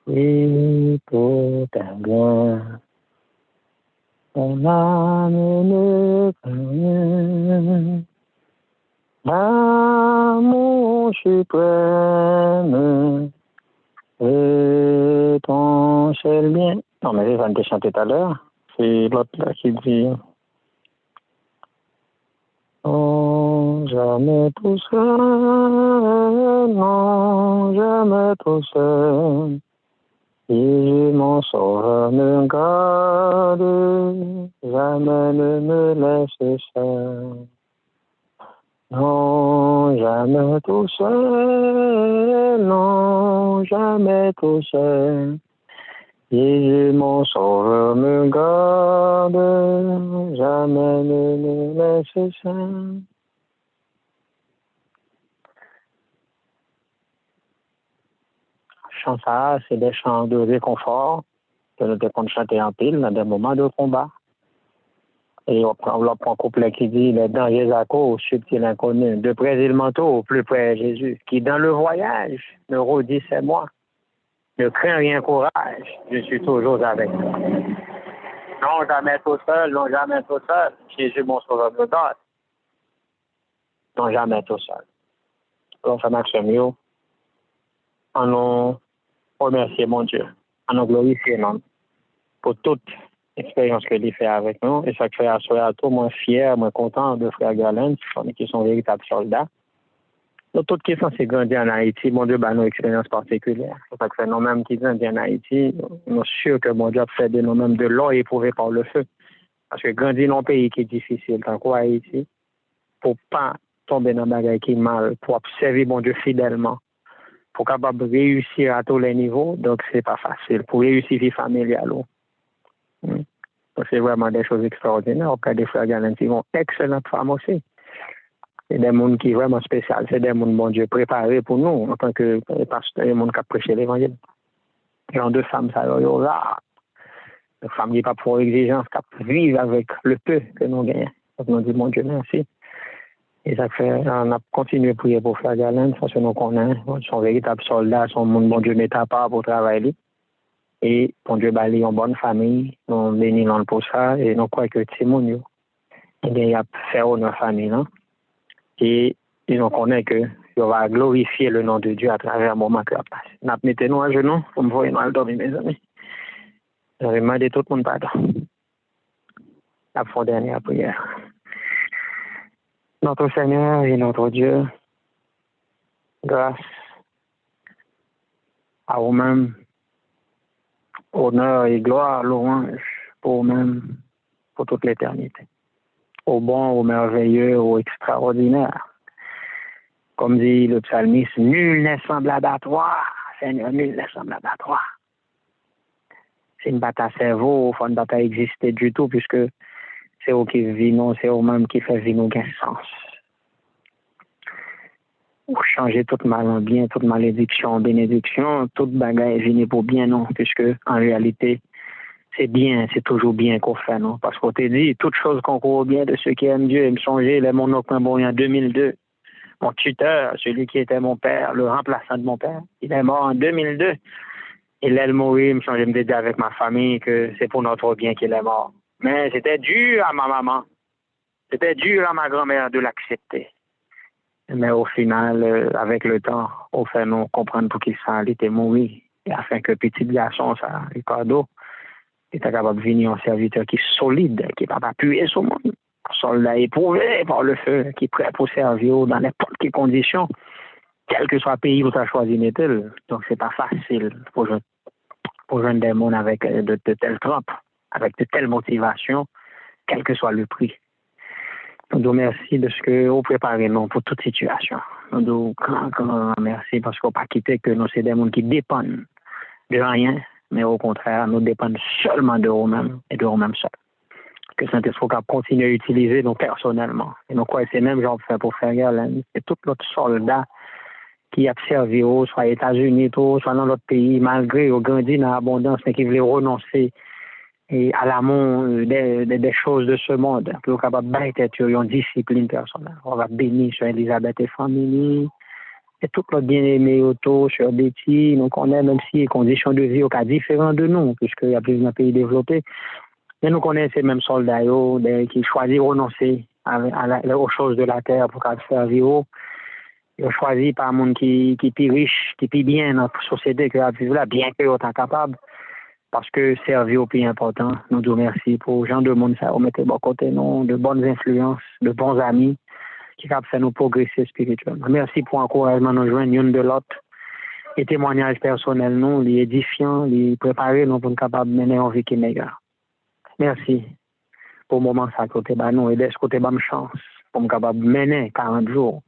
Oui, tout est bien. Ton âme ne peut rien. L'amour suprême est ton seul bien. Non, mais je viens de chanter tout à l'heure. C'est l'autre là qui dit non, jamais tout seul, non, jamais tout seul. Et mon sauveur me garde, jamais ne me laisse seul. Non, jamais tout seul, non, jamais tout seul. Et mon sauveur me garde, jamais ne me laisse seul. Chant ça, c'est des chants de réconfort que nous devons chanter en pile dans des moments de combat. Et on prend un couplet qui dit les dangers à cause, subtil inconnu, de près il manteau, plus près Jésus, qui dans le voyage me redit c'est moi. Ne crains rien, courage, je suis toujours avec toi. Non, jamais tout seul, non, jamais tout seul. Jésus, mon sauveur, me donne. Non, jamais tout seul. Donc, ça marche mieux. En nous remercier mon Dieu, en nous glorifier, non, pour toute expérience que il fait avec nous. Et ça fait à tout, moi, fier, moi, content de frère Galen, qui sont véritables soldats. Nous, toutes qui sont grandir en Haïti, mon Dieu, nos expériences particulières. C'est ça que c'est nous-mêmes qui grandissons en Haïti. Nous sommes sûrs que mon Dieu a fait de nous-mêmes de l'or éprouvé par le feu. Parce que grandir dans un pays qui est difficile, tant qu'à Haïti, pour pas tomber dans un bagage qui est mal, pour observer mon Dieu fidèlement, pour capable réussir à tous les niveaux, donc c'est pas facile. Pour réussir vie familiale. Donc, c'est vraiment des choses extraordinaires. Au cas des frères Galen, ils ont excellentes femmes aussi. C'est des gens qui sont vraiment spéciaux. C'est des gens, bon Dieu, préparés pour nous, en tant que pasteurs, des gens qui prêchent l'évangile. Et en deux femmes, ça y est là. Les femmes qui n'ont pas pour exigence, qui vivent avec le peu que nous gagnons. Donc, nous disons, mon Dieu, merci. Et ça fait, on a continué à prier pour Frère Galen, parce que nous connaissons, son véritable soldat, son monde, bon Dieu, met à part pour travailler. Et, bon Dieu, bah, ils ont une bonne famille, nous bénissons pour ça, et nous croyons que c'est mon Dieu. Eh bien, il a fait notre famille, non? Et nous connaissons que on va glorifier le nom de Dieu à travers le moment que la passe. Nous mettons à genoux, pour me voir nous dormir, mes amis. J'avais demandé tout le monde pardon. La fin dernière prière. Notre Seigneur et notre Dieu, grâce à vous-même, honneur et gloire, louange pour vous-même, pour toute l'éternité. Au bon, au merveilleux, au extraordinaire. Comme dit le psalmiste, nul n'est semblable à toi, Seigneur, nul n'est semblable à toi. C'est une bataille cerveau, il faut une bataille exister du tout, puisque c'est eux qui vivent, c'est eux-mêmes qui font vivre nos sens. Pour changer toute mal en bien, toute malédiction en bénédiction, toute bagaille est venue pour bien, non, puisque en réalité, c'est bien, c'est toujours bien qu'on fait, non, parce qu'on te dit, toute chose concourt au bien de ceux qui aiment Dieu, et me songer, les mon oncle bon en 2002. Mon tuteur, celui qui était mon père, le remplaçant de mon père, il est mort en 2002. Et là, il mourit, je me disais avec ma famille que c'est pour notre bien qu'il est mort. Mais c'était dur à ma maman. C'était dur à ma grand-mère de l'accepter. Mais au final, avec le temps, on fait nous comprendre pour qu'il s'en était mort. Et afin que petit garçon, ça, Ricardo, était capable de venir un serviteur qui est solide, qui ne va pas puer sur le monde. Un soldat éprouvé par le feu, qui est prêt pour servir dans n'importe quelles conditions, quel que soit le pays où tu as choisi d'être. Donc, c'est pas facile pour joindre des mondes avec de telles trompes, avec de telles motivations, quel que soit le prix. Nous vous remercie de ce que vous préparez nous pour toute situation. Nous vous grand merci parce qu'on n'a pas quitté que nous, c'est des mondes qui dépendent de rien, mais au contraire, nous dépendons seulement de nous-mêmes et de nous-mêmes seuls. Que Saint-Esprit continue à utiliser nous personnellement. Et nous croyons que c'est même genre fait pour faire Galen. C'est tout notre soldat qui a servi, soit aux États-Unis, soit dans l'autre pays, malgré qu'ils grandissent dans l'abondance, mais qui voulaient renoncer à l'amour des choses de ce monde, qui sont capables de battre une discipline personnelle. On va bénir sur Elisabeth et famille, et tout notre bien-aimé autour, sur Betty. Donc, on est, même si les conditions de vie sont différentes de nous, puisqu'il y a plusieurs pays développés, mais nous connaissons ces mêmes soldats qui choisissent de renoncer aux choses de la terre pour servir. Ils ont choisi par un monde qui est plus riche, qui est plus bien dans la société que la vivre là, bien qu'ils soient capables. Parce que servir au plus important, nous vous remercions pour gens de monde, ça, on mettait bon côté, non, de bonnes influences, de bons amis, qui capent faire nous progresser spirituellement. Merci pour l'encouragement nous joindre l'une de l'autre. Les témoignages personnels, nous, les édifiants, les préparer, nous, pour nous capables de mener une vie qui est meilleure. Merci pour le moment, ça, côté, nous, aider ce côté, une chance, pour nous capables de mener 40 jours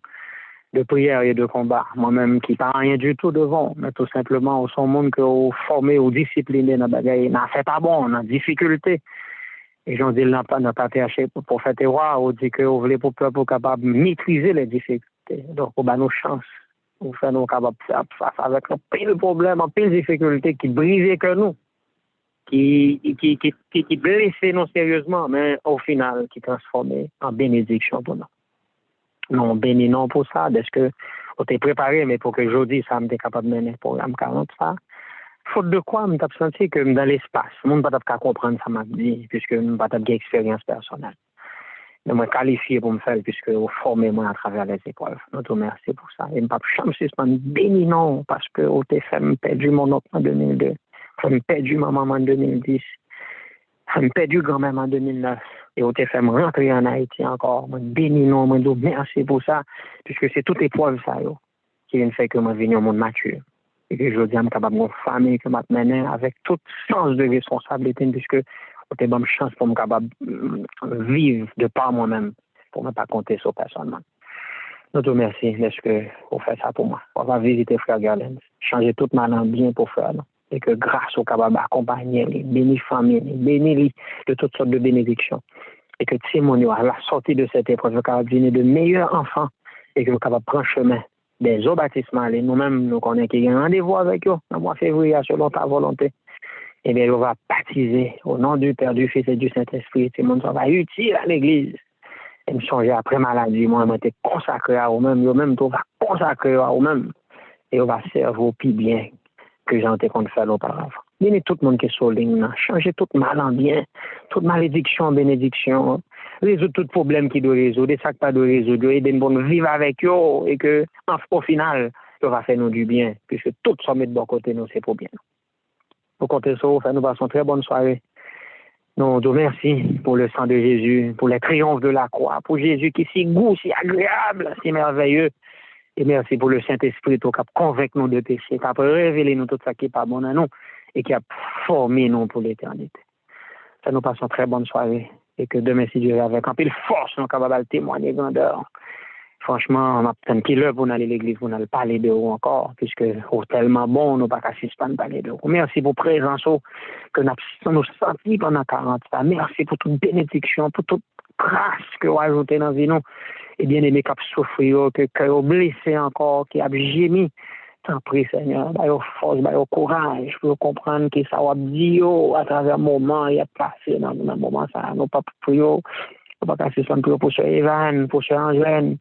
de prière et de combat. Moi-même, qui pas rien du tout devant, mais tout simplement, au son monde que vous formez, ou discipliné dans bagaille, n'a fait pas bon, on a difficulté. Et j'en dis, n'a pas THC pour faire roi, ou dit que vous voulez pour peuple capable de maîtriser les difficultés. Donc, on a nos chances. Vous faites nous capables de faire face avec un pile problème, un pile difficulté qui brisait que nous, qui blessait nous sérieusement, mais au final, qui transformait en bénédiction pour nous. Nous bénissons pour ça, parce que on t'est préparé, mais pour que aujourd'hui, ça m'était capable de mener le programme 40, ça. Faute de quoi, je me suis senti que dans l'espace, je ne peux pas comprendre ça m'a dit, puisque je n'ai pas d'expérience personnelle. Je me qualifié pour me faire, puisque vous formez moi à travers les épreuves. Nous te remercions pour ça. Et je ne peux pas suspendre bénissons, parce que vous t'es fait me perdre mon oncle en 2002, fait me perdre ma maman en 2010, fait me perdre grand-mère en 2009. Et on t'a fait me rentrer en Haïti encore. Moi, bénissons, moi, merci pour ça, puisque c'est toute épreuve, ça, qui vient faire que moi, je viens au monde mature. Et que je dis, je suis capable de famille, que je mener avec tout sens de responsabilité, puisque on t'a bonne chance pour me capable de vivre de par moi-même, pour ne pas compter sur personne. Nous te remercions parce que vous faites ça pour moi. On va visiter Frère Garland, changer toute ma langue bien pour Frère. Et que grâce au capable d'accompagner, bénir famille, bénir de toutes sortes de bénédictions. Et que témoignons à la sortie de cette épreuve, nous capable de devenir de meilleurs enfants et que nous capable de prendre chemin des eaux baptismales. Et nous-mêmes, nous connaissons qu'il y a un rendez-vous avec eux dans le mois de février selon ta volonté. Et bien, on va baptiser au nom du Père, du Fils et du Saint-Esprit. Tout le monde va utile à l'Église. Et me songer après maladie, moi, je m'étais consacré à vous-même, vous-même, tu vas consacrer à vous-même. Et on va servir au plus bien que j'en ai compte faire auparavant. Bénis tout le monde qui est sur ligne, changer tout mal en bien, toute malédiction en bénédiction, résoudre tout problème qui doit résoudre, et ça qui pas de résoudre, et de bon vivre avec eux, et que, au final, ça va faire nous du bien, puisque tout ça met de bon côté, nous, c'est pour bien. Pour compter sur vous, nous passons une très bonne soirée. Nous te remercions pour le sang de Jésus, pour les triomphes de la croix, pour Jésus qui est si goût, si agréable, si merveilleux. Et merci pour le Saint-Esprit qui a convaincu nous de péché, qui a révélé nous tout ça qui n'est pas bon à nous et qui a formé nous pour l'éternité. Ça nous passe une très bonne soirée et que demain, si Dieu est avec un peu de force, nous sommes capables de témoigner grandeur. Franchement, on a un petit l'heure pour aller à l'église, pour aller parler de vous encore, puisque c'est tellement bon, nous pas qu'à suspendre parler de vous. Merci pour la présence que nous senti pendant 40 ans. Merci pour toute bénédiction, pour toute grâce que vous ajoutez dans la vie nous. Et bien aimé qui a souffert, qui a blessé encore, qui a gémi. T'en prie, Seigneur, bah yo force, bah yo courage pour comprendre que ça va dire à travers le moment, il y a passé dans le moment, ça, nous pas pour yo, nous pas qu'à suspendre pour Sœur Evan, pour Sœur Angèle.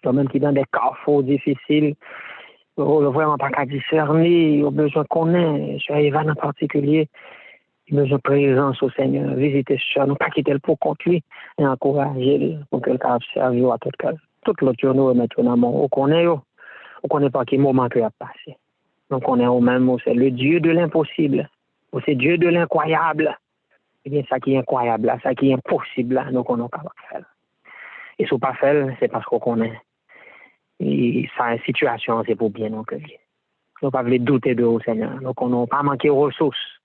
Même qui dans des carrefours difficiles, on ne vraiment pas qu'à discerner, il a besoin qu'on ait, sur Evan en particulier, il a besoin de présence au Seigneur, visiter ce nous pas quitter le pour contre lui, et encourager pour que le cas serve à tout cas. Tout l'autre jour, nous remettons dans mon, on connaît pas quel moment qu'il a passé. Donc on est au même mot, c'est le Dieu de l'impossible, ou c'est Dieu de l'incroyable. Eh bien, ça qui est incroyable, là, ça qui est impossible, là, nous on n'est pas capable de faire. Et si on pas fait, c'est parce qu'on connaît. Et sa situation, c'est pour bien nous que lui. Nous ne pouvons pas douter de vous, Seigneur. Donc, on n'a pas manqué de ressources.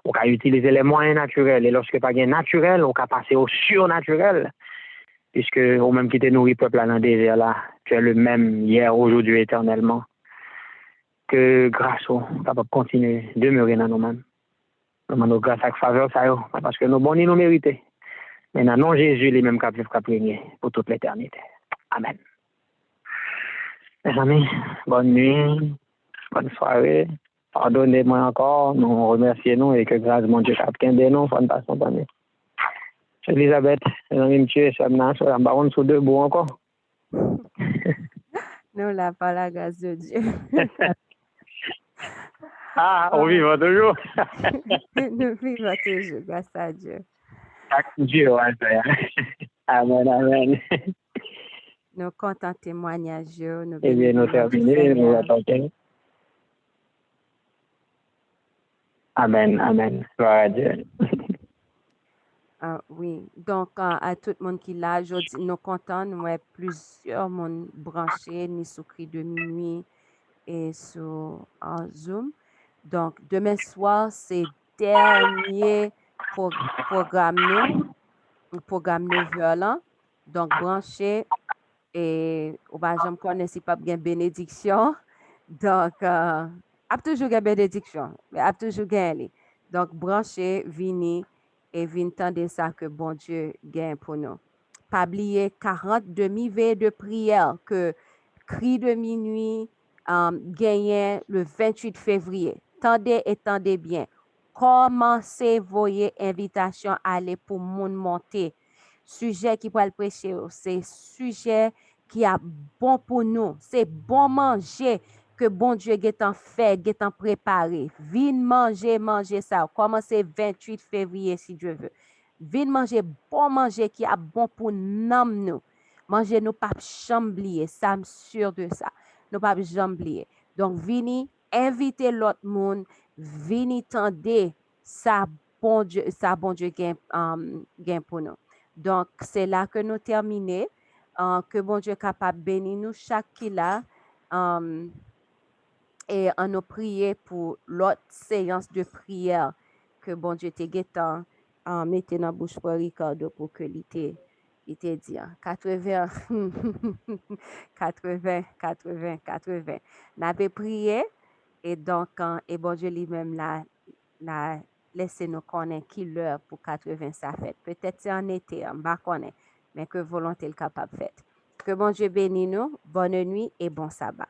On peut utiliser les moyens naturels. Et lorsque pas bien naturel, on peut passer au surnaturel. Puisque, au même qui te nourrit peuple dans le désert, là, tu es le même hier, aujourd'hui, éternellement. Que grâce au, on va continuer de demeurer dans nous-mêmes. Nous demandons grâce à la faveur, ça, parce que nos bons nous mérités. Mais dans non Jésus, les mêmes capables de régner pour toute l'éternité. Amen. Mes amis, bonne nuit, bonne soirée. Pardonnez-moi encore, nous remercions et que grâce mon Dieu chacun de nous, bonne façon bonne nuit. Elisabeth, mes amis, monsieur, je suis un baron sous deux bouts encore. Nous la par la grâce de Dieu. Ah, on vit toujours. Nous vivons toujours, grâce à Dieu. Dieu, amen, amen. Nous comptons témoignage, nous Eh bien, nous terminons, nous attendons. Amen, amen. Gloire à Dieu. Oui, donc à tout le monde qui l'a, nous comptons, nous avons plusieurs monde branchés, ni sous cri de minuit et sur Zoom. Donc, demain soir, c'est dernier programme 9h là. Donc, branché et on va jamais connaître si pas bien bénédiction. Donc, a toujours une bénédiction, mais a toujours gagné. Donc, branché, vini et vini tendre ça que bon Dieu gagne pour nous. Pas oublier 40 demi-veillées de prière que cri de minuit gagné le 28 février. Tendez et tendez bien. Commencez voyer invitation à aller pour moun monter. Sujet qui peut le prêcher, c'est sujet qui a bon pour nous. C'est bon manger que bon Dieu est fait, est préparé. Vin manger ça. Commencez 28 février si Dieu veut. Vin manger bon manger qui a bon pour nous. Manger nous pas chamblier, ça me sûr de ça. Nous pas chamblier. Donc vini inviter l'autre monde, vini tendre ça bon Dieu gain pour nous. Donc c'est là que nous terminons. Que bon Dieu est capable de bénir nous chaque qui là et on nous prier pour l'autre séance de prière que bon Dieu te guettant mettez dans bouche pour Ricardo pour que l'été Il te dit, 80, 80, 80, 80. N'a pas prié et donc, et bon Dieu lui-même l'a laissé nous connaître qui l'heure pour 80 ça fait. Peut-être c'est en été, on va connaître, mais que volonté est capable de faire. Que bon Dieu bénisse nous, bonne nuit et bon sabbat.